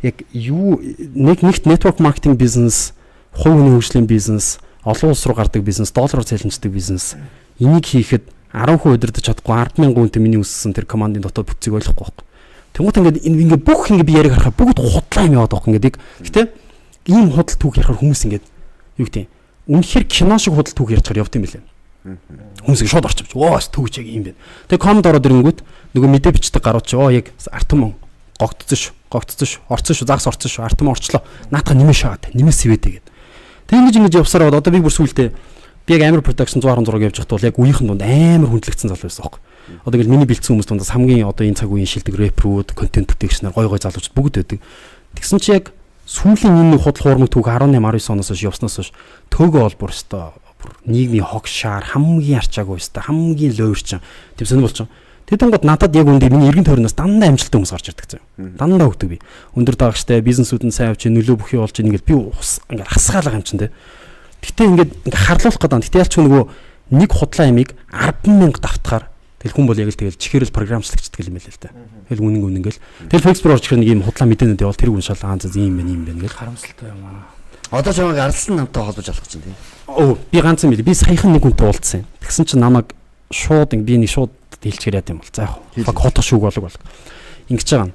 яг юу нэгт network marketing бизнес, хувь хүний хөгжлийн бизнес, олон улс руу гардаг бизнес, доллараар цалинждаг бизнес энийг хийхэд 10% удирдах чадахгүй 10,000 хүнтэй миний үссэн тэр командын дотоод бүтцийг ойлгохгүй байхгүй. Тэнгуут ингээд бүх ингээд би яриг харахад бүгд худлаа юм яваад байгаа ингээд. Гэтэ ийм худал түүх ярихаар хүмүүс ингээд юу гэдэг үнэхээр кино шиг худал түүх ярьж байгаа явт юм билээ. Хүмүүс шууд орчивч. Түүч яг юм байна. Тэгээ комент ороод ирэнгүүт нөгөө мэдээ бичдэг гарууд чи яг артмон гогдсон шүү. Орцсон шүү. Загас орцсон шүү. Артмон орчлоо. Наатах нэмээ шаагаад. Нэмээ сэвэдэ гэд. Тэг ингэж явсараа одоо би бүр сүултээ би яг амар production 116 явж байхдаа бол яг үеийнхэн дунд амар хүндлэгдсэн зал байсан байхгүй. Одоо ингэж миний бэлдсэн хүмүүс дундаас хамгийн одоо энэ цаг үеийн шилдэг рэперүүд, контент бүтээгчнэр гой залуучууд бүгд байдаг. Тэгсэн чи яг сүүлийн энэ худал хуурмаг түүх 18 19 оноос хойш явснаас хойш төөгөө бол бүр өстой бүр нийгмийн хогшаар хамгийн арчаагүй өстой хамгийн лойрчин тийм сонир болчихсон. Тэдэн гот надад яг үндэ миний эргэн тойроноос дандаа амжилттай хүмүүс гарч ирдэг заяа. Дандаа өгдөг би. Өндөр даагчтай бизнесүүд нь сайн авч нөлөө бүхий болж ингээд би ингээд хасгаалга юм чин тэ. Гэтэ ингээд харлуулах гэдэг. Гэтэ ялч нөгөө нэг худлаа ямиг 10,000 давтахаар тэгэл хүн бол яг л тэгэл чихэрэл програмчлагддаг юм байл л та. Тэгэл үнэн ингээл. Тэгэл Facebook орж ирэх нэг юм худлаа мэдээнүүд явал тэр хүн шал ганц ийм байна гэл
харамсалтай юм аа.
Одоо чамайг арслан намтай холбож алах чинь тийм.
Би ганц юм би саяхан нэг хүнтэй уулзсан. Тэгсэн чинь намайг шууд би нэг шууд хэлчихээр яд юм бол. За яг хотох шүүг болог. Ингэж байгаа.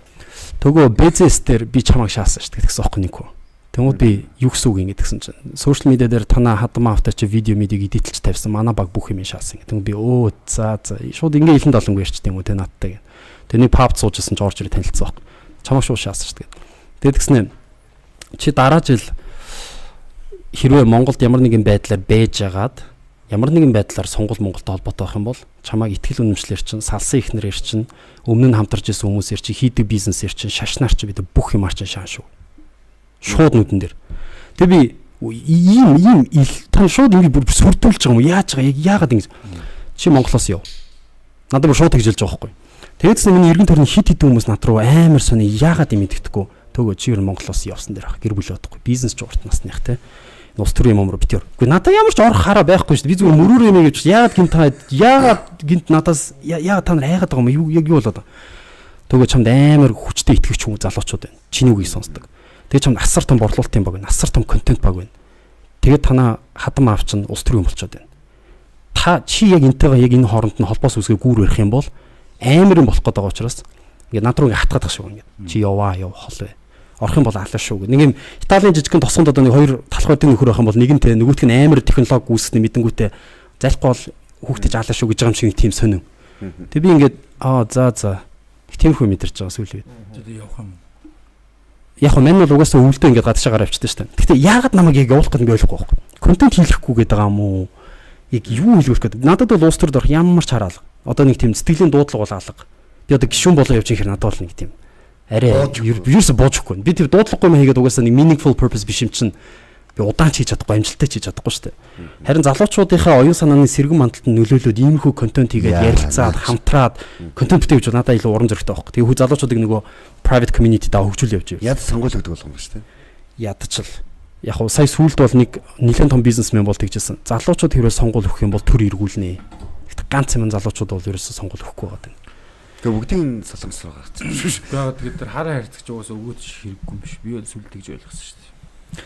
Төгөө BZS дээр би чамайг шаасан шүү дээ гэсэн охгүй нэг хүн. Тэгмүүд би юу гэсэн үг ингэ гэсэн чинь сошиал медиа дээр танаа хадмаа автаа чи видео медийг эдитэлж тавьсан. Манай баг бүх юм шаасан. Тэгмүүд би за шууд ингэ илэн долонгүй ярьчихдээ юм уу те надтай. Тэгээ нэг паб суужсэн ч орж ирээ танилцсан баг. Чамайг шууд шаасан шүү дээ. Тэгээд тэгснэ чи дараа жил хэрвээ Монголд ямар нэгэн байдлаар бэж агаад ямар нэгэн байдлаар сонгол Монголтой холбоотой байх юм бол чамайг ихтгэл үнэмшлэр чинь салсан ихнэр чинь өмнө нь хамтарч исэн хүмүүсээр чи хийдэг бизнесээр чинь шашнаар чи бид бүх юмар чинь шаан шүү. Шууд нүдэн дээр. Тэгээ би ийм тань шууд ингэ бүр сүрдүүлж байгаа юм яаж байгаа яагаад ингэ чи Монголоос яв. Надад бүр шууд хэлж байгаа байхгүй. Тэгээдс миний эргэн тойрны хит хит хүмүүс над руу амар сони яагаад юм мэддэхгүй. Төгөө чи ер нь Монголоос явсан дээр ах гэр бүл бодохгүй. Бизнес ч урт насных те. Нус төрийн юм руу битэр. Гэхдээ надад ямар ч орох хараа байхгүй шүү дээ. Би зүгээр мөрөөр юм гэж яагаад гинт надаас яагаад та нар хайгаад байгаа юм яг юу болоод. Төгөө чамд амар хүчтэй итгэвч хүмүүс залуучууд байна. Чиний үгийг сонсдог. Тэгээ чамд асар том борлуулалтын баг байна. Асар том контент баг байна. Тэгээд танаа хадам аав чинь улс төрийн болчиход байна. Та чи яг энтэйгээ яг энэ хооронд нь холбоос үсгээ гүүр барих юм бол амар юм болох гээд байгаа учраас ингээд над руу ингээд хатгаад байгаа шүү ингээд. Чи яваа хол бай. Орох юм бол алаа шүү гэх. Нэг юм Италийн жижигхэн тосгонд одоо нэг хоёр талхайдын нөхөр байх юм бол нэг нь те нөгөөтг нь амар технологи үүснэ мэдэнгүүтээ залахгүй бол хүүхдээ ч алаа шүү гэж байгаа юм шиг тийм сонин. Тэг би ингээд за тиймэрхүү мэдэрч байгаа сүүл үед.
Тэгээд явах юм.
Яг мань бол угаасаа өвөлдөө ингээд гадшаа гараа авчдаг шүү дээ. Гэхдээ яагаад намайг яг явуулах гэдэг би ойлгохгүй байхгүй. Контент хийлэхгүй гэдэг байгаа юм уу? Яг юу хэлгэх гэдэг. Надад бол уус төрд орох ямар ч хараалга. Одоо нэг тийм сэтгэлийн дуудлага бол алга. Би одоо гişүн болоо явж ихэр надад бол нэг тийм арай ерөөсө боожхгүй. Би тэр дуудлагагүй юм хийгээд угаасаа нэг meaningful purpose биш юм чинь би удаан ч хийж чадахгүй, амжилттай ч хийж чадахгүй шүү дээ. Харин залуучуудынхаа оюун санааны сэргэн мандалд нь нөлөөлөд иймэрхүү контент хийгээд ярилцаад, хамтраад контент бүтээгч надад илүү урам зоригтой байхгүй. Тэгээ хүү залуучуудыг нөгөө private community даа хөгжүүл явж байна.
Яд сонгуул өгдөг болгоом шүү дээ.
Ядчил. Яг уу сая сүүлд бол нэг нэлээд том бизнесмен бол тэгжсэн. Залуучууд хэрвээ сонгуул өгөх юм бол төр эргүүлнэ. Ганц юм залуучууд бол ерөөсөө сонгуул өгөхгүй байгаа юм.
Тэгээ бүгдийн солонгос байгаа чинь.
Тэгээд тэр хараа харьцагч угаасаа өгөөч хэрэггүй юм биш. Би бол сүлд гэж ойлгосон шүү дээ.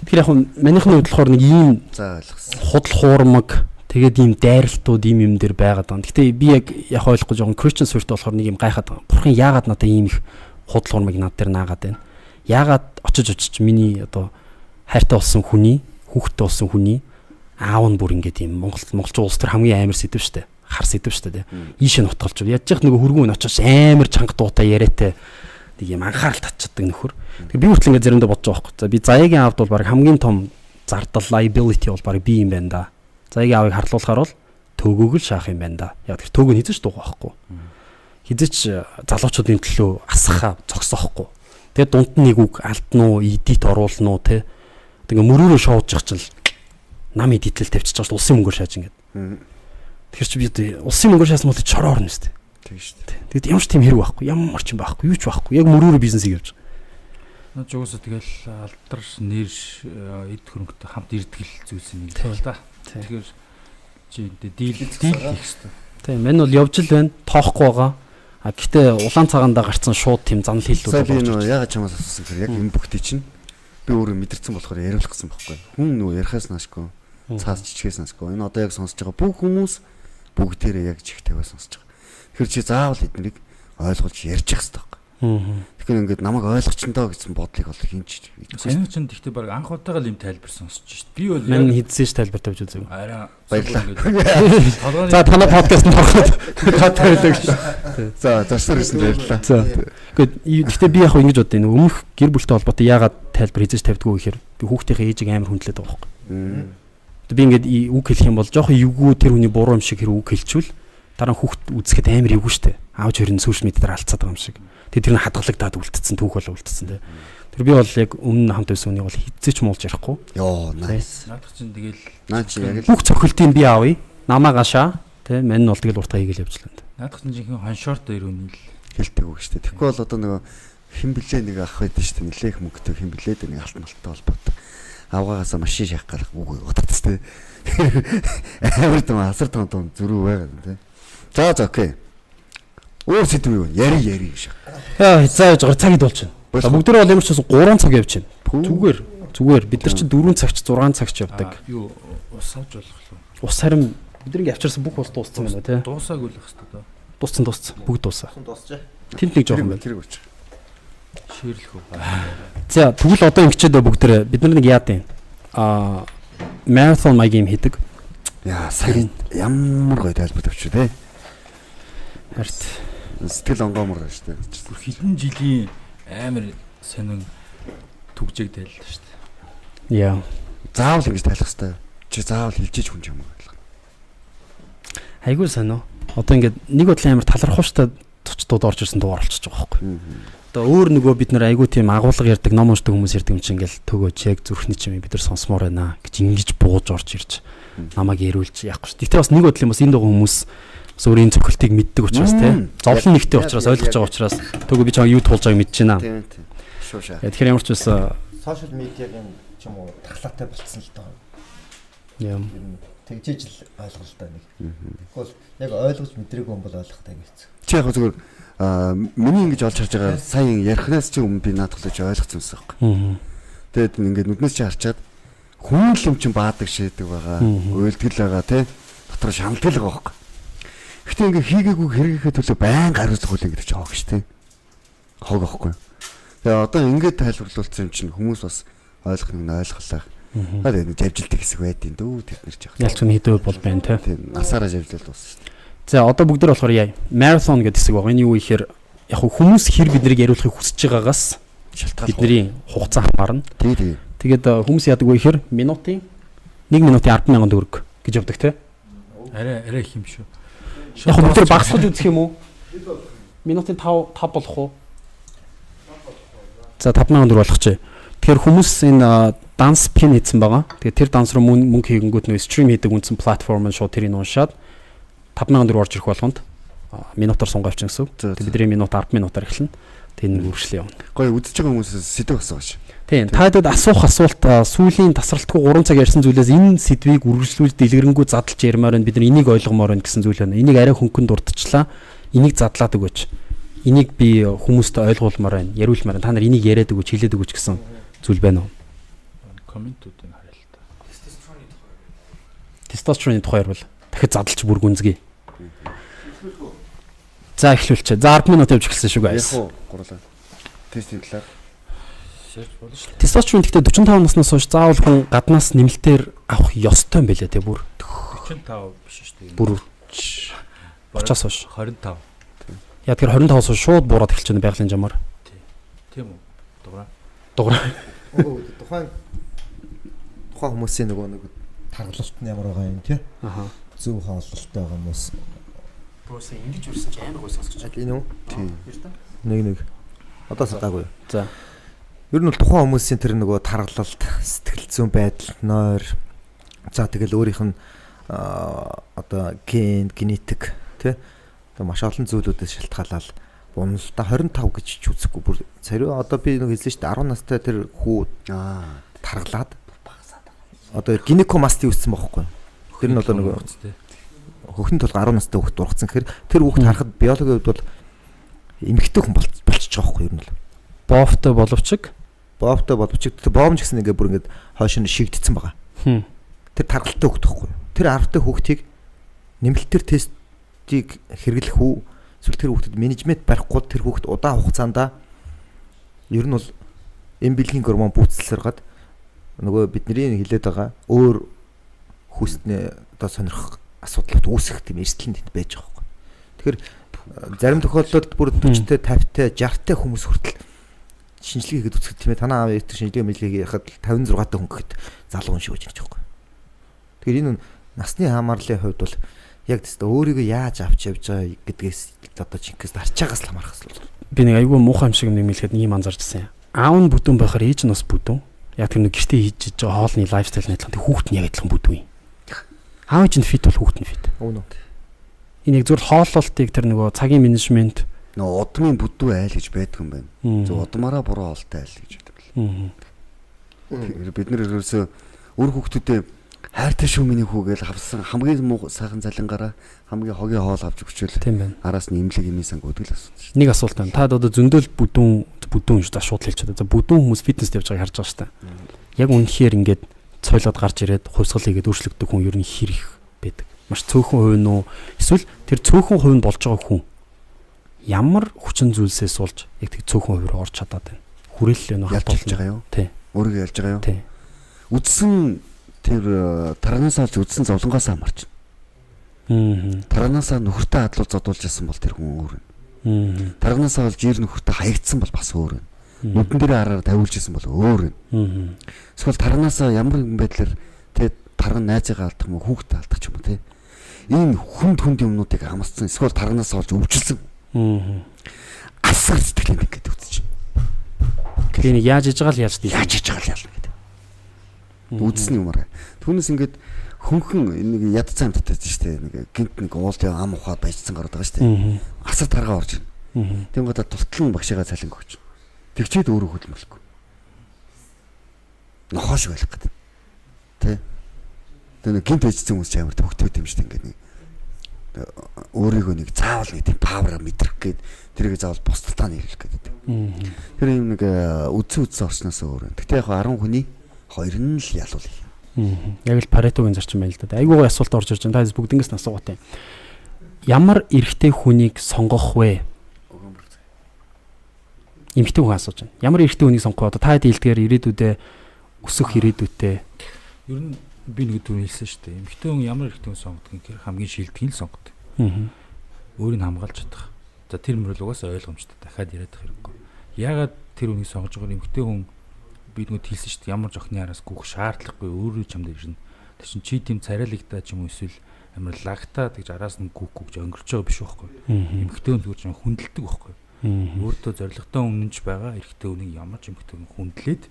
Тэгэхээр яг манийхны хувьд болохоор нэг ийм
за ойлгосон.
Худал хуурмаг тэгээд ийм дайралтууд ийм юм дээр байгаад байна. Гэтэ би яг ойлгохгүй жоохон Christian суурьт болохоор нэг юм гайхаад байгаа. Бурхан яагаад надад ийм их худал хуурмаг над дээр наагаад байна? Яагаад очиж миний одоо хайртай болсон хүний, хүүхдтэй болсон хүний аав нь бүр ингэж ийм монголчин улс төр хамгийн амар сэдв штэ. Хар сэдв штэ тий. Ийшээ нутгалж яаж яах нөгөө хөргөн очиж амар чанга дуутай яриатай нэг юм анхаарал татчихдаг нөхөр. Тэгээ би хүртэл ингэ заримдаа бодож байгаа байхгүй. За би заяагийн аавд бол баг хамгийн том зардал liability бол баг би юм байна да. Заяагийн аавыг харлуулахаар бол төгөөг л шаах юм байна да. Яг тэр төгөө хизэж дуугаа байхгүй. Хизэж залуучуудын төлөө асахаа зогсоохгүй. Тэгээ дунд нь нэг үг алдна уу, эдит оруулна уу те. Тэгээ мөрөөрөө шоудж чил нам эдитэл тавьчих чаж улсын мөнгөөр шааж ингэ. Тэгэхээр чи би улсын мөнгөөр шаасан бол чороо орно шүү дээ.
Тийм шүү дээ.
Тэгэд ямар ч тийм хэрэг байхгүй, ямар ч юм байхгүй, юу ч байхгүй. Яг мөрөөрөө бизнес хийж.
Наач уусаа тэгэл алдар нэр эд хөрөнгөтэй хамт ирдгэл зүйлс нэг л та. Тэгэхээр чи дийл хийх хэрэгтэй.
Тийм, мань бол явж л байна, тоохгүй байгаа. А гэтээ улаан цагаандаа гарцсан шууд тийм занал хийлүүд
байна. Би нөө яагаад чамаас асуусан гэхээр яг энэ бүгдий чинь би өөрөө мэдэрсэн болохоор яриулах гэсэн байхгүй. Хүн нөө ярихаас наашгүй, цаас чичгээс наашгүй. Энэ одоо яг сонсож байгаа бүх хүмүүс бүгдээрээ яг чихтэйгээ сонсож байгаа. Тэгэхээр чи заавал эднийг ойлгуулж ярьж явах хэрэгтэй байхгүй. Тэгэхээр ингээд намайг ойлгочиндоо гэсэн бодлыг бол хинч.
Сайн ч гэхдээ баг анх удаага л юм тайлбар сонсч шít. Би бол
Мань хийдсэн ш тайлбар тавьж үзэв.
арай
Баярлалаа.
За танай подкастт ороход тайлбарлаг ш.
За зарсаар ирсэн баярлалаа.
За. Гэхдээ би яг ингэж боддог. Өмнөх гэр бүлтэй холбоотой яагаад тайлбар хийж тавьдгүй гэхээр би хүүхдийнхээ ээжийг амар хүндлээд байгаа байхгүй. Би ингээд үг хэлэх юм бол жоохон эвгүй тэр хүний буруу юм шиг хэрэг үг хэлчихвэл дараа нь хүүхд үзэхэд амар эвгүй штэ. Аав хоёр нь сошиал медиа дээр алдцаад байгаа юм шиг. Тэгээ тэр нь хадгалагдаад үлдсэн, түүх болоо үлдсэн те. Тэр би бол яг өмнө хамт байсан үнийг бол хизээч муулж ярихгүй.
Йоо, nice.
наадах чинь тэгэл
Наа чи яг л
Бүх цохилтын би аавь. Намаа гашаа. Тэ мань нь бол тэгэл уртаа хийгээл явжлаа.
наадах чинь жинхэнэ хоншорт ирүүний л
хэлдэг үг шүү дээ. Тэгэхгүй бол одоо нөгөө хэн блэ нэг ах байдаг шүү дээ. Нилээх мөнгөтэй хэн блээд нэг алт малттай холбоотой. Авгаагаас машин шахах гэх үг утгатай шүү дээ. Амар том асар том зүрүү байгаа тийм. За окей. Өөр сэдв юу? Яри гэж.
Яа, зааж гар цагид болчихно. Бүгд бол ямар ч байсан 3 цаг явж байна. Зүгээр бид нар чинь 4 цагч 6 цагч явдаг.
юу ус авч болох уу?
Ус харин бидний авчирсан бүх ус дууссан байна тий.
Дуусаагүй л байх хэрэгтэй доо.
Дууссан. Бүгд дуусаа.
Дуусчаа.
Тэнд нэг жоохон байна.
Тэр үуч.
Ширлэх үү.
За тэгвэл одоо ингэчээд бүгд бид нар нэг яад юм. Marathon маягийн юм хийдэг.
Яа, сайн ямар гоё тайлбар тавьчих тий.
Харт.
Сэтгэл онгоомор байна шүү дээ.
Бүр хэдэн жилийн амар сонин түгжээг тайллаа шүү дээ.
Яа.
Заавал ингэж тайлах хэрэгтэй. Чи заавал хэлжиж хүн юм байна.
Айгуу сонио. Одоо ингээд нэг бодлын амар талархууштай цочдод орж ирсэн дуугаар болчихж байгаа байхгүй. Одоо өөр нөгөө бид нар айгуу тийм агуулга ярьдаг, ном уншдаг хүмүүс ярьдаг юм чинь ингээл төгөөж яг зүрхний чим бид нар сонсомоор байна гэж ингэж бууж орж ирж намайг яриулж яахгүй шүү. Гэтэ бас нэг бодлын бас энэ дуу хүмүүс бас өөрийн цохилтыг мэддэг учраас тий. Зовлон нэгтэй учраас ойлгож байгаа учраас төгөө би чам юу туулж байгааг мэдэж байна.
Тийм. Шуу шаа.
Тэгэхээр ямар ч байсан
Сошиал медиагийн ч юм уу тахлаатай болцсон л доо.
яа.
Тэгжээж л ойлголттой нэг. Тэгвэл яг ойлгож мэдрээгүй юм бол ойлгохтай гэсэн.
Чи яг зүгээр миний ингэж олж харж байгаа сайн ярихнаас чи өмнө би наадхлаж ойлгоцсон юмсан байхгүй. Тэгээд ингээд нүднээс чи харчаад хүн л юм чин баадаг шийдэг байгаа. Уйлтгэл байгаа тий. Дотор шамтгал байгаа байхгүй. Гэтэ ингээд хийгээгүй хэрэгэхэд төлөө байн хариуцлах үйл гэдэг чи хоог ш тий. Хоог байхгүй. Тэгээ одоо ингээд тайлбарлуулсан юм чинь хүмүүс бас ойлгох нэг ойлголоо. Тэгээд живжилдэг хэсэг байдیں۔ Дүү тэд нар жаах.
Ялч нь хэдөө бол байна тий.
Тийм насаараа живжилт дууссан шүү дээ.
За одоо бүгд нар болохоор яа. Marathon гэдэг хэсэг байгаа. Энэ юу ихээр яг хүмүүс хэр биднийг яриулахыг хүсэж байгаагаас
Шалтгаан
бидний хугацаа хамаарна.
тий.
Тэгээд хүмүүс яадаг вэ гэхээр 1 минутын 10,000 төгрөг гэж явдаг тий.
Арай их юм шүү.
Яг бид нар багсгаж үзэх юм уу? Минутын 5 болох уу? За 5,000 төгрөг болгоч. Тэгэхээр хүмүүс энэ данс пин хийсэн байгаа. Тэгээд тэр данс руу мөнгө хийгэнгүүт нөө стрим хийдэг үндсэн платформ нь шууд тэрийг уншаад 5,000 төгрөг орж ирэх болгонд минутаар сунгаа авчих гэсэн. Тэгээд бидний минут 10 минутаар эхэлнэ. Тэгээд нэг үргэлжлээ явна.
Гоё үзэж байгаа хүмүүсээс сэдв асууж.
Тийм. Та хэд асуух асуулт сүүлийн тасралтгүй 3 цаг ярьсан зүйлээс энэ сэдвийг үргэлжлүүлж дэлгэрэнгүй задлж ярмаар байна. Бид нар энийг ойлгомоор байна гэсэн зүйл байна. Энийг арай хөнгөн дурдчихлаа. Энийг задлаад өгөөч. Энийг би хүмүүст ойлгуулмаар байна. Яриулмаар байна. Та нар энийг яриад өгөөч, хэлээд өгөөч гэсэн зүйл байна уу?
Комментүүдийг харъя л та.
Тестостероны тухай ярил. Дахиад задлж бүр гүнзгий. За эхлүүлчихэ. За 10 минут явж эхэлсэн шүү guys.
Яг уу гурлаа. Тестийн талаар
Ширч болно шүү дээ.
Тестостерон гэхдээ 45 наснаас хойш заавал хүн гаднаас нэмэлтээр авах ёстой юм байлээ те бүр.
45 биш шүү дээ.
Бүр 30-аас хойш.
25.
Яа тэгэхээр 25-аас хойш шууд буураад эхэлж байна байгалийн жамаар.
Тийм үү?
Дуграа.
Тухайн хүмүүсийн нэг таргалалт нь ямар байгаа юм тий.
Аха.
Зөв хааллалтай байгаа хүмүүс.
Бөөсөө ингэж үрсэн чи амар гойсоос гэж.
Энэ үү?
тийм.
Нэг. Одоо садаагүй.
За.
Ер нь бол тухайн хүмүүсийн тэр нөгөө таргалалт, сэтгэл зүйн байдал, нойр. За тэгэл өөрийнх нь одоо генетик тий. Одоо маш олон зүйлүүдээс шалтгаалаад уналта 25 гэж ч үзэхгүй бүр цариу одоо би нэг хэлсэн шүү дээ 10 настай тэр хүү таргалаад одоо гинекомасти үүссэн байхгүй. Тэр нь одоо нөгөө хөхн толго 10 настай хүүхд дургацсан гэхээр тэр хүүхд харахад биологийн хувьд бол эмэгтэй хүн болчихж байгаа байхгүй юу ер нь.
Боовтой боловч тэр боомж гэсэн ингээ бүр ингээд хойш нь шигдсэн байгаа. Тэр таргалтай хүүхд байхгүй юу. Тэр 10 дахь хүүхдийг нэмэлтээр тестийг хэрэглэх үү
Эсвэл тэр хүүхдэд менежмент барихгүй тэр хүүхд удаан хугацаанд ер нь бол эмбэлгийн гормон бүүцэлсэргээд нөгөө бидний хилээд байгаа өөр хүүснээ одоо сонирхох асуудлууд үүсэх тийм эрсдэл нь байж байгаа байхгүй. Тэгэхээр зарим тохиолдолд бүр 40-тэй, 50-тай, 60-тай хүмүүс хүртэл шинжилгээ хийгээд үзэхэд тийм ээ танаа аав ээдэг шинжилгээ мэдлэгийг яхад 56-тай хүн гэхэд залуу хүн шиг байж байгаа байхгүй. Тэгэхээр энэ насны хамаарлын хувьд бол яг тест өөрийгөө яаж авч явж байгаа гэдгээс одоо жинхэнэ харж байгаас л хамаарах асуудал.
Би нэг айгүй муухай юм шиг нэмэлгээд нэг юм анзаарчихсан юм. Аав нь бүдүүн байхаар ээж нь бас бүдүүн. Яг тэр нэг гэртээ хийж байгаа хоолны лайфстайл нэтлэн тэг хүүхэд нь яг адилхан бүдүүн юм. Аав чинь фит бол хүүхэд нь фит.
Үнэ.
Энэ яг зөвхөн хооллолтыг тэр нөгөө цагийн менежмент
нөгөө удмын бүдүү айл гэж байдаг юм байна. Зөв удмаараа буруу олтой айл гэж байдаг л. Бид нэр ерөөсөө өөр хүүхдүүдэд хайртай шүү миний хүү гэж хавсан хамгийн муу сайхан залингаараа хамгийн хогийн хоол авч өгчөөл.
Тийм байна.
Араас нь имлэг имээсэн гүдэг л асуудал шүү.
Нэг асуулт байна. Та одоо зөндөл бүдүүн шүү дээ шууд хэлж чадаа. За бүдүүн хүмүүс фитнес явж байгааг харж байгаа шүү дээ. Яг үнэхээр ингээд цойлоод гарч ирээд хувьсгал хийгээд өөрчлөгдөх хүн ер нь хэрэг байдаг. Маш цөөхөн хувь нь уу эсвэл тэр цөөхөн хувь нь болж байгаа хүн ямар хүчин зүйлсээс болж яг тэг цөөхөн хувь руу орж чадаад байна. Хүрээлэл нь
ялж байгаа юу?
Тий.
Өөрийгөө ялж байгаа юу?
Тий.
Үдсэн тэр тараанаас олж үдсэн зовлонгоос хамаарч. Тараанаас нөхөртөө хадлуу зодуулж ясан бол тэр хүн өөр юм. Тараанаас олж жир нөхөртөө хаягдсан бол бас өөр юм. Нүдэн дээр хараар тавиулж исэн бол өөр юм. Эсвэл тараанаас ямар нэгэн байдлаар тэ таран найзыгаа алдах юм уу хүүхдээ алдах ч юм уу те. Энэ хүнд юмнуудыг хамссан эсвэл тараанаас олж өвчлсөн. Асар сэтгэлийн гэдэг үзэж байна.
Тэгээ яаж иж байгаа л яаж дий.
Яаж иж байгаа л яална гэдэг. Үзсэн юмараа. Түүнээс ингээд хөнхөн нэг яд цай амттай шүү дээ. Нэг гинт нэг уулын ам ухаад баяжсан гараад байгаа шүү дээ. Асар таргаа орж байна. Тэнгуудаа тустлан багшигаа цалин өгч. Тэгчээд өөрөө хөдөлмөрлөхгүй. Нохоош байх гэдэг. Тэ. Тэр гинт байжсан хүмүүс ч амар төгтөөд юм шүү дээ. Ингээд нэг өөрийгөө нэг заавал нэг тийм павер мэдрэх гээд тэрийг заавал бусдалтаа нэрлэх гэдэг. Тэр юм нэг үдсэн орсноос өөр. Гэтэ яг 10 хүний 2 нь л ялуул.
Яг л Паретогийн зарчим байна л да. Айгуугай асуулт орж ирж байна. Та бүгднгээс нь асуугаад байна. Ямар эрэгтэй хүнийг сонгох вэ? Эмэгтэй хүн асууж байна. Ямар эрэгтэй хүнийг сонгох вэ? Одоо та дийлдгээр ирээдүйдээ өсөх ирээдүйтэй.
Ер нь би нэг түр хэлсэн шүү дээ. Эмэгтэй хүн ямар эрэгтэй хүн сонгодог юм гэхээр хамгийн шилдэгний л сонгодог. Өөрийг хамгаалж чадах. За тэр мөрөл угаасаа ойлгомжтой. Дахиад яриад хэрэггүй. Яагаад тэр хүнийг сонгож байгаа эмэгтэй хүн би нэг хэлсэн шүү дээ. Ямар зохины араас гүөх шаардлагагүй өөрөө чамд ирнэ. Тэр чинь чи тийм царайлагдаа ч юм уу эсвэл амар лагтаа гэж араас нь гүөх өнгөрч байгаа биш байхгүй. Эмэгтэй хүн зүгээр ч хүндэлдэг байхгүй. Өөртөө зоригтой өмнөж байгаа эрэгтэй хүнийг ямар ч эмэгтэй хүн хүндлээд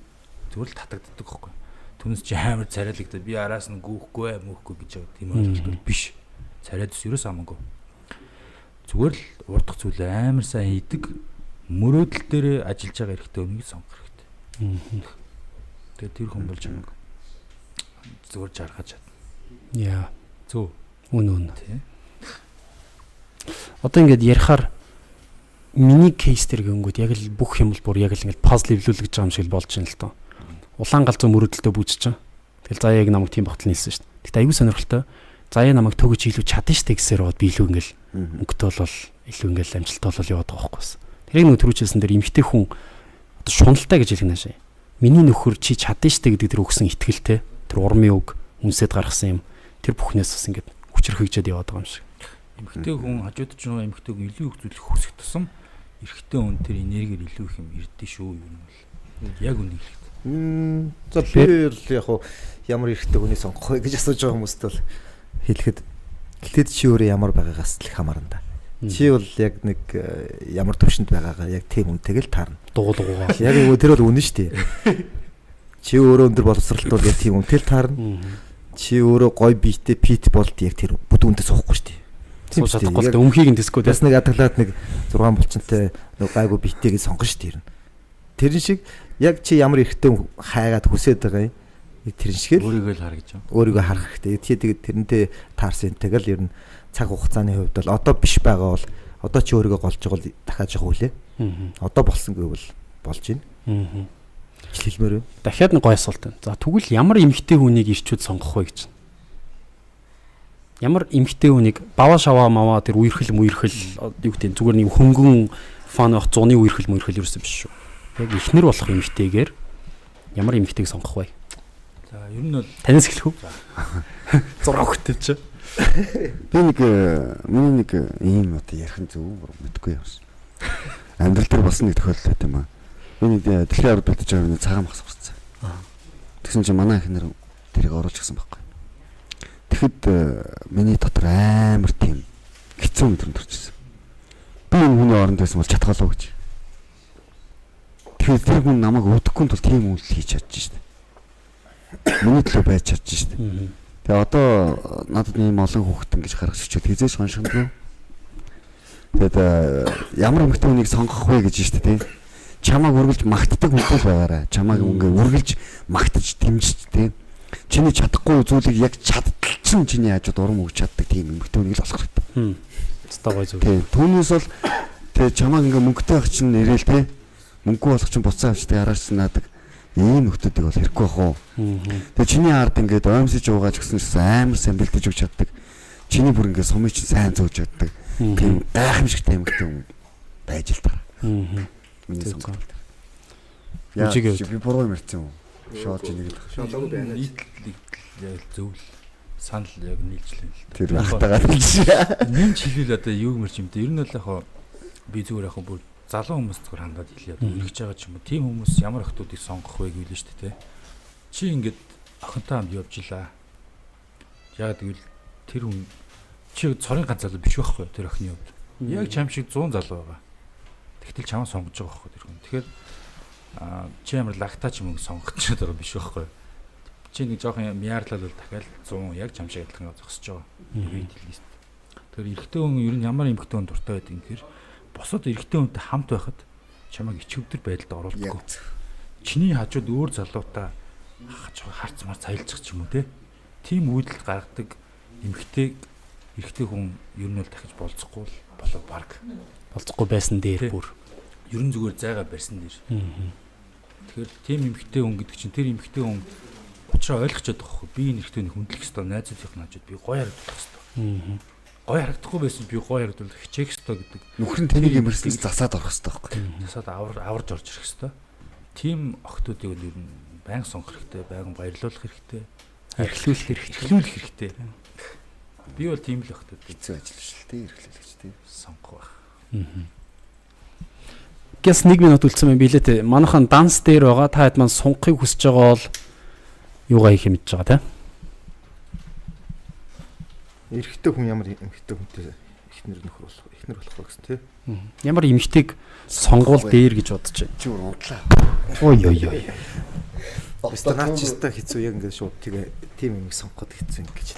зүгээр л татагддаг байхгүй. Түнэс чи амар царайлагдаа би араас нь гүөхгүй мөхгүй гэж байгаа тийм ойлголт биш. Царайдс ерөөс амаагүй. Зүгээр л урдах зүйл амар сайн хийдэг мөрөөдөл дээр ажиллаж байгаа эрэгтэй хүнийг сонгох хэрэгтэй. Тэгээ тэр хүн болж байгаа. Зүгээр жаргаж чадна.
Яа.
Зөв.
Үнэн.
Тий.
Одоо ингээд ярихаар миний кейс төр гингүүд яг л бүх юм бол бүр яг л ингээд пазл эвлүүлж байгаа юм шиг болж байна л тоо. Улаан галзуу мөрөдөлтөй бүжиж байгаа. Тэгэл заяаг намайг тийм багтал нийлсэн шүү дээ. Тэгтээ аюу сонирхолтой. Заяа намайг төгөж илүү чадсан шүү дээ гэсээр бод би илүү ингээл өнгөтэй бол илүү ингээл амжилттай бол яваад байгаа байхгүй юу. Тэрийг нөө төрүүчсэн дээр эмгтэй хүн одоо шуналтай гэж хэлнэ шээ. Миний нөхөр чи чадсан шүү дээ гэдэг тэр өгсөн итгэлтэй. Тэр урмын үг үнсэд гаргасан юм. Тэр бүхнээс бас ингээд хүчрхэгжээд яваад байгаа юм шиг.
Эмэгтэй хүн хажууд ч нөө эмэгтэй хүн илүү их зүйлэх хүсэх тусам эрэгтэй хүн тэр энергиэр илүү их юм ирдэ шүү юм бол. Яг үнэ хэлэхэд.
За би л яг хуу ямар эрэгтэй хүнийг сонгох вэ гэж асууж байгаа хүмүүст бол хэлэхэд гэлтэд чи өөрөө ямар байгаагаас л хамаарна да. Чи бол яг нэг ямар төвшөнд байгаагаа яг тийм үнтэйг л таарна.
Дуулуугаа.
Яг тэр бол үнэн шүү дээ. Чи өөрөө өндөр боловсралт бол яг тийм үнтэй л таарна. Чи өөрөө гой биетэй пит болд яг тэр бүд үнтэй суухгүй шүү дээ.
Тийм ч чадахгүй л өмхийг нь дискод
бас нэг адаглаад нэг 6 булчинтай нэг гайгүй биетэйг сонгоно шүү дээ. Тэрэн шиг яг чи ямар эрэгтэй хайгаад хүсээд байгаа юм. Тэрэн шиг л
өөрийгөө л хар гэж байна.
Өөрийгөө харах хэрэгтэй. Тэгээд тэрнтэй таарсан тэгэл ер нь цаг хугацааны хувьд бол одоо биш байгаа бол одоо чи өөрийгөө голж байгаа бол дахиад жоо үлээ. Одоо болсон гэвэл болж байна. Хэлмээр.
Дахиад нэг гой асуулт байна. За тэгвэл ямар эмэгтэй хүнийг ирчүүд сонгох вэ гэж. ямар эмхтэй хүнийг баваа шаваа маваа тэр үерхэл юу гэдэг зүгээр нэг хөнгөн фан байх зуны үерхэл ерөөсөн биш шүү. Яг ихнэр болох эмхтэйгээр ямар эмхтэйг сонгох вэ?
За ер нь бол
танаас эхлэх үү? 6 хүнтэй чи.
Би миний ийм одоо ярих нь зөв мэдгүй юм шиг. Амьдрал дээр болсон нэг тохиолдол тийм аа. Миний дэлхийн аврал бэлдэж байгаа нэг цагаан махс гарсан. Тэгсэн чинь манай ихнэр тэрийг оруулж гисэн байхгүй. Тэгэхэд миний дотор амар тийм хэцүү мэдрэмж төрчихсөн. Би энэ хүний оронд байсан бол чатгалаа гэж. Тэгэхээр тэр хүн намайг өдөхгүй тул тийм үйл хийж чадчих шээ. Миний төлөө байж чадчих шээ. Тэгээ одоо надад ийм олон хүүхэд ингэж гаргаж өчөөд хизээж хоншигдно. Тэгээд ямар эмэгтэй хүнийг сонгох вэ гэж штэ тий. Чамааг үргэлж магтдаг хүмүүс байгаарай. Чамааг ингээ үргэлж магтаж дэмжиж тий. Чиний чадахгүй зүйлийг яг чадтал чинь чиний хажууд урам өгч чаддаг тийм эмэгтэй хүнийг л олох хэрэгтэй.
Стогой зүг.
Тий. Түүнээс бол тэгээ чамааг ингээ мөнгөтэй авах чинь нэрэл тий. Мөнгө болох чинь буцаа авчтай араач наадаг. Ийм нөхдүүдийг бол хэрэггүй бах уу. Тэгээ чиний ард ингээд оймсож уугааж гисэн амар сайн бэлдэж өгч чаддаг. Чиний бүр ингээд сумыг чинь сайн зөөж чаддаг. Тийм гайхамшигтай эмэгтэй хүн байж л таа. Миний сонголт. Яа би буруу юм ярьсан юм. Шоолж нэг л.
шоолог байна. Яг зөв л санал яг нийлжлээ л.
Тэр ахтагаа хэлж.
Нэмж хэлвэл одоо юу гэмэрч юм те. Ер нь бол яг би зүгээр яг бүр залуу хүмүүс зүгээр хандаад хэлээ. Одоо өргөж байгаа ч юм уу. Тийм хүмүүс ямар охтуудыг сонгох вэ гэвэл шүү дээ те. Чи ингээд охинтой хамт явж илаа. Яг тэгвэл тэр хүн чи цорын ганц залуу биш байхгүй тэр охины хувьд. Яг чам шиг 100 залуу байгаа. Тэгтэл чамаа сонгож байгаа байхгүй тэр хүн. Тэгэхээр чи ямар лагтаа ч юм уу сонгох ч байгаа биш байхгүй. Чи нэг жоохон мяарлал бол дахиад 100 яг чам шиг адилхан зогсож байгаа. Бид хэлээс. Тэгэхээр эрэгтэй хүн ер нь ямар эмэгтэй хүн дуртай байдаг юм гэхээр босоод эрэгтэй хүнтэй хамт байхад чамайг ичгөвдөр байдалд оруулахгүй. Чиний хажууд өөр залуутаа харц мар цаялчих ч юм уу те. Тим үйлдэл гаргадаг эрэгтэй хүн ер нь л дахиж болцохгүй болоо баг.
Болцохгүй байсан дээр бүр
ер нь зүгээр зайгаа барьсан дээр. Тэгэхээр тийм эмэгтэй хүн гэдэг чинь тэр эмэгтэй хүн учраа ойлгох чадах байхгүй. Би энэ эрэгтэйний хүндлэх ёстой, найзуудын хажууд би гоё харагдах ёстой. Гоё харагдахгүй байсан би гоё харагдвал хичээх ёстой гэдэг.
Нөхөр нь тэнийг юмэрсэн засаад орох ёстой байхгүй.
Засаад аварж орж ирэх ёстой. Тим охтуудыг ер нь байнга сонгох хэрэгтэй, байнга баярлуулах хэрэгтэй, эрхлүүлэх хэрэгтэй. Би бол тийм л охтууд
хэцүү ажил шүү дээ, эрхлүүлэгч тийм
сонгох байх.
Гэс 1 минут үлдсэн юм билээ те. Манайхан данс дээр байгаа. Та хэд маань сунгахыг хүсэж байгаа бол юугаа хийх мэдж байгаа те.
Эрэгтэй хүн ямар эмэгтэй хүнтэй эхнэр болох вэ гэсэн тий.
Ямар эмэгтэйг сонгуул дээр гэж бодож байна.
Чи бүр унтлаа.
Ой.
Өстө наа чи өстө хэцүү яг ингээд шууд тийм эмэг сонгоход хэцүү ингэж.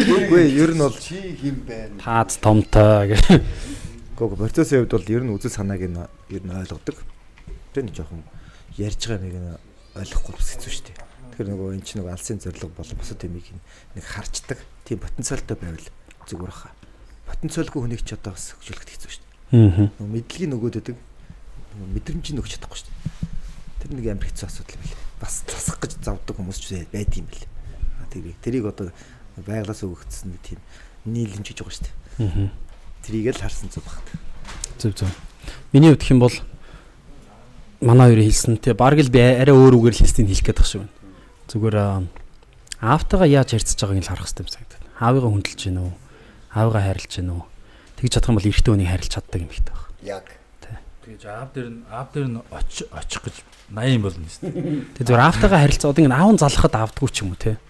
Үгүй ер нь бол
Чи хин байна.
Таац томтой гэх.
Гого процессын хувьд бол ер нь үзэл санааг нь ер нь ойлгодог. Тэр нэг жоохон ярьж байгаа нэг ойлгохгүй бас хэцүү шүү дээ. Тэгэхээр нөгөө эн чинь нөгөө алсын зориг болон бусад юмыг нэг харчдаг. Тийм потенциалтай байвал зүгээр хаа. Потенциалгүй хүнийг ч одоо бас хөгжүүлэхэд хэцүү шүү дээ. Нөгөө мэдлэгийн нөгөөд өгдөг. Мэдрэмжийг өгч чадахгүй шүү дээ. Тэр нэг амар хэцүү асуудал юм билээ. Бас засах гэж завдаг хүмүүс ч байд юм билээ. Тэрийг одоо байглаас өгөгдсөн нэг тийм нийлэмж гэж байгаа шүү дээ. Тэрийг л харсан зүг багт.
Зөв. Миний хувьд гэх юм бол манай хоёрын хэлсэн тий баг л би арай өөр үгээр л хэлснийг хэлэх гээд тах шиг байна. Зүгээр аавтайгаа яаж харьцаж байгааг л харах хэрэгтэй юм санагдав. Аавыгаа хүндэлж гин үү? Аавыгаа хайрлаж гин үү? Тэгж чадах юм бол эрэгтэй хүнийг хайрлаж чаддаг юм ихтэй баг.
Яг.
Тэгэж аав дээр нь очих гэж 80 болно шүү дээ.
Тэг зүгээр аавтайгаа харилцаад ингэ аав нь залхахад аавдгүй ч юм уу те.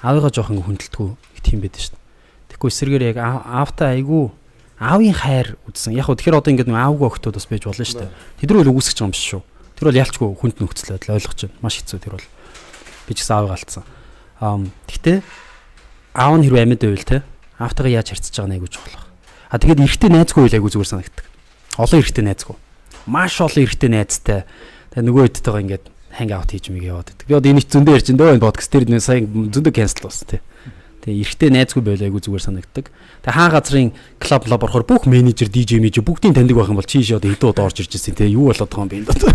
Аавыгаа жоох ингэ хүндэлтгүй тийм байдаг шүү дээ. Тэгэхгүй эсрэгээр яг аавтай айгүй аавын хайр үзсэн. Яг хөө тэгэхээр одоо ингэ нэг аавгүй охтууд бас байж болно шүү дээ. Тэд нар бол үгүйсгэж байгаа юм биш шүү. Тэр бол ялчгүй хүнд нөхцөл байдал ойлгож байна. Маш хэцүү тэр бол. Би ч гэсэн аавыг алдсан. Гэхдээ аав нь хэрвээ амьд байвал те аавтайгаа яаж харьцаж байгаа нэг айгүй чухал. Тэгээд эрэгтэй найзгүй байл айгүй зүгээр санагддаг. Олон эрэгтэй найзгүй. Маш олон эрэгтэй найзтай. Тэгээ нөгөө хэдтэйгээ ингээд ханг аут хийж мэг яваад байдаг. Би одоо энийг зөндөө ярьж энэ подкаст дээр нэг сая зөндөө cancel болсон тий. Тэгээ эрэгтэй найзгүй байл айгүй зүгээр санагддаг. Тэгээ хаан газрын клуб орохоор бүх менежер, DJ бүгдийн таньдаг байх юм бол чи одоо хэдэн удаа орж ирж ирсэн тий. Юу болоод байгаа юм бэ энэ доо.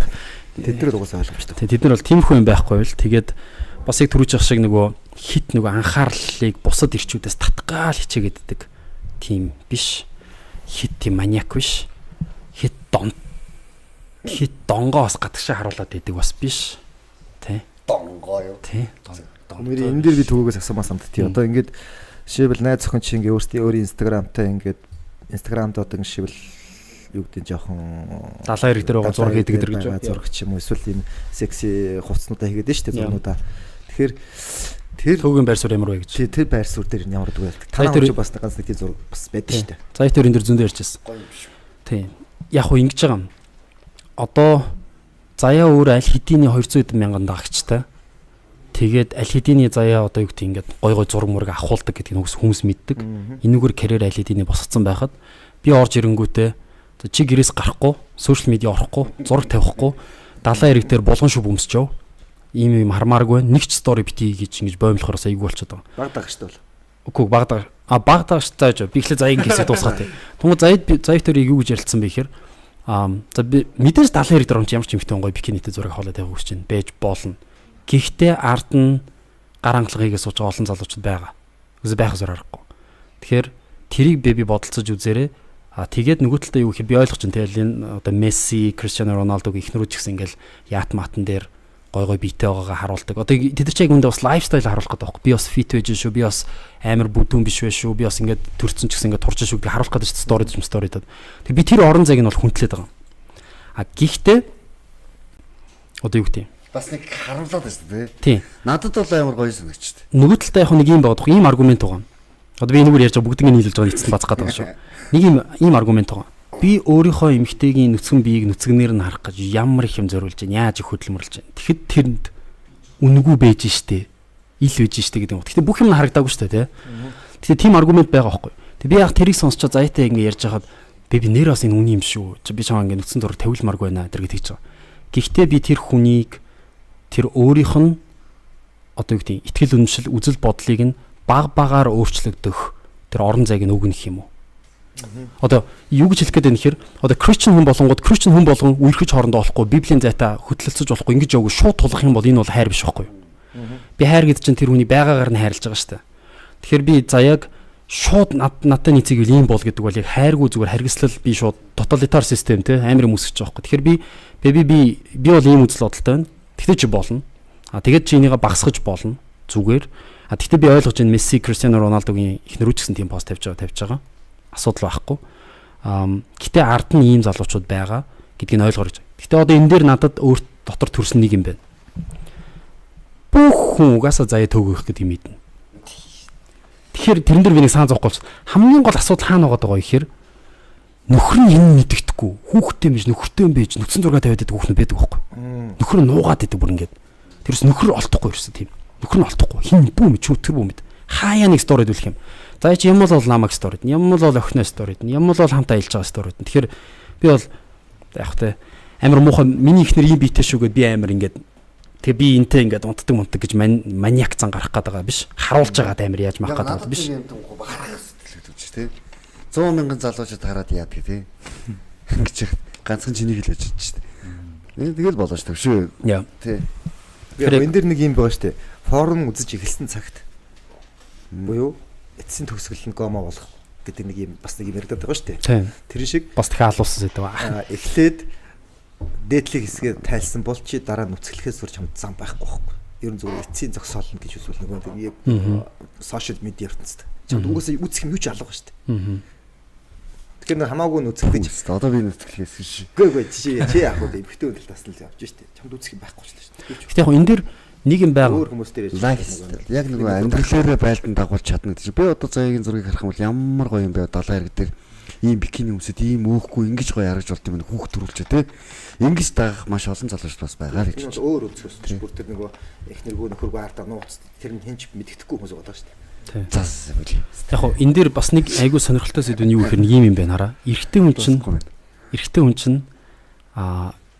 Тэд нар угаасаа ойлгомжтой.
Тэд нар бол тиймэрхүү юм байхгүй л тэгээд бас яг түрүүж явах шиг нөгөө хит нөгөө анхаарлыг бусад ирчүүдээс татгаал хичээгээддэг тийм биш. Хит тийм маниак биш. Хит донгоос гадагшаа харуулад идэг бас биш. Тэ.
Донгоо юу?
Тэ.
Өмнө энэ дээр би төгөөгөөс асуумаас амт тий. Одоо ингээд жишээлбэл найз охин чи ингээд өөрийн инстаграмтай ингээд инстаграмд одоо жишээлбэл юу гэдэг жоохон
далайн хэрэг дээр байгаа зураг хийдэг гэдэг гэж
зураг ч юм уу эсвэл энэ секси хувцснуудаа хийгээд нь шүү дээ зурнуудаа. Тэгэхээр тэр
төвгийн байр суурь ямар вэ гэж.
Тий, тэр байр суурь дээр ямар гэдэг вэ? Танай бас ганц нэг тийм зураг бас байдаг шүү дээ.
За тэр энэ дэр зөндөө ярьжсэн. Тийм. Яг уу ингэж байгаа юм. Одоо заяа өөр аль хэдийн 200 мянган дагагчтай. Тэгээд аль хэдийн заяа одоо юу гэдэг ингээд гой зураг мураг авахулдаг гэдгийг хүмүүс мэддэг. Энүүгээр карьер аль хэдийн босгоцсон байхад би орж ирэнгүүтээ чи гэрээс гарахгүй, сошиал медиа орохгүй, зураг тавихгүй, далайн хэрэг дээр булган шүв өмсч яв. Ийм хармааргүй нэг ч стори битгий гэж ингэж боомлохоор айгүй болчиход байгаа.
Баг дагчтай бол.
Үгүй баг дагч зааж би ихлэ заяг хийсээ дуусгаад. Тэгмээ заяг дээр юу гэж ярилцсан бэ гэхээр за би мэдээж далайн хэрэг дээр ямар ч юм хэмтэй гоё бикинитэй зураг авахлаа тавих гэж байна. Бэж болно. Гэхдээ ард нь гар хангалагыг сууж байгаа олон залуучууд байгаа. Үгүй байх зур аргагүй. Тэгэхээр тэрийг би бодолцож үзээрэй. Тэгээд нөгөө талдаа юу гэхээр би ойлгож байна. Тэгэл энэ одоо Месси, Криштиано Роналдог ихнэрүүд ч гэсэн ингээл яат матан дээр гой биетэй байгаагаа харуулдаг. Одоо тэд нар ч яг үндэ бас лайфстайл харуулах гэдэг байхгүй. Би бас фит байж шүү. Би бас амар бүдүүн биш байх шүү. Би бас ингээд төрцөн ч гэсэн ингээд турж шүү гэж харуулах гэдэг чинь сторидад. Тэг би тэр орон зайг нь бол хүндлээд байгаа. Гэхдээ одоо юу гэдэг юм?
Бас нэг харуулаад байна шүү дээ.
Тийм.
Надад бол амар гоё санагчд.
Нөгөө талдаа яг нэг юм байгаа. Ийм аргумент байгаа. Одоо би энэгээр ярьж байгаа бүгдийг нь нийлүүлж байгаа эцэст бацах гэдэг шүү. Нэг ийм аргумент байгаа. Би өөрийнхөө эмэгтэйгийн нүцгэн биеийг нүцгнээр нь харах гэж ямар их юм зориулж байна. Яаж их хөдөлмөрлж байна. Тэгэхэд тэрэнд үнэгүй байж штэ. Ил байж штэ гэдэг юм. Гэхдээ бүх юм нь харагдаагүй штэ тий. Тэгэхээр тийм аргумент байгаа байхгүй. Тэг би яг тэрийг сонсчоо заяатай ингэ ярьж хахад би нэр бас энэ үний юм шүү. Би чамаа ингэ нүцгэн зураг тавилмаргүй байна гэдэг тэгж байгаа. Гэхдээ би тэр хүнийг тэр өөрийнх нь одоо юу гэдэг итгэл үнэмшил үзэл бодлыг нь багаар өөрчлөгдөх тэр орон зайг нь өгнөх юм уу? Одоо юу гэж хэлэх гээд байна гэхээр одоо Кристиан хүн болгон үерхэж хоорондоо болохгүй Библийн зайтай хөтлөлцөж болохгүй ингэж явгүй шууд тулах юм бол энэ бол хайр биш байхгүй юу? Би хайр гэдэг чинь тэр хүний байгаагаар нь хайрлаж байгаа шүү дээ. Тэгэхээр би заяаг шууд надтай нийцэг ийм бол гэдэг бол яг хайргүй зүгээр харгислал би шууд тоталитар систем те амар юм үсгэж байгаа байхгүй. Тэгэхээр би бол ийм үзэл бодолтой байна. Тэгтээ чи болно. Тэгээд чи энийгээ багсгаж болно зүгээр. Тэгтээ би ойлгож байна Месси, Криштиано Роналдогийн ихнэрүүд ч гэсэн тийм пост тавьж байгаа. Асуудал байхгүй. Гэтэ ард нь ийм залуучууд байгаа гэдгийг ойлгоор гэж. Гэтэ одоо энэ дээр надад өөр дотор төрсөн нэг юм байна. Бүх хүн угаасаа заяа төгөөх гэдэг юм мэднэ. Тэгэхээр тэрэн дээр би нэг саан зоохгүй хамгийн гол асуудал хаана байгаа гэхээр нөхөр нь энэ мэддэхгүй. Хүүхдтэй биш нөхөртэй юм байж нүцэн зураг тавиад байдаг хүүхнүүд байдаг байхгүй. Нөхөр нь нуугаад байдаг бүр ингээд. Тэрс нөхөр олдохгүй ерөөсөө тийм. Нөхөр нь олдохгүй. Хин бүү мэд чөтгөр бүү мэд. Хаяа нэг сторид үлэх юм. За чи юм бол намайг сторид. Юм бол охино сторид. Юм бол хамтаа аялж байгаа сторид. Тэгэхээр би бол яг тэ амар муухай миний ихнэр ийм биетэй шүү гэд би амар ингээд тэгээ би энтэй ингээд унтдаг гэж маниак зан гарах гээд байгаа биш. Харуулж байгаа амар яаж маах гээд байгаа биш.
Харах сэтгэл хөдлөж тий. 100 мянган залуучууд хараад яадаг тий. Ингэж ганцхан чинийг л ажиж шүү дээ. Тэгэл болоо шүү шүү. Тий.
Энэ дэр нэг юм байгаа шүү дээ. Форум үзэж эхэлсэн цагт буюу эцсийн төгсгөл нь гомо болох гэдэг нэг юм бас нэг юм яригдаад байгаа шүү дээ. Тэр шиг
бас дахиад алуулсан зүйл байгаа.
Эхлээд дээдлийг хэсгээ тайлсан бол чи дараа нүцгэлэхээс зур чамд зам байхгүй байхгүй. Ер нь зүгээр эцсийн зогсоолно гэж үзвэл нэг сошиал медиа ертөнцид. Чамд угаасаа үзэх юм юу ч алга шүү дээ. Тэгэхээр хамаагүй нүцгэлж
одоо би нүцгэлээс шээ.
Үгүй чи яг хөө эмхтэй өдрөл таснал явж штэ. Чамд үзэх юм байхгүй шүү дээ.
Гэтэ яг энэ дэр нэг юм байгаа.
Өөр хүмүүс дээр
яг нэг амьдралаараа байлдан дагуулж чадна гэж. Би одоо заяагийн зургийг харах юм бол ямар гоё юм бэ? Далайн хэрэг дээр ийм бикини өмсөд ийм өөхгүй ингэж гоё харагч болт юм хүүхд төрүүлчээ те. Ингэж дагах маш олон залуучууд бас байгаа л гэж.
Өөр өнцгөөс бүр тэр нөгөө эхнэргөө нөхөргөө ардаа нууц тэр нь хинч мэддэхгүй хүмүүс байгаа шүү дээ.
Зас үгүй.
Яг хоо энэ дээр бас нэг айгүй сонирхолтой сэдв нь юу гэхээр нэг юм байна хараа. Эрэгтэй хүн чинь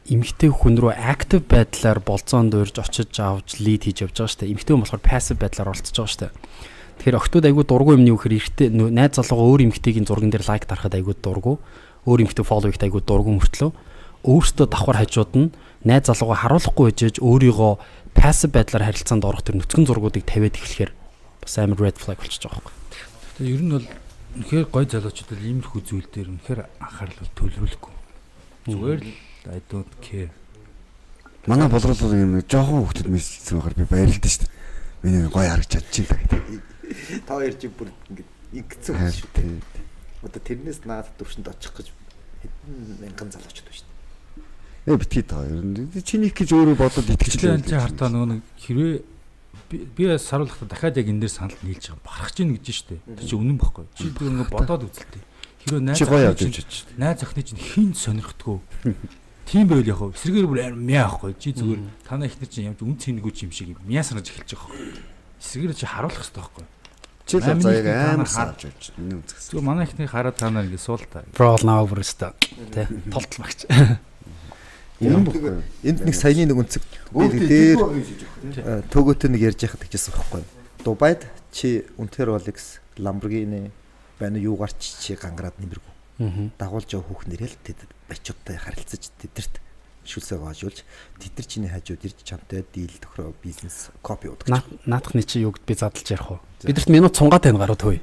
эмэгтэй хүн рүү актив байдлаар болцоонд урьж очиж авч лид хийж явж байгаа шүү дээ. Эмэгтэй хүн болохоор пассив байдлаар оролцож байгаа шүү дээ. Тэгэхээр охтууд айгүй дургу юм нь юу гэхээр эрэгтэй найз залуугаа өөр эмэгтэйгийн зурган дээр лайк дарахад айгүй дургу. Өөр эмэгтэй фоллоу хийхэд айгүй дургу мөртлөө өөртөө давхар хажууд нь найз залуугаа харуулахгүй ээжээж өөрийгөө пассив байдлаар харилцаанд орох тэр нүцгэн зургуудыг тавиад эхлэхээр бас амар red flag болчихж байгаа байхгүй.
Тэгээ ер нь бол үнэхээр гой залуучууд бол иймэрхүү зүйл дээр үнэхээр анхаарал төвлөрүүлэхгүй. Зүгээр л I don't care.
Манай болрол юм жоохон хөвгөд мессежсэн байхаар би баярлалаа шүү дээ. Миний гоё харагч чадчих юм да гэдэг.
Та хоёр чи бүр ингээд ингэсэн хүн шүү дээ. Одоо тэрнээс наад төвшөнд очих гэж хэдэн мянган залуучууд байна шүү дээ.
Битгий таа ер нь чиний гэж өөрөө бодоод итгэжлээ.
Чи хартаа нөгөө нэг хэрвээ би саруулахдаа дахиад яг энэ дээр санал нийлж байгаа барах гэж гэж шүү дээ. Тэр чинь үнэн бохгүй. Чи тэр ингээд бодоод үзэлтэй. Хэрвээ найз охины чинь хин сонирхдгоо. Тийм байвал яг эсрэгээр бүр мяа ахгүй. Чи зүгээр танаа ихнэр чинь ямар үн цэнэгүй юм шиг мяа санаж эхэлж байгаа байхгүй. Эсрэгээр чи харуулах хэрэгтэй байхгүй.
Чи л заяаг амар харж байж. Миний үзэхсэн.
Зүгээр манай ихний хараад танаа ингээд суул та.
Brawl now oversta. Тэ толтол багч.
Энд нэг саяны нэг үнцэг дээр төгөөтэй нэг ярьж байхад гэжсэн байхгүй. Дубайд чи үнэхээр Rolex, Lamborghini байна уу юугаар чи гангараад нэмэргүй. Дагуулж явах хүүхнэр л тэд бачуудтай харилцаж тэдэрт шүлсээ гоожуулж тэд нар чиний хажууд ирж чамтай дийл тохироо бизнес копи уудаг.
Наадахны чи юугд би задлж ярих уу? Бидэрт минут цунгаа тань гарууд хөөе.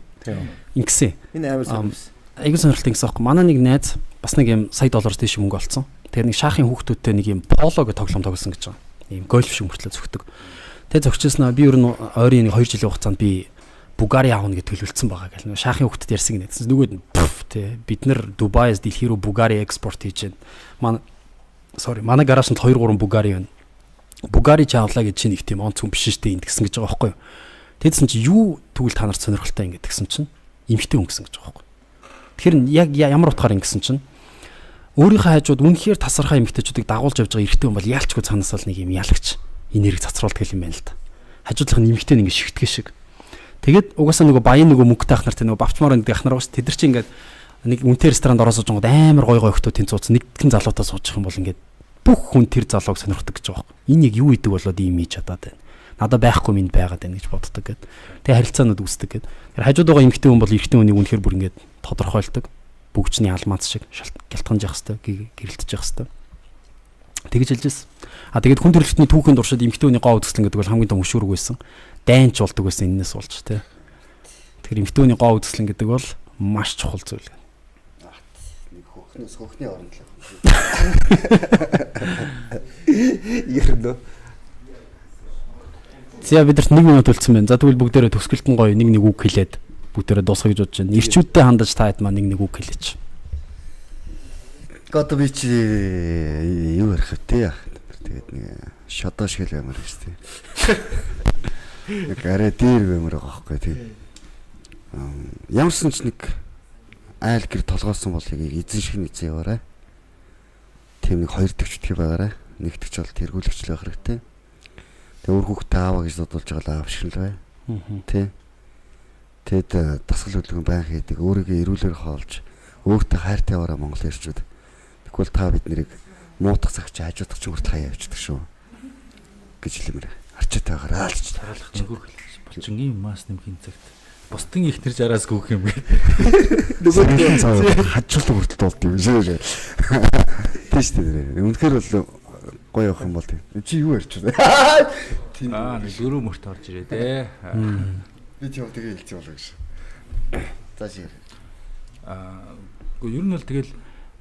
Ингэсэн.
Энэ амар сонирхолтой.
Айгуу сонирхолтой ингэсэн аахгүй. Манай нэг найз бас нэг юм сая доллараас дээш мөнгө олцсон. Тэр нэг шаахын хүүхдүүдтэй нэг юм поло гэх тоглоом тоглосон гэж байгаа. Ийм гольф шиг мөртлөө зөгтөг. Тэгээ зөгчөөснөө би ер нь ойрын нэг 2 жилийн хугацаанд би Бугари аавна гэж төлөвлөсөн байгаа гэл. Шаахын хүүхдэд ярьсан гинэ. Нөгөөд нь тий бид нар Дубайс дэлхий рүү Бугари экспорт хийж байна. Манай гаражнд 2 3 Бугари байна. Бугари чаавлаа гэж чинь их тийм онц хүн биш штэ энд гэсэн гэж байгаа байхгүй юу. Тэдсэн чи юу тэгвэл та нарт сонирхолтой ингэ гэсэн чинь эмхтэй хүн гэсэн гэж байгаа байхгүй. Тэгэхээр яг ямар утгаар ингэсэн чинь өөрийнхөө хажууд үнэхээр тасархай эмхтэйчүүдийг дагуулж явж байгаа эрэгтэй хүн бол яалчгүй цаанаас л нэг юм ялагч энерги цацруулдаг юм байна л да. Хажуудлах нь эмхтэй нэг шигтгэж шиг. Тэгээд угаасаа нөгөө баян нөгөө мөнгөтэй ах нартай нөгөө бавчмаар нэг ах нар уус тэд нар чи ингээд нэг үнэтэй ресторанд ороод сууж байгаа амар гой хөхтөө тэн цууц нэгтгэн залуутаа суучих юм бол ингээд бүх хүн тэр залууг сонирхдаг гэж байгаа юм. Энэ яг юу идэг болоод ийм хийж чадаад байна. Надад байхгүй минь байгаад байна гэж боддог гэд. Тэгээ харилцаанууд үүсдэг гэд. Тэр хажууд байгаа эмэгтэй хүн бол эрэгтэй хүнийг үнэхээр бүр ингээд тодорхойлдог. Бүгчний алмаац шиг гялтганж явах хэвээр гэрэлтэж явах хэвээр. Тэгж хэлжсэн. Тэгээд хүн төрөлхтний түүхийн дуршид эмэгтэй хүний гоо үзэсгэлэн гэдэг бол хамгийн том өшүүрэг байсан. Дайнч болдог байсан энэс болж тий. Тэгэхээр эмэгтэй хүний гоо үзэсгэлэн гэдэг бол маш чухал зүйл.
Нэг хөхнөөс хөхний оронд л.
Ернөө.
За бидэрт 1 минут үлдсэн байна. За тэгвэл бүгдээрээ төгсгөлтөн гоё нэг үг хэлээд бүгдээрээ дуусгах гэж бодож байна. Ирчүүдтэй хандаж та хэд маань нэг үг хэлээч.
Одоо би чи юу ярих вэ тий. Тэгээд нэг шодоо шиг л ямар гэж тий. Яг арай дээр бэмэр байгаа байхгүй тий. Ямарсан ч нэг айл гэр толгоосон бол яг эзэн шиг нэзээ яваарай. Тийм нэг хоёр төвчдгий байгаарай. Нэгтгэж бол тэргүүлэгч л байх хэрэгтэй. Тэгээ өөр хүүхдээ ааваа гэж додуулж байгаа аав шиг л бай. Тий. Тэгэд дасгал хөдөлгөөн байх хийдэг. Өөрийгөө эрүүлэр хоолж, өөртөө хайртай яваарай Монгол ирчүүд. Тэгвэл та бид нэрийг муутах цагч хажуудах ч үрт хаяа явчихдаг шүү. гэж хэлмээр. Арчаатай байгаарай л гэж тариалах
нөгөө болчингийн мас нэмхийн цагт бусдын ихнэр жараас гүөх юм гээд
нөгөө цаа хажуулт хүртэл болд юм шүү. Тийш дээ. Үнэхээр бол гоё явах юм бол тийм. Чи юу ярьж байна?
Нэг дөрөв мөрт орж ирээ те.
Би тийм тэгээ хэлцээ болоо гэж. За шиг.
Ер нь бол тэгэл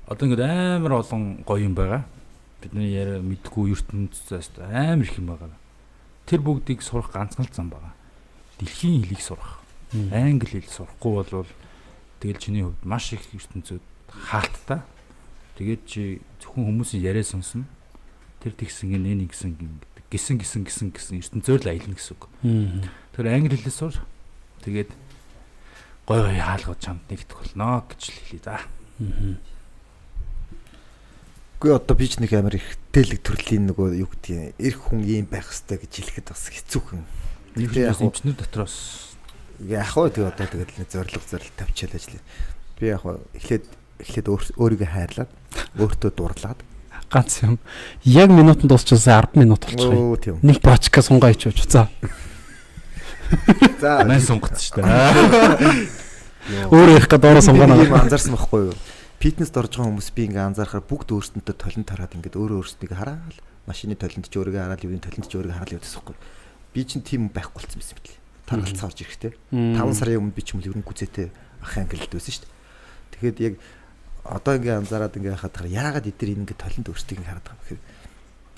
одоо ингээд амар олон гоё юм байгаа. Бидний яриа мэдгүй ертөнцөөс амар их юм байгаа. Тэр бүгдийг сурах ганцхан л зам байгаа. Дэлхийн хэлийг сурах. Англи хэл сурахгүй бол тэгэл чиний хувьд маш их ертөнцөд хаалттай. Тэгээд чи зөвхөн хүмүүсийн яриа сонсно. Тэр тэгсэн гин нэг гисэн ертөнцөөр л аялна гэсэн үг. Тэр англи хэлээ сур. Тэгээд гой хаалгууд чамд нэгдэх болно гэж хэлээ за.
Гэхдээ одоо би ч нэг амар их тэлэг төрлийн нөгөө юу гэдгийг эрх хүн ийм байх хэрэгтэй гэж хэлэхэд бас хэцүүхэн.
Яг эмчнэр дотроос
яг хоо тэгээ одоо тэгэл зориг тавьчихал ажиллая. Би яг эхлээд өөрийгөө хайрлаад өөртөө дурлаад
ганц юм. Яг минутанд дуусчихсан 10 минут болчих. Нэг бачка сунгаа ичвч. За.
Мэн сунгацсан шүү дээ.
Өөрөө их гадаараа сунгаана.
Би анзаарсан байхгүй юу?
фитнест орж байгаа хүмүүс би ингээ анзаарахаар бүгд өөрсөндөө толинд хараад ингээд өөрөө өөрсдөө хараад машины толинд ч өөрийгөө хараад юуны толинд ч өөрийгөө хараад явдаг байхгүй. Би чинь тийм байхгүй болсон юм байна. Таргалцаа орж ирэхтэй. 5 сарын өмнө би ч юм л ерөн гүзээтэй ах ангилд байсан шүү дээ. Тэгэхэд яг одоо ингээ анзаараад ингээ хахад яагаад эдгээр ингээ толинд өөрсдийг хараад байгаа юм гэхээр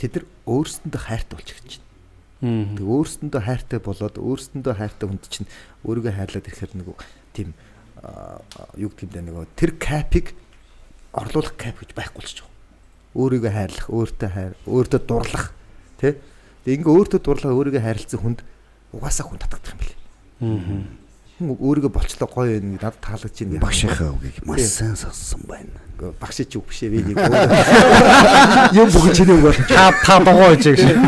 тэд нар өөрсөндөө хайртай болж ирж байна. Тэг өөрсөндөө хайртай болоод өөрсөндөө хайртай хүнд чинь өөрийгөө хайрлаад ирэхээр нэг тийм юу гэдэг юм даа нэг тэр капыг орлуулах кап гэж байхгүй болчих жоо. Өөрийгөө хайрлах, өөртөө дурлах тий. Тэг ингээ өөртөө дурлах, өөрийгөө хайрлцсан хүнд угаасаа хүн татагдах юм билээ. Хүн өөрийгөө болчлоо гоё юм надад таалагдж байна.
Багшийнхаа үгийг маш сайн сонссон байна.
Багш чи үг бишээ би юм бүгд чиний үг бол
та догоо гэж шиг.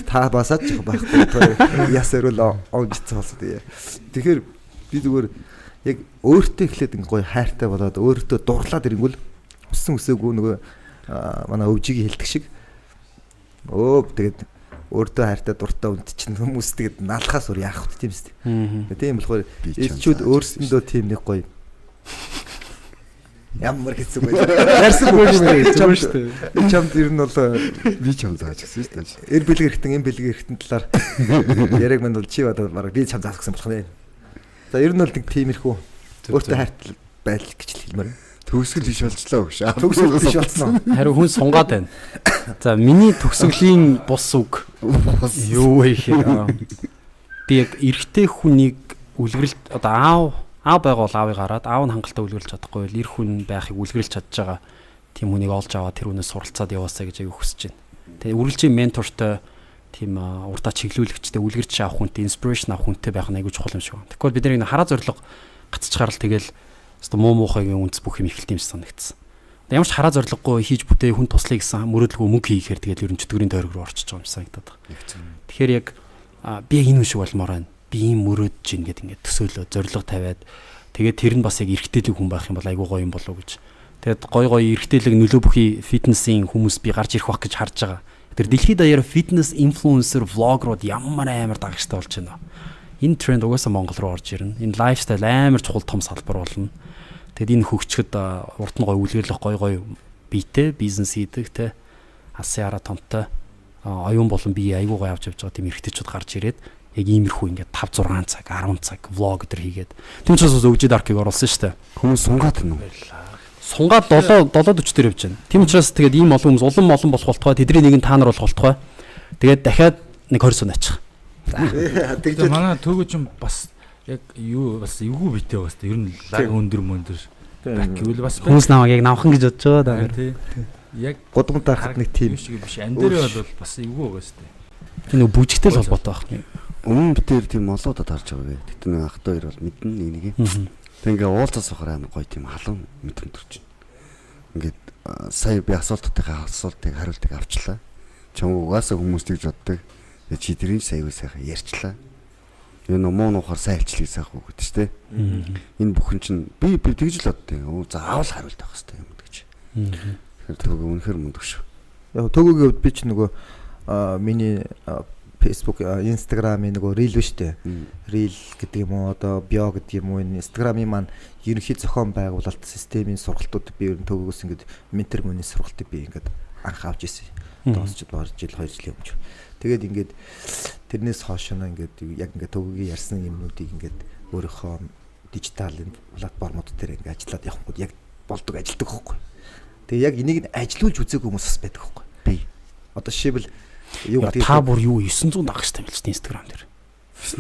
Та басаад ч байхгүй. Ясэрэл онгицсан болсон тий. Тэгэхээр би зүгээр яг өөртөө эхлээд ингээ гоё хайртай болоод өөртөө дурлаад ирэнгүүл усан өсөөгүй нөгөө манай өвжигийн хэлдэг шиг тэгээд өөртөө хайртай дуртай үнд чинь хүмүүс тэгээд наалахаас өөр яах вэ тийм үстэй. Тийм болохоор элчүүд өөрсөндөө тийм нэг гоё ямар хэцүү байх. Ярьсан бүх юм хэлсэн шүү дээ. Чамд ер нь бол
би чам зааж гисэн шүү дээ.
Эр бэлэг эргэтэн эм бэлэг эргэтэн талаар яриг манд бол чи бодоод бараг би чам заах гэсэн болох нэ. За ер нь бол нэг тиймэрхүү өөртөө хайртай байл гэж хэлмээр.
Төгсгөл биш болчлаа өгш.
Төгсгөл биш болсон.
Харин хүн сунгаад байна. За миний төгсгөлийн бус үг юу вэ гэхээр би яг эрэгтэй хүнийг үлгэрэлт одоо аав байгаад аавыг гараад аав нь хангалттай үлгэрэлж чадахгүй бол эр хүн байхыг үлгэрэлж чадж байгаа тийм хүнийг олж аваад тэр хүнээс суралцаад яваасаа гэж аяг хүсэж байна. Тэгээ үргэлжийн ментортой тийм урдаа чиглүүлэгчтэй үлгэрч авах хүнтэй инспирэшн авах хүнтэй байх нь аягүй чухал юм шиг байна. Тэгвэл бид нэг хараа зориг гацчихаар л тэгэл өстө муу муухайгийн үндэс бүх юм ихэлт юм шиг санагдсан. Ямар ч хараа зориггүй хийж бүтээ хүн туслая гэсэн мөрөдлгөө мөнгө хийхээр тэгэл ерөн чөтгөрийн тойрог руу орчиж байгаа юм санагдаад байна. Тэгэхээр яг би яг энэ шиг болмоор байна. Би ийм мөрөөдж гин гэд ингээд төсөөлөө зориг тавиад тэгээд тэр нь бас яг эргэжтэйлэг хүн байх юм бол айгүй гоё юм болов уу гэж. Тэгээд гоё эргэжтэйлэг нөлөө бүхий фитнесийн хүмүүс би гарч ирэх бах гэж харж байгаа. Тэр дэлхийд даяар фитнес инфлюенсер влогрууд ямар амар дагагчтай болж байна. Энэ тренд угаасаа Монгол руу орж ирнэ. Энэ лайфстайл амар чухал том салбар болно. Тэгэд энэ хөгжчөд урд нь гоё үлгэрлэх гоё биетэй бизнес хийдэг те алсын хараа томтой оюун болон бие айгүй гоё авч явж байгаа тийм эрхтэйчүүд гарч ирээд яг иймэрхүү ингээд 5 6 цаг 10 цаг влог өдр хийгээд тийм ч бас өвжид аркийг оруулсан шүү дээ.
Хүмүүс сунгаад байна уу?
Сунгаад 7:40 дээр явж байна. Тийм учраас тэгээд ийм олон хүмүүс улам болох болтгой тэдний нэг нь та нар болох болтгой. Тэгээд дахиад нэг 20 сум ачих.
За манай төгөөч юм бас яг юу бас эвгүй битээ бас ер нь лаг өндөр мөндөр гэвэл бас
хүмүүс намайг яг навхан гэж бодож байгаа да.
Яг
годмон тарахад нэг тийм
шиг биш. Ан дээр бол бас эвгүй байгаа шүү дээ.
Тэр нэг бүжигтэй л холбоотой байна.
Өмнө битээр тийм олоодод харж байгаа гэ. Тэгтээ нэг ах 2 бол мэднэ нэг нэг юм. Тэг ингээ уулзаас сухаар амар гоё тийм халуун мэдрэмж төрж байна. Ингээд сая би асуултуудынхаа асуултыг хариултыг авчлаа. Чам угаасаа хүмүүс тэгж боддог. Чи тэрийн саягүй сайхан ярьчлаа. Юу муу нухаар сайн хилчлийг сайхан үг гэдэг чинь. Энэ бүхэн чинь би тэгж л боддоо. Заавал хариулт авах хэрэгтэй юм гэж. Тэгэхээр төгөө үнэхээр мундаг шүү.
Яг төгөөгийн хувьд би ч нөгөө миний Facebook, Instagram-ийн нөгөө reel биш үү? Reel гэдэг юм уу, одоо bio гэдэг юм уу, энэ Instagram-ийн маань ерөнхий зохион байгуулалт системийн сургалтууд би ер нь төгөөс ингээд ментор мөний сургалтыг би ингээд анх авч ирсэн. Доосч баар жил 2 жилийн өмнө. Тэгээд ингээд тэрнээс хойш нь ингээд яг ингээд төгөөгийн ярьсан юмнуудыг ингээд өөрийнхөө дижитал платформуд дээр ингээд ажиллаад явахгүй яг болдог ажилдаг байхгүй. Тэгээ яг энийг нь ажилуулж үзээгүй хүмүүс бас байдаг байхгүй. Би одоо жишээлбэл юу гэдэг
та бүр юу 900 дагагчтай билж Instagram дээр.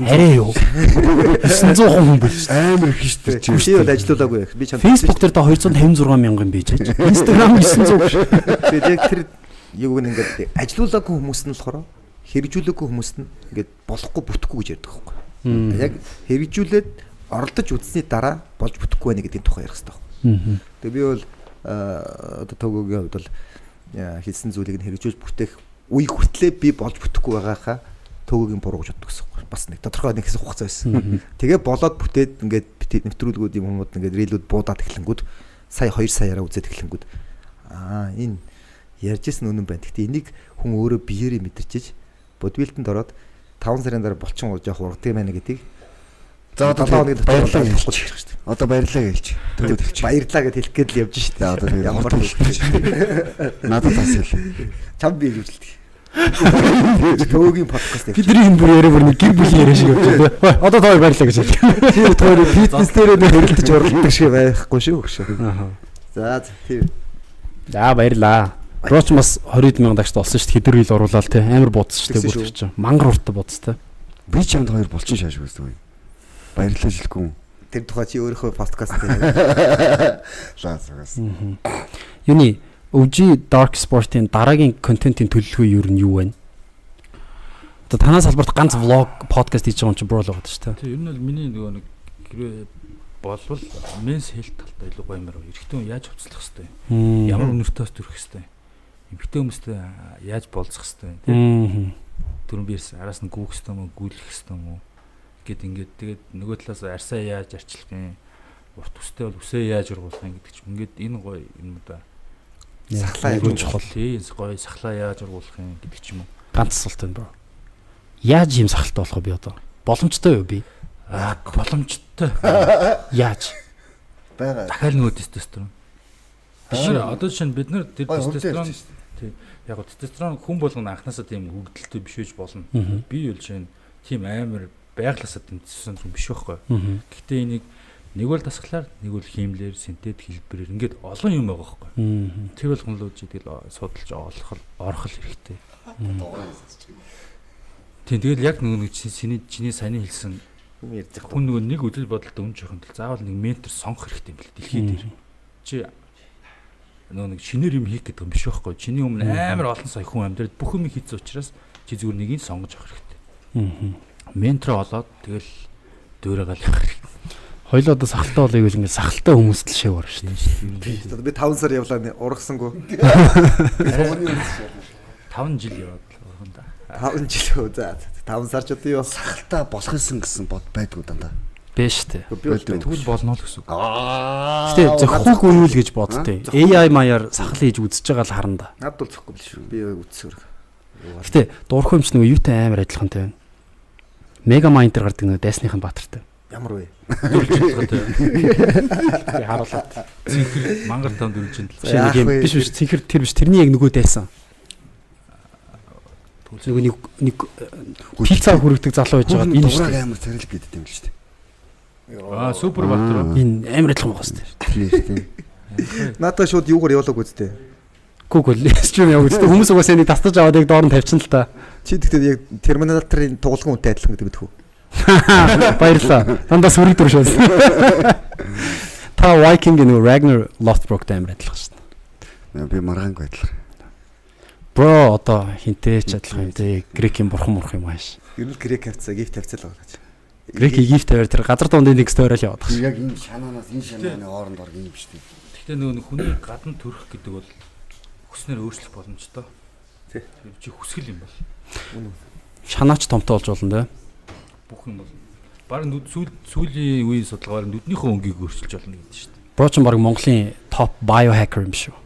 Арай юу 900 хүн билж
амар их шүү дээ.
Чи бол ажилуулаагүй. Би чамд
Facebook дээр та 256 мянган бийж байж. Instagram 900.
Тэгээд яг тэр юуг нь ингээд ажилуулаагүй хүмүүс нь болохоор хэрэгжүүлээгүй хүмүүс нь ингээд болохгүй бүтэхгүй гэж ярьдаг байхгүй. Яг хэрэгжүүлээд оролдож үзсний дараа болж бүтэхгүй байна гэдэг тухай ярих хэрэгтэй. Тэгээ би бол одоо төгөөгийн хувьд бол хэлсэн зүйлийг нь хэрэгжүүлж бүтээх үе хүртлээр би болж бүтэхгүй байгааха төгөөгийн буруу гэж боддог гэсэн үг. Бас нэг тодорхой нэг хэсэг хугацаа байсан. Тэгээ болоод бүтээд ингээд нэвтрүүлгүүд юм хүмүүс ингээд рилүүд буудаад эхлэнгүүд сая 2 саяараа үзээд эхлэнгүүд энэ ярьжсэн үнэн байна. Гэхдээ энийг хүн өөрөө биеэрээ мэдэрчиж бодибилдэнд ороод 5 сарын дараа болчин жоох ургадаг юм байна гэдгийг
За одоо
7 хоногийн
баярлалаа
дотор
хэлчих шүү дээ. Одоо баярлалаа хэлчих. Төгөөд хэлчих.
Баярлаа гэд хэлэх гээд л явж штэ.
Одоо тэгээд
Ямар
хурдан хэлчих. Надад бас хэл.
чам би хэлүүлдэг. Төвөгийн подкаст явж.
Бидний энэ бүр яриа бүр нэг гэр бүлийн яриа шиг явж байна. Одоо тоо баярлаа гэж хэлээ.
Тийм тойрог фитнес дээр нэг хөрөлдөж уралдаг шиг байхгүй шүү гэж. За тийм.
За баярлаа. Рооч бас 20,000 дагчд олсон шүү дээ. Хэдэр хил оруулаад те амар буудсан шүү дээ. Бүр чинь мангар уртаа буудсан те.
Би ч юмд хоёр булчин шааш үздэг. Баярлалаа жилгүй.
Тэр тухай чи өөрийнхөө подкаст дээр.
За цагаас.
Юуны OG Dark Sport-ийн дараагийн контентын төлөвлөгөө юу нь юу вэ? Одоо танаас салбарт ганц влог подкаст хийж байгаа юм чи бро л байгаа шүү дээ.
Тийм ер нь бол миний нөгөө нэг хэрвээ болвол менс хелт талтай илүү гоё юмар. Эрэгтэй хүн яаж хувцлах хэвтэй. Ямар өнөртөөс төрөх хэвтэй. Эмэгтэй хүмүүстэй яаж болцох хэвтэй тийм. Түрэн биерс араас нь гүүх хэвтэй мө гүйлэх хэвтэй мө гэд ингээд тэгээд нөгөө талаас арсаа яаж арчлах юм. Урт үстэй бол үсээ яаж ургуулах юм гэдэг чинь ингээд энэ гоё юм да.
Сахлаа
Айгуу
яаж чухал.
Тийм гоё сахлаа яаж ургуулах юм гэдэг ч юм уу.
Ганц асуулт байна бро. Яаж юм сахалтай болох вэ би одоо? Боломжтой юу би?
Боломжтой.
Яаж?
Бага.
Дахиад нөгөө тестостерон. Биш одоо чинь бид нар тэр тестостерон тийм яг гоо тестостерон хүн болгоно анханасаа тийм хөгдөлтөй биш байж болно. Би үл чинь тийм амар байглаасаа тэмцсэн юм биш байхгүй. Гэхдээ энийг нэг бол дасгалаар нэг бол хиймлэр синтет хэлбэрээр ингээд олон юм байгаа байхгүй. Тэр болгон л үжи тэгэл судалж орох хэрэгтэй. Тийм тэгэл яг нөгөө чиний саяны хэлсэн
Юм ярьж байгаа.
хүн нөгөө нэг үдэл бодолд өмж явахын тулд заавал нэг ментор сонгох хэрэгтэй юм бэл дэлхий дээр. Чи нөгөө нэг шинээр юм хийх гэдэг юм биш байхгүй. Чиний өмнө амар олон сая хүн амьдрал бүх юм хийсэн учраас чи зүгээр нэгийг сонгож авах хэрэгтэй. Ментор олоод тэгэл дөөрэ гал явах хэрэгтэй.
Хоёул одоо сахалтай болыг л ингээд сахалтай хүмүүст л шивэр шүү дээ.
Би 5 сар явлаа ургасангүй.
5 жил яваад л урганда.
5 жил үү. За 5 сар ч одоо юу
Сахалтай болох юмсан гэсэн бод байдгүй дандаа.
Бэ штэ.
би бол
Тэгвэл болно л гэсэн үг.
Гэтэ зөвхөн гүнүүл гэж бодтой. AI маяар сахал хийж үзэж байгаа л харна да.
над бол зөхгүй биш үү. Би үтсээр.
Гэтэ дуурах юмч нөгөө юутай амар адилхантай байна. Мега майнтер гардаг нөгөө дайсныхан баатартай.
Ямар вэ?
Харуулаад.
Цэнхэр мангар тав дөрвжин тал.
Шинэ нэг юм биш биш цэнхэр тэр биш тэрний яг нөгөө дайсан. Нөгөө нэг пицца хүрэгдэг залуу байж байгаа. Энэ
дураг
шүү дээ.
амар царил гэдэг юм л шүү дээ.
Супер баттар.
Энэ амар адилхан байгаа шүү дээ.
Тийм шүү дээ.
Надад шууд юугаар явуулаг үзтээ.
Google стрим яа үзтээ хүмүүс угаасаа нэг тастаж аваад яг доор нь тавьчихсан л та.
Чи тэгтээ яг Терминаторын тугалгын үнэтэй адилхан гэдэг мэдхүү.
Баярлаа. Дандаа сүрэг дүр шээс. Та Viking нэг Ragnar Lothbrok амар адилхан шүү дээ.
Би маргаангүй адилхан.
Бро одоо хинтээ ч адилхан тий. Грекийн бурхан юм ааш.
Ер нь грек хавцаа, гифт хавцаа л байгаа.
Грек гифт тавиар тэр газар дундын нэг сториал яваад байгаа.
Яг энэ шанаанаас энэ шанааны хооронд орг юм биш үү?
Гэхдээ нөгөө хүний гадна төрөх гэдэг бол хүснээр өөрчлөх боломжтой.
Тий.
Чи хүсгэл юм бол.
Шанаач томтой болж болно да.
Бүх юм бол. Бараг сүүлийн үеийн судалгаагаар нүднийхөө өнгийг өөрчилж болно гэдэг шүү дээ.
Бро ч баг Монголын топ biohacker юм шүү.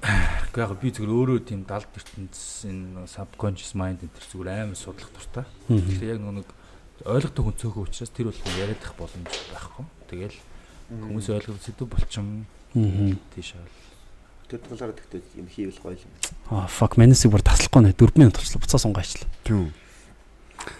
Гэхдээ яг би зүгээр өөрөө тийм далд ертөнцийн энэ subconscious mind энэ төр зүгээр амар судлах дуртай. Тэгэхээр яг нэг ойлгохтой хүн цөөхөн учраас тэр бол яриад их боломж байхгүй. Тэгэл хүмүүс ойлгох зүйл болчин. Тийш аа.
Тэр талаараа тэгтээ юм хийвэл гоё юм.
Аа fuck менэсийг бүр таслахгүй нэ 4 минут болчихлоо. Буцаа сунгаачлаа.
Тийм.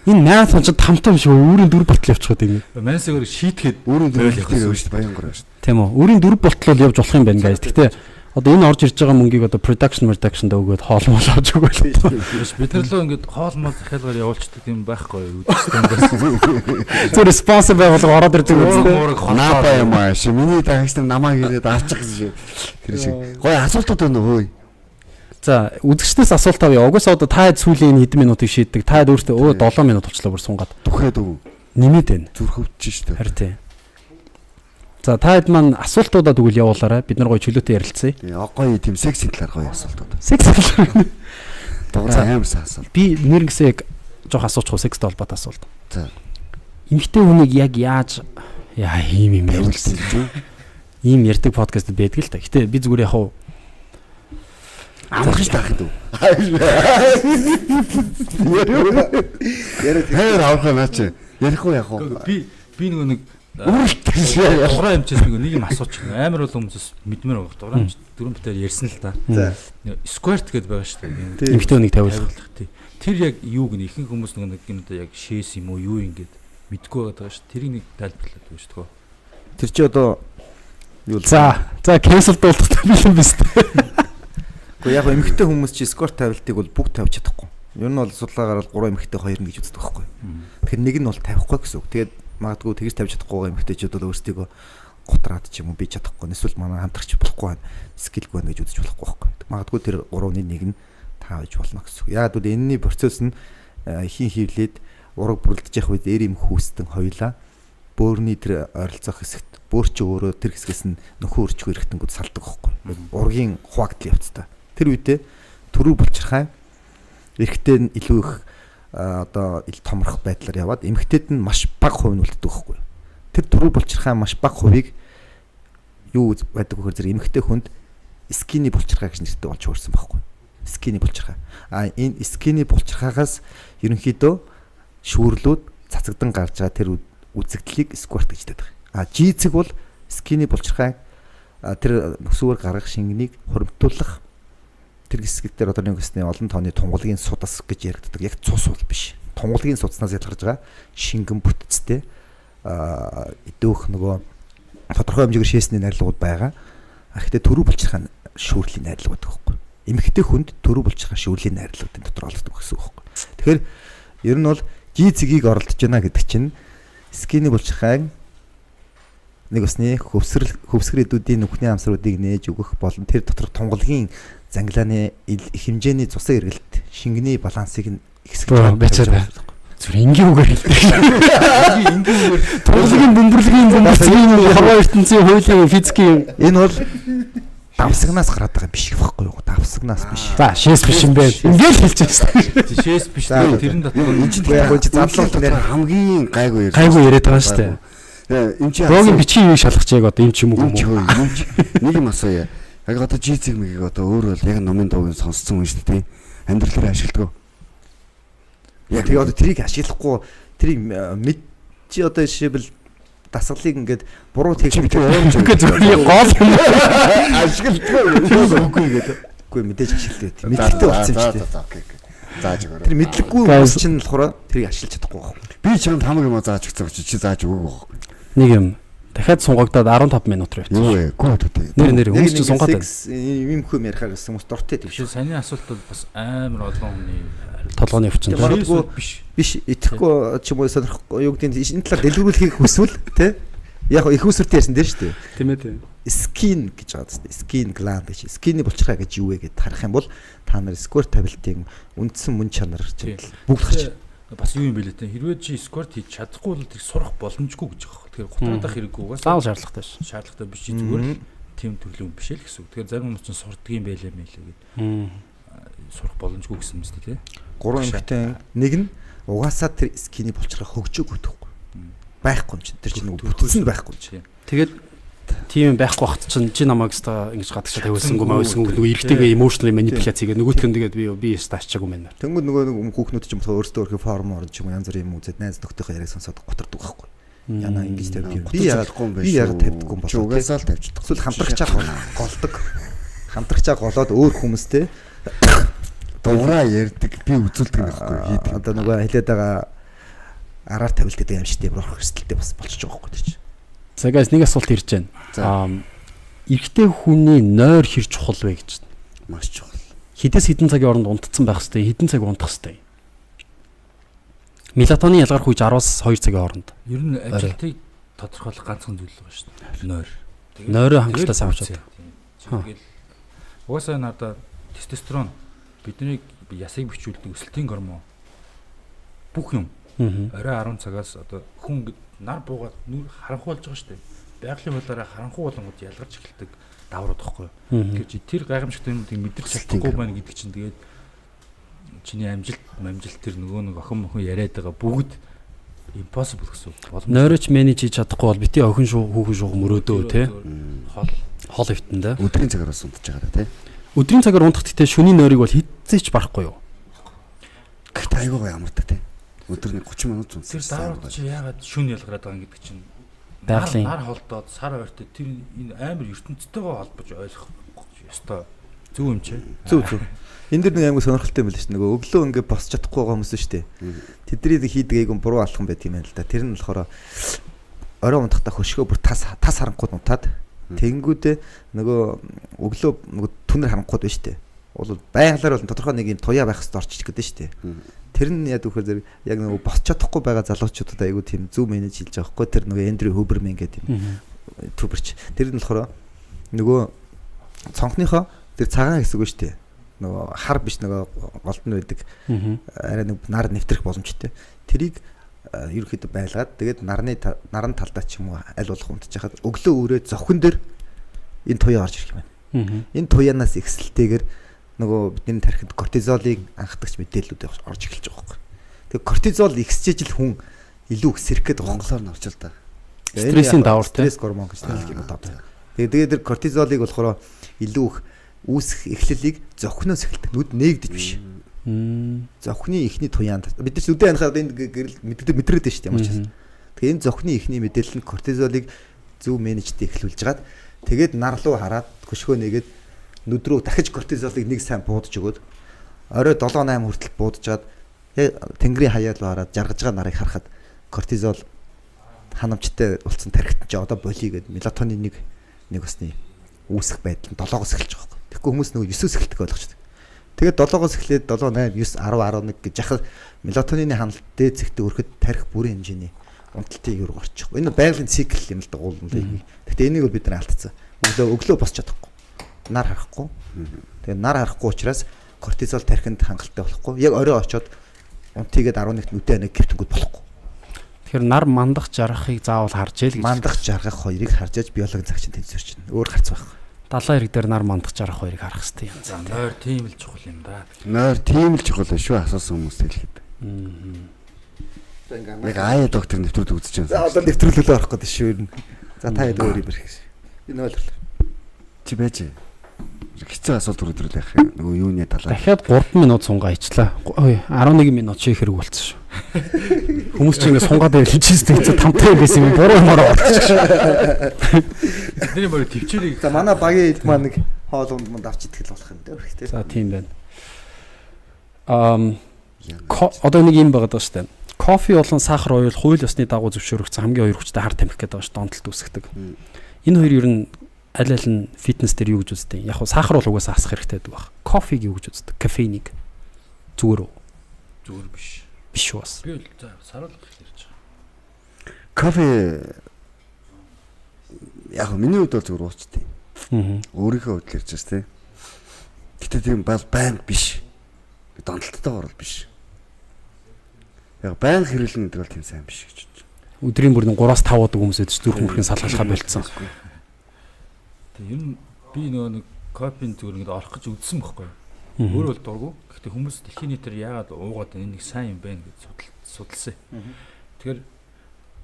Энэ 8 цонч тамтам шүү. Өөрийн 4 болтол явчихад юм.
Манасгаар шийтгэхэд
Өөрөөр хэлбэл шүү дээ баянгар шүү дээ.
Тийм үү. Өөрийн 4 болтол явж болох юм байна guys. Гэтэ одоо энэ орж ирж байгаа мөнгийг одоо production dаа өгөөд хоол мол авч өгөөл.
бид нар лөө ингээд хоол мол захиалгаар явуулчихдаг юм байхгүй юу?
Зөв responsible болго ороод ирдэг үстэй.
Наапа юм ааш. Миний дагч нар намайг ирээд авчих гэсэн шүү. Тэр шиг. Гоё асуултууд байна хөөе.
За үзэгчдээс асуулт авъя. Угсаа одоо та хэд сүүлийн хэдэн минутыг шийддэг? Та хэд өөртөө 7 минут болчлоо бүр сунгаад.
Түхэд өв.
Нэмээд байна.
Зүрхөвч шүү дээ.
Харин тийм. За та хэд маань асуултуудаа тэгвэл явуулаарай. Бид нар гоё чөлөөтэй ярилцъя.
Тийм гоё тийм секси талаар гоё асуултууд.
Секс.
Дугаараа амар сайн асуулт.
Би нэрнгэсээ яг жоох асуучих уу секстэй холбоотой асуулт.
За.
Эмэгтэй хүнийг яг яаж ийм
Ярилцсан гэж юу?
ийм ярддаг подкаст байдаг л та. Гэтэ би зүгээр яг
Амарч таах гэдэг. Яриад авах наа чи. Ярих уу яах уу?
Би нөгөө нэг дуграа хэмжээс нэг юм асууч амар бол хүмүүсээс мэдмээр байгаа. Дуграа хэмжээ дөрөв битээр ярьсан л да.
За.
Squared гэдэг байгаа шүү дээ.
Эмхтэй хүнийг тавиулах.
Тэр яг юу гэнэ ихэнх хүмүүс нэг юм да яг шээс юм уу юу ингээд мэдгүй байгаа шүү. Тэрийг нэг тайлбарлаад өгч шүү дээ.
Тэр чи одоо юу
За cancel дуулах юм биш үү?
Гэхдээ яг эмэгтэй хүмүүс чи скор тавилтыг бол бүгд тавьж чадахгүй. Ер нь бол судалгаагаар бол 3 эмэгтэй 2 гэж үздэг байхгүй. Тэгэхээр нэг нь бол тавихгүй гэсэн үг. Тэгээд магадгүй тэгж тавьж чадахгүй эмэгтэйчүүд бол өөрсдийгөө готраад ч юм уу бий чадахгүй. Эсвэл манай хамтрагч болохгүй байна. Скиллгүй байна гэж үзэж болохгүй байхгүй. Магадгүй тэр 3-ны нэг нь таавж болно гэсэн үг. Яг бол энэний процесс нь ихийн хөвлөд ураг бүрэлдэж явах үед эр эм хүүстэн хоёлаа бөөрний тэр ойролцоох хэсэгт бөөр чи өөрөө тэр хэсгээс нь нөхөн өрчгөө эрэхтэнгүүд салдаг байхгүй. Ургийн хуваагдал явцтай. Тэр үедээ төрөв булчирхай эрэгтэй нь илүү их одоо ил томрох байдлаар яваад эмэгтэйд нь маш бага хувь нь үлддэг байхгүй. Тэр төрөв булчирхай маш бага хувийг юу байдаг вэхээр зэрэг эмэгтэй хүнд скини булчирхай гэж нэртэй болж хуурсан байхгүй. Скини булчирхай. Энэ скини булчирхайгаас ерөнхийдөө шүүрлүүд цацагдан гарч байгаа тэр үзэгдлийг скварт гэж байдаг. G цэг бол скини булчирхай тэр нөсвөр гаргах шингэнийг хуримтуулах тэр хэсэг дээр одоо нэг хэсний олон тооны тунгалгийн судас гэж яригддаг. Яг цус бол биш. Тунгалгийн судснаас ялгарч байгаа шингэн бүтцтэй идэвх нөгөө тодорхой хэмжээгээр шээсний найрлагууд байгаа. Гэхдээ төрөв булчирхай шүүрлийн найрлага байдаг байхгүй. Эмэгтэй хүнд төрөв булчирхай шүүрлийн найрлагын дотор олддог гэсэн үг байхгүй. Тэгэхээр ер нь бол G цэгийг оролдож байна гэдэг чинь скини булчирхай нэг усны хөвсгөрөдүүдийн нүхний амсруудыг нээж өгөх болон тэр дотор тунгалгийн зангилааны хэмжээний цусаа эргэлт шингэний балансыг ихсгэж
байцаарай. Зүр энгийн үгээр хэлдэг. Тунгалгийн бөмбөрлөгийн хорвоо ертөнцийн хуулийн физикийн
энэ бол давсагнаас гараад байгаа биш байхгүй юу? Давсагнаас биш.
За шээс биш юм байна. Ингээл хэлж байна.
Шээс биш дээ. Тэрэн дотор
яг гоо задлал
хамгийн гайгүй
яриад байгаа шүү дээ.
Эм чи
Рогийн бичгийн юуг шалгах чиг одоо юм ч юм уу юм уу.
Нэг юм асууя. Яг одоо G-цэг мэгийг одоо өөр бол яг номын дууг сонсцсон хүн шүү дээ. Амьдралаар ашигладаг.
Яг тэгээ одоо трийг ашиглахгүй трийг мэд чи одоо жишээлбэл дасгалыг ингээд буруу техник
ингээд зүгээр гол юм
ашигладаг үгүй гэдэг.
Үгүй мэдээж ашигладаг. Мэдлэгтэй болсон юм шүү дээ.
Зааж өгөөрэй.
Тэр мэдлэггүй хүмүүс чинь болохоор трийг ашиглаж чадахгүй байхгүй.
Би чамд хамаг юм зааж өгсөн чи зааж өгөөгүй байхгүй.
нэг юм дахиад сунгагдаад 15 минут руу
Юу вэ? Гүд үү.
Нэр хүмүүс чинь сунгаад байна.
Ийм хөм ярихаар гэсэн хүмүүс дуртай тийм
шүү. Саний асуулт бол бас амар олон хүний
толгойн өвчин
тийм
биш итгэхгүй ч юм уу сонирхгүй юу гэдэг энэ талаар дэлгэрүүлэхийг хүсвэл те яг их усүртэй ярьсан дээр шүү дээ.
Тийм ээ тийм.
Скин гэж байгаа зү. Скин гланд гэж. Скины булчирхай гэж юу вэ гэд харах юм бол та нар сквер тавилтын үндсэн мөн чанар чинь бүгд гарч
бас юу юм бэ лээ те. Хэрвээ чи сквер хийж чадахгүй бол тэр сурах боломжгүй гэж байгаа. Тэгэхээр гутраадах хэрэггүй угаас
заавал шаардлагатай шүү.
Шаардлагатай биш чи зүгээр л тийм төрлийн юм биш л гэсэн үг. Тэгэхээр зарим хүмүүс чинь сурдаг юм байлаа мэлээ гэд. Сурах боломжгүй гэсэн юм шүү дээ те.
Гурван эмэгтэй нэг нь угаасаа тэр скины булчирхай хөгжөөг өгдөхгүй. Байхгүй юм чинь тэр чинь нэг бүтсэн байхгүй юм чинь.
Тэгээд тийм байхгүй бахт чинь чи намайг өстой ингэж гадагш тавиулсангүй маясангүй нөгөө эргэтэйгээ emotional manipulate хийгээд нөгөөх нь тэгээд би өстой ачаагүй мэн.
Тэнгүүд нөгөө хүүхнүүд ч юм уу өөрсдөө өөрхөн форм орж юм янз бүрийн юм үзээд найз нөхдийнхөө яриаг сонсоод гутардаг байхгүй. Яна ингэж тавьдаг. Би яг тавьдаггүй юм болоо.
Угаасаа л тавьчихдаг.
Эсвэл хамтрагчаа голдог. Хамтрагчаа голоод өөр хүмүүстэй
дуураа ярьдаг би үзүүлдэг байхгүй хийдэг.
Одоо нөгөө хэлээд байгаа араар тавилт гэдэг юм шиг тийм рох хэсэлтэй бас болчихж байгаа байхгүй тийм.
За guys нэг асуулт ирж байна. Эрэгтэй хүний нойр хэр чухал вэ гэж.
Маш чухал.
Хэдээс хэдэн цагийн оронд унтцсан байх хэвээр хэдэн цаг унтах хэвээр. Мелатонин ялгарх үеж 10-аас 2 цагийн хооронд.
Ер нь ажилтыг тодорхойлох ганцхан зүйл байгаа шүү дээ. Нойр.
Нойроо хангалттай авч чад.
Тэгэл угаасаа надаа тестостерон бидний ясыг бичүүлдэг өсөлтийн гормон бүх юм. Орой 10 цагаас одоо хүн нар буугаад нүр харанхуй болж байгаа шүү дээ. Байгалийн хуулаараа харанхуй болонгод ялгарч эхэлдэг даврууд байхгүй юу. Тэгэхээр тэр гайхамшигтай юмыг мэдэрч чадахгүй байна гэдэг чинь тэгээд чиний амжилт тэр нөгөө нэг охин мохон яриад байгаа бүгд impossible гэсэн үг.
Нойрооч менеж хийж чадахгүй бол бити охин хүүхэн шуух мөрөөдөө те. Хол хөвтөн дээ.
Өдрийн цагаар унтж байгаа те.
Өдрийн цагаар унтах гэхдээ шөнийн нойрыг бол хитцээч барахгүй юу.
Гэт айгуугаа ямардаг те. Өдөр нэг 30 минут унтсан.
Тэр даврууд чи яагаад шүн ялгараад байгаа гэдэг чинь
байгалийн
нар холдоод сар ойртой тэр энэ амар ертөнцтэйгээ холбож ойлгох ёстой. Зөв юм чи.
Зүг. Энэ дэр нэг аймаг сонирхолтой юм байл шүү дээ. Нөгөө өглөө ингээ босч чадахгүй байгаа хүмүүс шүү дээ. Тэдний хийдэг айгу буруу алхам байт юм байна л да. Тэр нь болохоор орой унтахтаа хөшгөө бүр тас харанхууд унтаад тэнгүүдээ нөгөө өглөө нөгөө түнэр харанхууд байна шүү дээ. Бол байгалаар бол тодорхой нэг юм туяа байх хэрэгтэй орчих гэдэг шүү дээ. Тэр нь яд вөхөр зэрэг яг нөгөө босч чадахгүй байгаа залуучуудад айгу тийм зөв менеж хийж байгаа хгүй. Тэр нөгөө Эндрю Хуберман гэдэг юм түбэрч. Тэр нь болохоор нөгөө цонхныхоо тэр цагаан хэсэг шүү дээ. Нөгөө хар биш нөгөө голд нь байдаг. Арай нэг нар нэвтрэх боломжтой. Тэрийг ерөөхдөө байлгаад тэгээд нарны талдаа ч юм уу аль болох унтж хахад өглөө өрөө зохин дээр энэ туяа орж ирэх юм байна. Энэ туяанаас ихсэлтэйгээр нөгөө бидний тархинд кортизолыг анхдагч мэдээллүүд орж эхэлж байгаа байхгүй. Тэгээд кортизол ихсэж ижил хүн илүү их сэрэх гээд
Монголоор навч л да.
стрессийн давартай.
Стресс гормон гэж нэрлэх юм даа. Тэгээд тэр кортизолыг болохоор илүү их үүсэх эхлэлийг зохиноос эхэлдэг. Нүд нээгдэж биш. Зохины ихний туяанд бид нар үдээ анхаад энэ гэрэл мэдрээд байна шүү дээ ямар ч юм. Тэгээ энэ зохины ихний мэдээлэл нь кортизолыг зөв менежтэй эхлүүлж гаад тэгээд нар руу хараад хөшгөө нэгээд нүд рүү дахиж кортизолыг нэг сайн буудаж өгөөд орой 7-8 хүртэл буудаж гаад тэнгэрийн хаяа руу хараад жаргаж байгаа нарыг харахад кортизол ханамжтай болсон тархит ч одоо болий гэд мелатонин нэг усны үүсэх байдал нь 7-оос эхэлж байгаа юм. Тэгэхгүй хүмүүс нөгөө 9-өөс эхэлдэг ойлгочтой. Тэгээд 7-оос эхлээд 7, 8, 9, 10, 11 гэж яхад мелатонины ханалт дээд зэгтээ өрөхөд тарих бүрийн хэмжээний унталтын юуруу орчих. Энэ байгалийн цикл юм л да уул юм. Гэхдээ энийг бол бид нар алдсан. Өглөө босч чадахгүй. Нар харахгүй. Тэгээд нар харахгүй учраас кортизол тархинд хангалттай болохгүй. Яг орой очоод унтыгээд 11-т нүдэ нэг гівтэнгүүд болохгүй.
Тэгэхээр нар мандах жаргахыг заавал харж ял гэж.
Мандах жаргах хоёрыг харж яаж биологийн цагчин тэнцвэрч байна. Өөр харц байхгүй.
Далайн хэрэг дээр нар мандах жаргах хоёрыг харах хэрэгтэй юм.
За нойр тийм л чухал юм да.
Нойр тийм л чухал шүү асуусан хүмүүс хэлэхэд. Яг аяа доктор нэвтрүүлэг үзэж
За
байна.
одоо нэвтрүүлэлөө орох гэдэг шүү юм. За та хэд өөр юм бэрх. Би нойлрлоо.
Чи байж. Хэцүү асуулт төрүүлэх яах юм. Нөгөө юуны талаар.
Дахиад 3 минут сунгаа ичлаа. Ой 11 минут чи хэрэг болцсон шүү. Хүмүүс ч ингэ сунгаад хэлчихсэн хэцүү тамтай байсан юм буруу юмараа болчихсон.
Бидний бүр төвчээрийг
За манай багийн хэд маань нэг хоол унд авч идэх л болох юм дээ өрхтэй.
За тийм байна. Одоо нэг юм байгаад байгаа шүү дээ. Кофе болон сахар уял хууль ёсны дагуу зөвшөөрөгдсөн хамгийн хоёр хүчтэй хар тамхи гэдэг байгаа шүү. Донтолт үүсгдэг. Энэ хоёр ер нь аль нь фитнес дээр юу гэж үздэг? Яг нь сахар бол угаасаа асах хэрэгтэй байдаг баг. Кофег юу гэж үздэг? Кофеинийг зүгээр үү?
зүгээр биш.
Биш үү бас.
Би л за саруулах ярьж байгаа.
Кофе яг миний хувьд бол зүгээр уучтай. Өөрийнхөө хувьд л ярьж байна тий. Гэтэ тийм бол байнг биш. Донтолттой орол биш. Яг байнг хэрэглэн гэдэг бол тийм сайн биш гэж бодож байна.
Өдрийн бүр 3-5 удаа хүмүүс эдж зүрх мөрхийн салгалхаа болцсон.
Тэг ер нь би нэг кофеин зүгээр ингээд орох гэж үзсэн байхгүй. Өөр бол дургу. Гэхдээ хүмүүс дэлхийн нийтээр яагаад уугаад энэ нэг сайн юм байна гэж судалсан. Тэгэхээр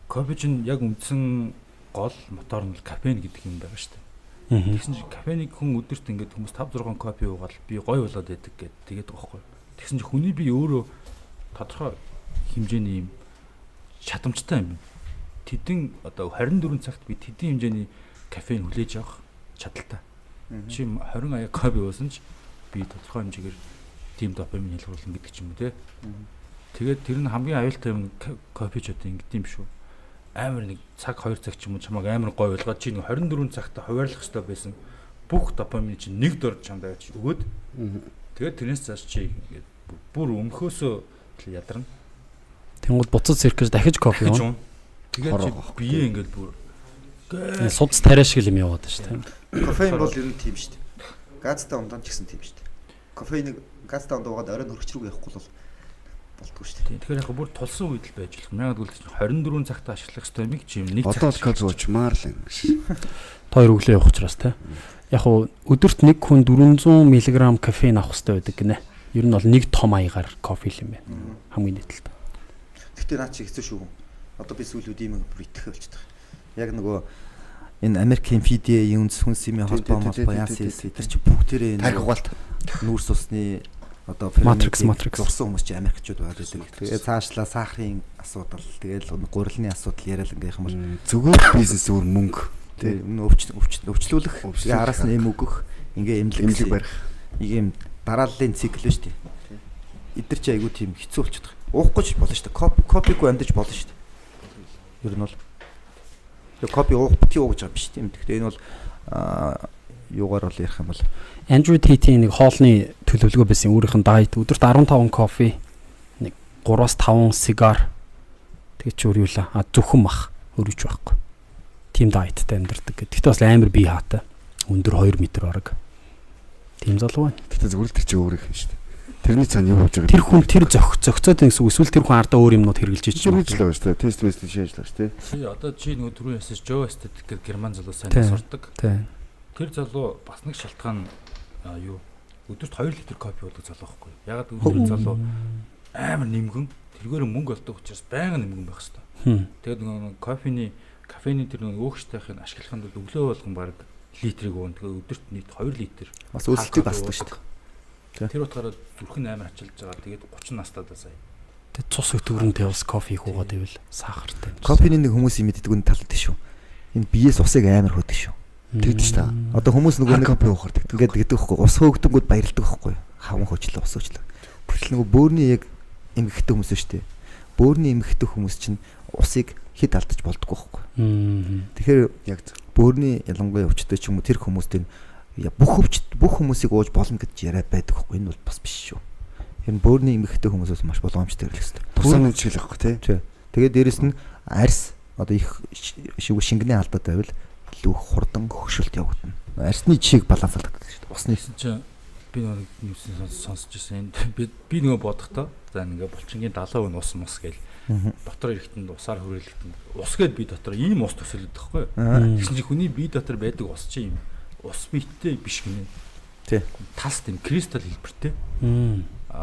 кофе чинь яг үндсэн гол мотор нь кафеин гэдэг юм байгаа шүү дээ. Тэгсэн чинь кафенийг хүн өдөрт ингээд хүмүүс 5-6 кофе уугаад би гоё болоод байдаг гэд тэгээд байгаа байхгүй. Тэгсэн чинь хүний бие өөрөө тодорхой хэмжээний юм чадамжтай юм. Тэдэн одоо 24 цагт би тэдэн хэмжээний кофеин хүлээж авах чадaltaй. Чи 20 аяа кофе уусан ч би тодорхой хэмжээгээр тийм допамин ялгаруулна гэдэг ч юм уу те. Тэгээд тэр нь хамгийн аюултай юм кофе ч одоо ингэдэм шүү. Амар нэг цаг 2 цаг ч юм уу чамайг амар гой болгоод чи нэг 24 цагта хуваарлах хэрэгтэй байсан бүх допамин чи нэг дор чамд авч өгөөд тэгээд тэрнээс цааш чи ингээд бүр өмхөөсөө ядарна.
Тэнгууд буцаж сэрх гэж дахиж кофе уу?
Тэгээд чи бие ингээд бүр
судас тариа шиг юм яваад байна шүү дээ.
Кофеин бол ер нь тийм шүү дээ. Газтай ундаа ч гэсэн тийм шүү дээ. Кофеинийг газтай ундаа уугаад оройн хөргөч рүү явахгүй бол болтгүй шүү дээ.
Тэгэхээр яг бүр тулсан үед л байж болох. Мягаад үл 24 цагт ашиглах хэрэгтэй юм чи нэг цаг.
Одоо л кофе уучмаар л юм шиг.
Тоор өглөө явах учраас те. Яг уу өдөрт нэг хүн 400 мг кофеин авах хэрэгтэй байдаг гинэ. Ер нь бол нэг том аягаар кофе л юм байна. Хамгийн нийтлэлд.
Гэхдээ наа чи хэцүү шүү. Одоо би сүүлүүд ийм бүр итгэх болчихдог. Яг нөгөө энэ Америкийн FDA-ийн үндэс хүнс эмийн холбоо яасан эдгээр чи бүгдээрээ
тарих угаалт
нүүрс усны одоо
Matrix.
зурсан хүмүүс чинь Америкчууд байгаад байдаг. Тэгээ цаашлаа сахарын асуудал, тэгээл гурилны асуудал яриад ингээх юм бол
зүгээр бизнес өөр мөнгө
тий өвчлүүлэх, араас нь эм өгөх, ингээ эмнэлэг барих. Нэг юм дарааллын цикл шүү дээ. Эдгэр чи айгуу тийм хэцүү болчиход байгаа. Уухгүй ч болно шүү дээ. Копигүй амьдж болно шүү дээ. Ер нь бол тэгээ копи уух бити ууж байгаа биш тийм. Гэхдээ энэ бол юугаар бол ярих юм бол
Andrew Tate-ийн нэг хоолны төлөвлөгөө байсан өөрийнх нь дайет өдөрт 15 кофе, нэг 3-5 сигар. Тэгээ ч өөр юу ла зөвхөн мах өргөж байхгүй. Тим дайттай амьдардаг гэдэг. Гэхдээ бас амар бие хаатай. Өндөр 2 м орог. Тим залуу байна.
Тэгтээ зүгээр л тэр чинь өөр их юм шүү дээ. Тэрний цаана юу болж байгаа?
Тэр хүн тэр зөгцөөд гэсэн үг. Эсвэл тэр хүн ардаа өөр юмнууд хэрэгжилж
чинь хэрэгжлээ шүү дээ. Тест шийдэж шүү дээ.
Чи одоо нөгөө түрүү ясаж Joe Esthetic гэдэг герман залуу сайн сурдаг.
Тийм.
Тэр залуу бас нэг шалтгаан юу өдөрт 2 литр кофе уудаг залуу байхгүй. Ягаад гэвэл залуу амар нэмгэн тэргээр мөнгө олдог учраас байнга нэмгэн байх хэрэгтэй. Тэгээд нөгөө кофений тэр нөгөө өөхштэйхийг ашиглахын тулд өглөө болгон баг литрийг уун. Тэгээд өдөрт нийт 2 литр
бас өсөлтийг басдаг шүү дээ.
Тэр утгаараа зүрх нь амар ачилж байгаа. Тэгээд 30 настайдаа сая.
Тэгээд цус өтгөрөнтэй бас кофе хуугаад ивэл сахартай.
Кофений нэг хүмүүс юм мэддэг үн талд шүү. Энэ биеэс усыг амар хөөдөг шүү.
Тэгдэж та.
Одоо хүмүүс нөгөө нэг
кофе уухаар тэгдэг.
Ингээд гэдэг байхгүй. Ус хөөгдөнгүүд баярлдаг байхгүй. Хаван хөөчлөө ус хөөчлөө. Тэгвэл нөгөө бөөрийн яг эмгэгтэй хүмүүс шүү дээ. Бөөрийн эмгэгтэй хүмүүс чинь усыг хэд алдаж болдгоо байхгүй. Тэгэхээр яг бөөрийн ялангуяа өвчтөй ч юм уу тэр хүмүүст бүх хүмүүсийг ууж болно гэж яриад байдаг байхгүй. Энэ бол бас биш шүү. Энэ бөөрийн эмгэгтэй хүмүүсээс маш боломжтой хэрэглэх хэрэгтэй.
Тусaan чиглэх байхгүй тий.
Тэгээд дээрэс нь арьс одоо их шингэний алдаад байвал илүү хурдан хөгшөлт явагдана. Арьсны жишээг балансалдаг шүү дээ. Усны
чинь би нэг 뉴스 сонсож байсан. Би нөгөө бодохдоо за ингээ булчингийн 70% нь ус гээл дотор ирэхтэнд усаар хүрээлэгдэн ус гээд би дотор ийм ус төсөөлөд байхгүй. Тэгсэн чинь хүний бие дотор байдаг ус чи юм ус биетэй биш гинэ.
Тий.
Тас тийм кристалл хэлбэртэй.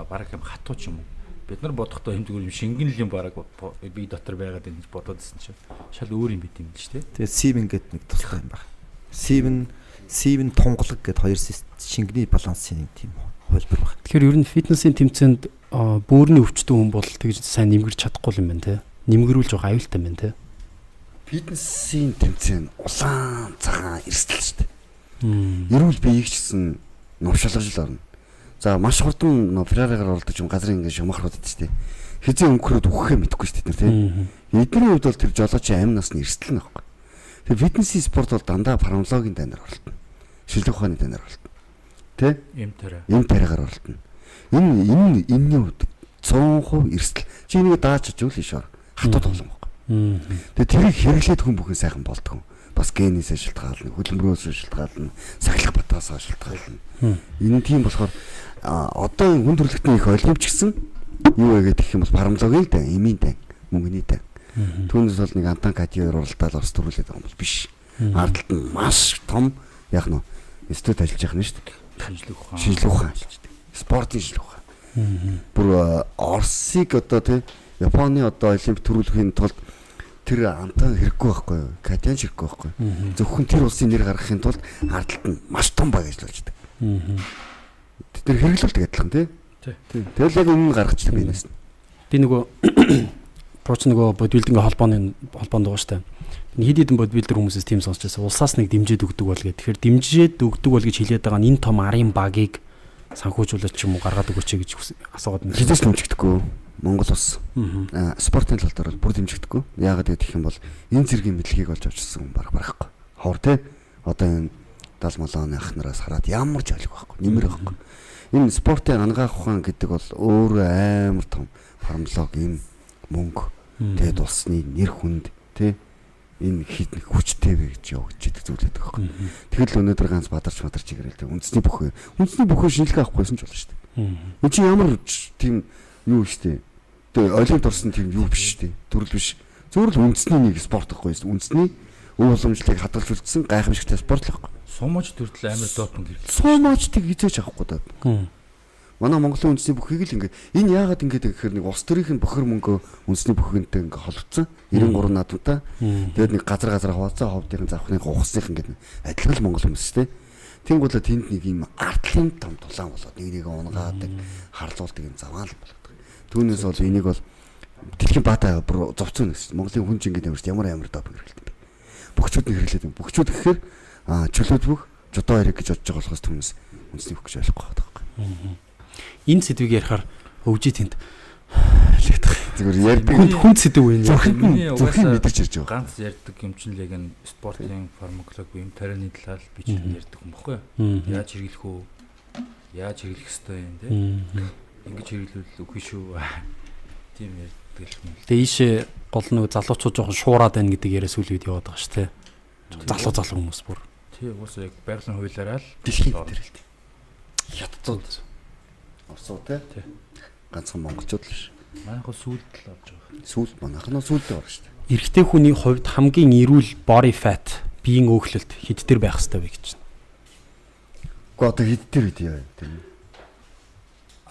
Бараг юм хатуу ч юм уу. Бид нар бодохдоо юм зүгээр юм шингэнэл юм бараг бие дотор байгаад энэ бодоод ирсэн чинь шал өөр юм бит юм л шүү дээ.
Тэгээ сивен гэдэг нэг тустай юм байна. Сивен тунгалаг гэдэг хоёр шингэний балансын тийм хөлбөр байна.
Тэгэхээр ер нь фитнесийн тэмцээнд бөөрийн өвчтөн хүн бол тэгж сайн нэмгэрч чадахгүй юм байна те. Нэмгэрүүл жоох аюултай юм байна те.
Фитнесийн тэмцээн улаан цагаан эрсдэл шүү дээ. Эрүүл биеийг ч гэсэн новшилгаж л орно. За маш хурдан Ферраригаар оролдож юм газрын ингэ шумахрууд дээ. Хизээ өнгөрөөд үхэхээ мэдэхгүй шүү дээ тийм. Эдний хувьд бол тэр жолоочийн амь насны эрсдэл нь байхгүй. Тэр фитнесийн спорт бол дандаа фармакологийн данаар оролдоно. Шилдэг ухааны данаар оролдоно. Тэ? Эм тариагаар оролдоно. Энэний хувьд 100% эрсдэл. Чи энийг дааж чиж үл ишээр хатуу тоглоом байхгүй. Тэгээ тэрийг хэрэглээд хүн бүхэн сайхан болдог. Бас генээс шалтгаална, хөдөлмөрөөс шалтгаална, сахилах батаас шалтгаална. Энэ тийм болохоор одоо хүн төрөлхтний их олимпч гэсэн юу вэ гэдэг юм бол фармакологийн дан, эмийн дан, мөнгөний дан. Түүнээс бол нэг антан категори уралдаал орс төрүүлээд байгаа юм бол биш. Ардталт нь маш том яг нь институт ажиллаж байгаа юм шүү дээ. Шинжлэх ухаан ажиллаж байгаа. Спортын шинжлэх ухаан. Бүр Орсыг одоо тий Японы одоо олимп төрүүлэхийн тулд тэр антан хэрэггүй байхгүй юу? Катян хэрэггүй байхгүй юу? Зөвхөн тэр улсын нэр гаргахын тулд ардталт нь маш том баг ажиллаж байдаг. Тэр хэрэглүүлдэг адилхан тий. Тэгэл яг өмнө гаргачихдаг юм байна.
Би нөгөө проч нөгөө бодибилдинг холбоонд байгаа штэ. Хэд хэдэн бодибилдер хүмүүсээс тийм сонсч байсан. Улсаас нэг дэмжиж өгдөг бол гэх. Тэгэхээр дэмжиж өгдөг бол гэж хэлээд байгаа нь энэ том арын багийг санхүүжүүлж ч юм уу гаргаад өгөөч гэж асуугаад байна.
Хизээс дэмжигдэггүй. Монгол улс спортын талаар бүр дэмжигдэггүй. Яагаад гэх юм бол энэ зэргийн мэдлэгийг олж авчихсан хүн барахгүй. Ховор тий. Одоо энэ 70 малооны ахнараас хараад ямар ч ойлгох байхгүй. Нэмэр байхгүй. Энэ спортын ангаах ухаан гэдэг бол өөрөө амар том фармакологи, энэ мөнгө, тэгээд улсны нэр хүнд тий энэ хит хүчтэй вэ гэж явагдаж идэг зүйл байдаг байхгүй. Тэгэл өнөөдөр ганц бадарч игрэл үндэсний бүхөө шинжилгээ авахгүйсэн ч болно шүү дээ. Энд чинь ямар тийм юу шүү дээ. Тэгээ олимпиад орсон тийм юу биш шүү дээ. Төрөл биш. Зөвхөн л үндэсний нэг спорт байхгүй юу? Үндэсний өв уламжлалыг хадгалж үлдсэн гайхамшигтай спорт л байхгүй.
Сумаж төрөл амар допинг хэрэглээ.
Сумажтыг хизээч авахгүй даа. Манай Монголын үндэсний бүхийг л ингээ энэ яагаад ингэдэг гэхээр нэг улс төрийн бохир мөнгөө үндэсний бүхэнтэй ингээ холбоцсон 93 наадмтай. Тэгээд нэг газар хуваацсан ховдын завхны ухсных ингээ адилхан л Монгол хүмүүс шүү дээ. Тэнгуулаа тэнд нэг юм артлын том тулаан болоод нэг унгаадаг, харлуулдаг юм заваал болоод. Түүнээс бол энийг бол дэлхийн баатаа бүр зовцсон гэсэн. Монголын хүн чинь ингэдэг ямар доп хэрэглэдэг юм бэ? Бөхчүүд нь хэрэглэдэг юм. Бөхчүүд гэхээр чөлөөт бүх жодоо хэрэг гэж бодож байгаа болохоос түнэс үндэсний бөхч ойлгохгүй байгаа байхгүй.
Энэ сэдвийг ярихаар өвжи тэнд
зүгээр ярьдаг
хүн сэдв үе.
Зөвхөн мэдэрч ирж байгаа.
Ганц ярьдаг юм чинь л яг энэ спортын фармакологи юм тарианы талаар би ч ярьдаг юм баггүй. Яаж хэрэглэх үү? Яаж хэрэглэх ёстой юм те? Ингэж хэрэглүүл үгүй шүү. Тийм ярьдаг юм.
Тэгээ ийшээ гол нэг залуучууд жоохон шуураад байна гэдэг яриа сүүл үед яваад байгаа шүү те. Залуу хүмүүс бүр.
Тий, уусаа яг байгалийн хуулиараа л
дэлхийн дээр л тий. Хятадууд орсоо тий. Ганцхан монголчууд л ш.
Манайх сүүлд л орж байгаа.
Сүүлд манайх нь сүүлдээ орно шүү дээ.
Эрэгтэй хүний хувьд хамгийн эрүүл body fat биеийн өөхлөлт хэд дээр байх хэвээр вэ гэж байна.
Гэхдээ одоо хэд дээр үгүй яа тийм.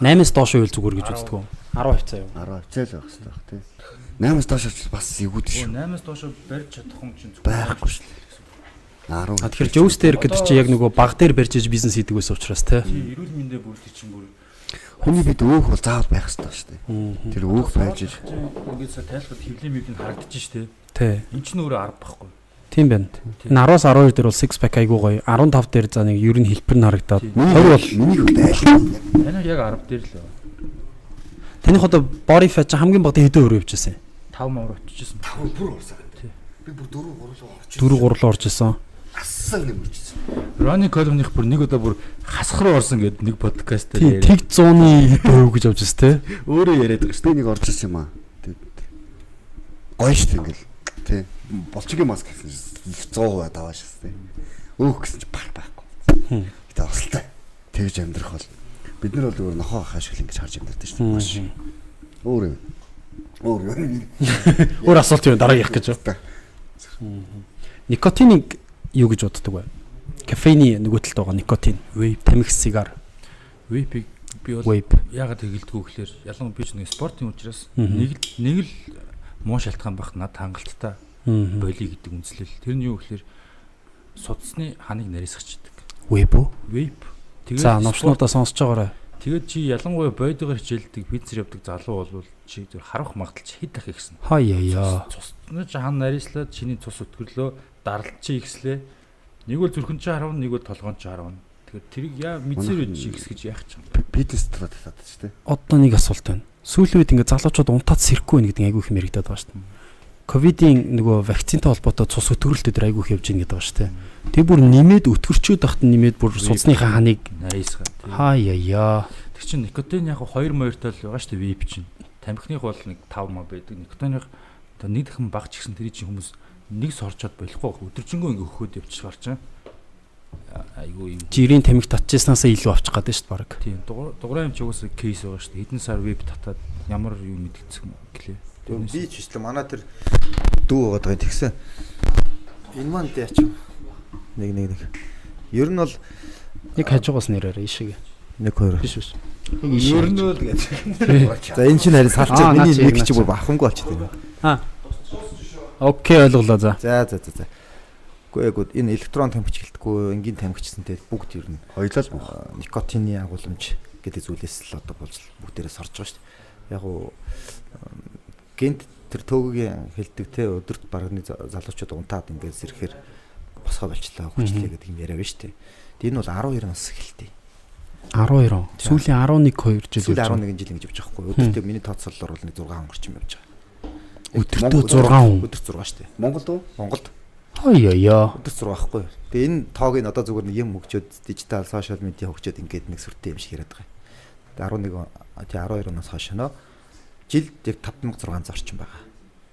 8-аас доош үйл зүгээр гэж үздэг үү? 10% юу?
10% л байх хэрэгтэй баг тий. 8-аас доош бас эвгүүд шүү.
8-аас доош барьж чадах юм чинь
байхгүй шүү дээ. 10.
Тэгэхээр Joe's дээр гэдэг чи яг нөгөө баг дээр барьж иж бизнес хийдэг байсан учраас тий.
Эрүүл мэндэ бүрдэх чинь бүр
хүний бид өөх бол заавал байх хэрэгтэй шүү дээ. Тэр өөх байж
ингээд тайлхад хөвлийн мөвлийн харагдаж штэ.
Тий.
Энд чинь өөрөө 10 байхгүй.
Тийм байна. Энэ 10-аас 12 дээр бол 6 pack айгуу гоё. 15 дээр за нэг ер нь хэлбэр нь харагдаад 20 бол
миний хувьд айл.
Танайх яг 10 дээр л.
таних одоо body fat чи хамгийн бага хэдэн өрөө явчихсан?
5 мөр очижсэн.
5 бүр орсон.
Тий.
Би бүр 4 3
4 3 орж исэн.
ассан юм үржсэн.
Ronnie Coleman-их бүр нэг удаа бүр хасах руу орсон гэдэг нэг подкаст
дээр тэг 100-ны хэдэн гэж явж байна те.
Өөрөө яриад байгаа шүү. Би нэг орж ирсэн юм аа. Гоё шүү ингээл. Тий. Болчгийн маск гэсэн 100% давааш шүү. Өөх гэсэн чи байхгүй. Гэтэ ослтой. Тэгж амьдрах бол бид нар бол өөр нохоо хаашгүй ингэж харж амьдардаг шүү. Маш. Өөр юм.
Өөр асуулт юм дараагийнх гэж байна. Никотиныг юу гэж боддог вэ? Кофеины нөгөө талд байгаа никотин, vape, тамхи, сигар.
Vape би бол яагаад хэрэглэдэг вэ гэхээр ялангуяа би ч нэг спортын учраас нэг л муу шалтгаан байх над хангалттай болиё гэдэг үндэслэл. Тэр нь юу гэхээр судасны ханыг нарийсгачдаг.
Vape үү?
Vape.
Тэгээд за новчнуудаа сонсож байгаарай.
Тэгээд чи ялангуяа бодиогоор хичээлдэг, физер явдаг залуу бол чи зөв харах магадaltaй хэд ах ихсэн.
Хаяа.
Цусны хан нарийслаад чиний цус өтгөрлөө даралт чи ихслээ. Нэг бол зүрхэн чи 10, нэг бол толгоон чи 10. Тэгэхээр тэрийг яа мэдсээр үж ихс гэж яах ч юм.
Фитнес талаад татаад ч тийм.
Одоо нэг асуулт байна. Сүүлийн үед ингээд залуучууд унтаад сэрхгүй байна гэдэг айгүй их мэрэгдээд байгаа шүү дээ. Ковидын нөгөө вакцинтай холбоотой цус өтгөрлөлтөд айгүй их явж байна гэдэг байгаа шүү дээ. Тэг бүр нэмээд өтгөрчөөд тахт нэмээд бүр судасныхаа ханыг
нарийсгаад.
Хаяа.
Тэг чин никотин яг 2 моёртой л байгаа шүү дээ vape чинь. Тамхиных бол нэг 5 маа байдаг. Никотиных одоо нэг дахин баг ч гэсэн тэр чинь хүмүүс нэг сорчоод болохгүй өдөржингөө ингээ өгөхөд явчихвар чинь. Айгүй юм.
Жирийн тамхи татчихснаасаа илүү авчих гэдэг шүү дээ баг.
Тийм. Дуграа юм ч угсаа кейс байгаа шүү дээ. Хэдэн сар vape татаад ямар юу мэдгэцэн гэлээ.
Би ч биш л манай тэр дүү байгаа тэгсэн. Энэ маань яач юм. Нэг. Ер нь бол
нэг хажуугаас нэрээр ишиг.
1 2
биш биш.
Ер нь бол гэж. За энэ чинь харин салчаа миний нэг чи бүр бахамгүй болчиход байна.
Окей ойлголоо за.
За. Гэхдээ энэ электрон тамхич гэлтгүй энгийн тамхичсантэй бүгд ер нь
хоёлаа л
никотины агуулмж гэдэг зүйлээс л одоо болж бүгдээрээ сорж байгаа шүү дээ. Яг уу гэнт тэр төгөгийн хэлдэг те өдөрт барганы залуучууд унтаад ингээд зэрэхээр босгоо болчлаа хүчлээ гэдэг юм яриа байна шүү дээ. Энэ бол 12 нас эхэлтий.
12. Сүүлийн 11 2 жил.
Сүүлийн 11 жил ингэж явж байгаа хгүй. Өдөртөө миний тооцоололоор бол нэг 6 орчим явж байгаа.
Өдөртөө 6 хүн.
Өдөрт 6 шүү дээ.
Монголд уу?
Монголд.
Хаяа.
Өдөрт 6 байхгүй. Тэгээ энэ тоог нь одоо зүгээр нэг юм хөгжөөд дижитал сошиал медиа хөгжөөд ингээд нэг сүртэй юм шиг яриад байгаа. 11 тий 12 оноос хойшоо жилд яг 5600 орчим байгаа.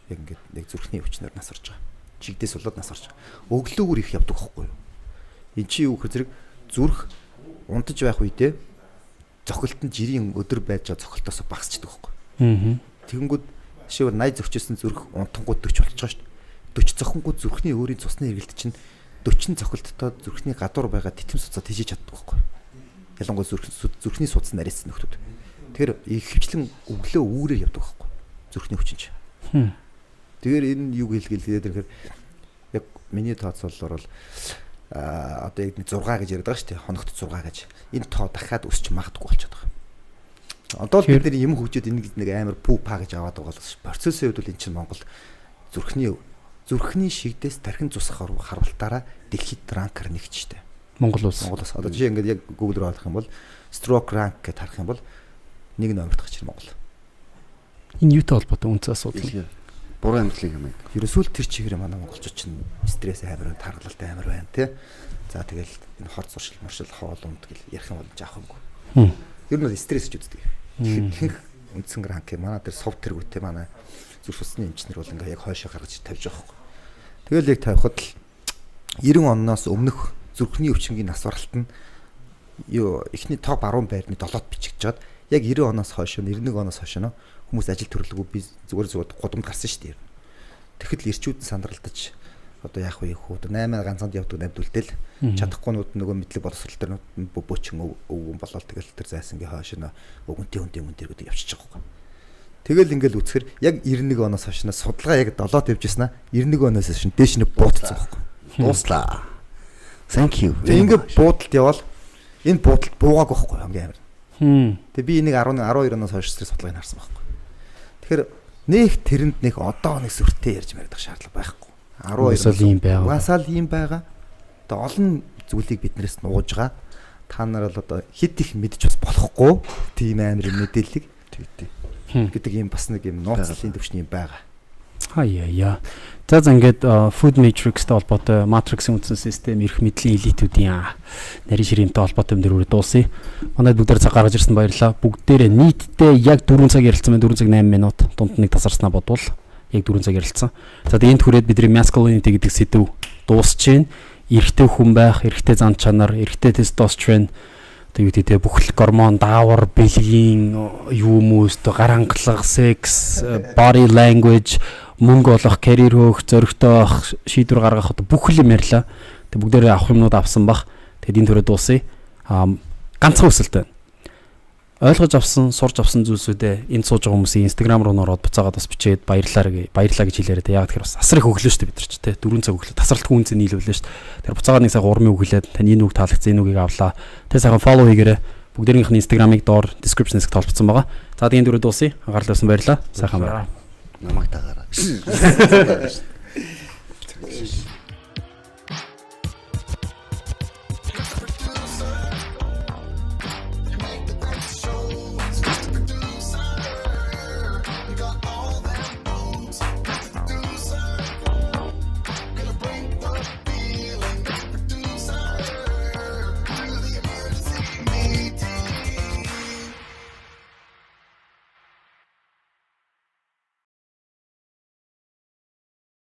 Яг ингээд нэг зүрхний өвчнөр нас орж байгаа. Чигдээс болоод нас орж байгаа. Өглөөгөр их явдаг байхгүй юу? Эн чи юу гэхээр зэрэг зүрх унтаж байх үедээ цохилтон жирийн өдөр байж байгаа цохилтоос багасчдаг байхгүй. Тэгэнгүүт жишээ нь 80 зөрчилсөн зүрх унтангууд 40 болчихж байгаа шүү дээ. 40 цохингууд зүрхний өөрийн цусны эргэлт чинь 40 цохилттой зүрхний гадуур байгаа титэм суцаа тижиж чаддаг байхгүй. Ялангуяа зүрхний судас нарийсан нөхдүүд. Тэгэхээр ихэвчлэн өглөө үүрээр явдаг байхгүй. Зүрхний хүчин чинь. Тэгэхээр энэ юу хэлгээд тэгэхээр яг миний тооцоололоор бол одоо яг 6 гэж яриад байгаа шүү дээ. Хоногт 6 гэж. Энэ тоо дахиад өсч магадгүй болчиход байгаа. Одоо л бид нар юм хөгжөөд нэг амар пүү па гэж аваад байгаа бол процессын хувьд бол эн чинь Монгол зүрхний шигдээс тархин цусах харуултаараа дэлхийд ранкер нэгч штэ.
Монгол улс.
Одоо жишээ ингээд яг Google руу харах юм бол stroke rank гэж харах юм бол нэг номерт гарч ирнэ Монгол.
Энэ юутай холбоотой үнцэн асуудал.
Буруу амьдралыг юм аа.
Ерөөсөө л тэр чигээр манай монголчууд чинь стресс амар байна, тархалт амар байна тий. За тэгэл энэ хор зуршил, моршил, хоол унд гэл ярих юм бол жаах юмгүй. Ер нь бол стресс гэж үздэг. Тэгэхээр үндсэн ранк манай дээр сов тэргүүтэй манай зүрх судасны эмчнэр бол ингээ яг хойшоо гаргаж тавьж байгаа хөөхгүй. Тэгэл яг тавихад л 90 оноос өмнөх зүрхний өвчнгийн нас баралт нь юу эхний топ 10 байрны 7-д бичигдэж чад яг 90 оноос хойш 91 оноос хойш нөө хүмүүс ажил төрлөгүй би зүгээр гудамд гарсан шүү дээ. Тэгэхэд л ирчүүд нь сандралдаж одоо яах вэ хүү 8 ганцанд явдаг навдултэл чадахгүйнүүд нөгөө мэдлэг боловсрол төр бөөчөн өвгөн болоод тэгэл тэр зайсангийн хойш нөө өвгөнтэй гэдэг явчихж байгаа юм. Тэгэл ингээл үцхэр яг 91 оноос хойш судалгаа яг 7-д явжсэн аа 91 оноос хойш дээш нь буутсан байхгүй.
Дууслаа. Thank you.
Тэг ингээд буудалд явал энэ буудалд буугааг байхгүй хамгийн амар. Тэг би энийг 12 оноос хойш судалгааг нь харсан байхгүй. Тэгэхээр нэг тэрэнд нэг одоо нэг сүртэй ярьж мэрдэх шаардлага байхгүй. 12 угаасаа л юм байгаа. Тэгээ олон зүйлийг биднээс нууж байгаа. Та нар бол одоо хит их мэдж бас болохгүй тийм амар мэдээлэл гэдэг юм бас нэг юм нууцлалын төвчний юм байгаа.
Хаяа. За ингээд Food Matrix-тэй холбоотой Matrix-ийн үндсэн систем эрх мэдлийн элитүүдийн нарийн ширэмтэй холбоотой юм дээр дуусъя. Манайд бүгдээр цаг гаргаж ирсэн баярлалаа. Бүгдээрээ нийтдээ яг 4 цаг ярилцсан байна. 4 цаг 8 минут. Дунд нэг тасарснаа бодвол яг 4 цаг ярилцсан. За тэгээд энд хүрээд бидний masculinity гэдэг сэдв дуусч байна. Эрэгтэй хүн байх, эрэгтэй зан чанар, эрэгтэй тестостерон тэгээд бүх гормон, даавар, бэлгийн юу хүмүүс гар хангалах, секс, body language, мөнгө олох, карьер хөөх, зөрөгтэй авах, шийдвэр гаргах одоо бүх юм ярьлаа. Тэг бүгдээрээ авах юмнууд авсан бах. Тэгэд энэ төрөд дуусъя. Ганцхан хүсэлт байна. Ойлгож авсан, сурж авсан зүйлсүүдээ энд сууж байгаа хүмүүсийн Instagram руу нөрөөд буцаагаад бас бичээд баярлаа гэж хэлээрэй. Тэг яг тэгэхээр бас асар их өглөө шүү дээ бид нар ч тий 4 цаг өглөө тасралтгүй үнцэн нийлүүлээ шүү дээ. Тэр буцаагаад нэг сайхан урмын өглөөд тань энэ үг таалагдсан энэ үгийг авлаа. Тэг сайхан follow хийгээрэй. Бүгдээрийнх нь Instagram-ыг доор description хэсэгт толбцсон байгаа. За тэгээд энэ дөрөд дуусъя. Анхаарал тавьсан баярлалаа. Сайхан байна.
Намайг дагаараа.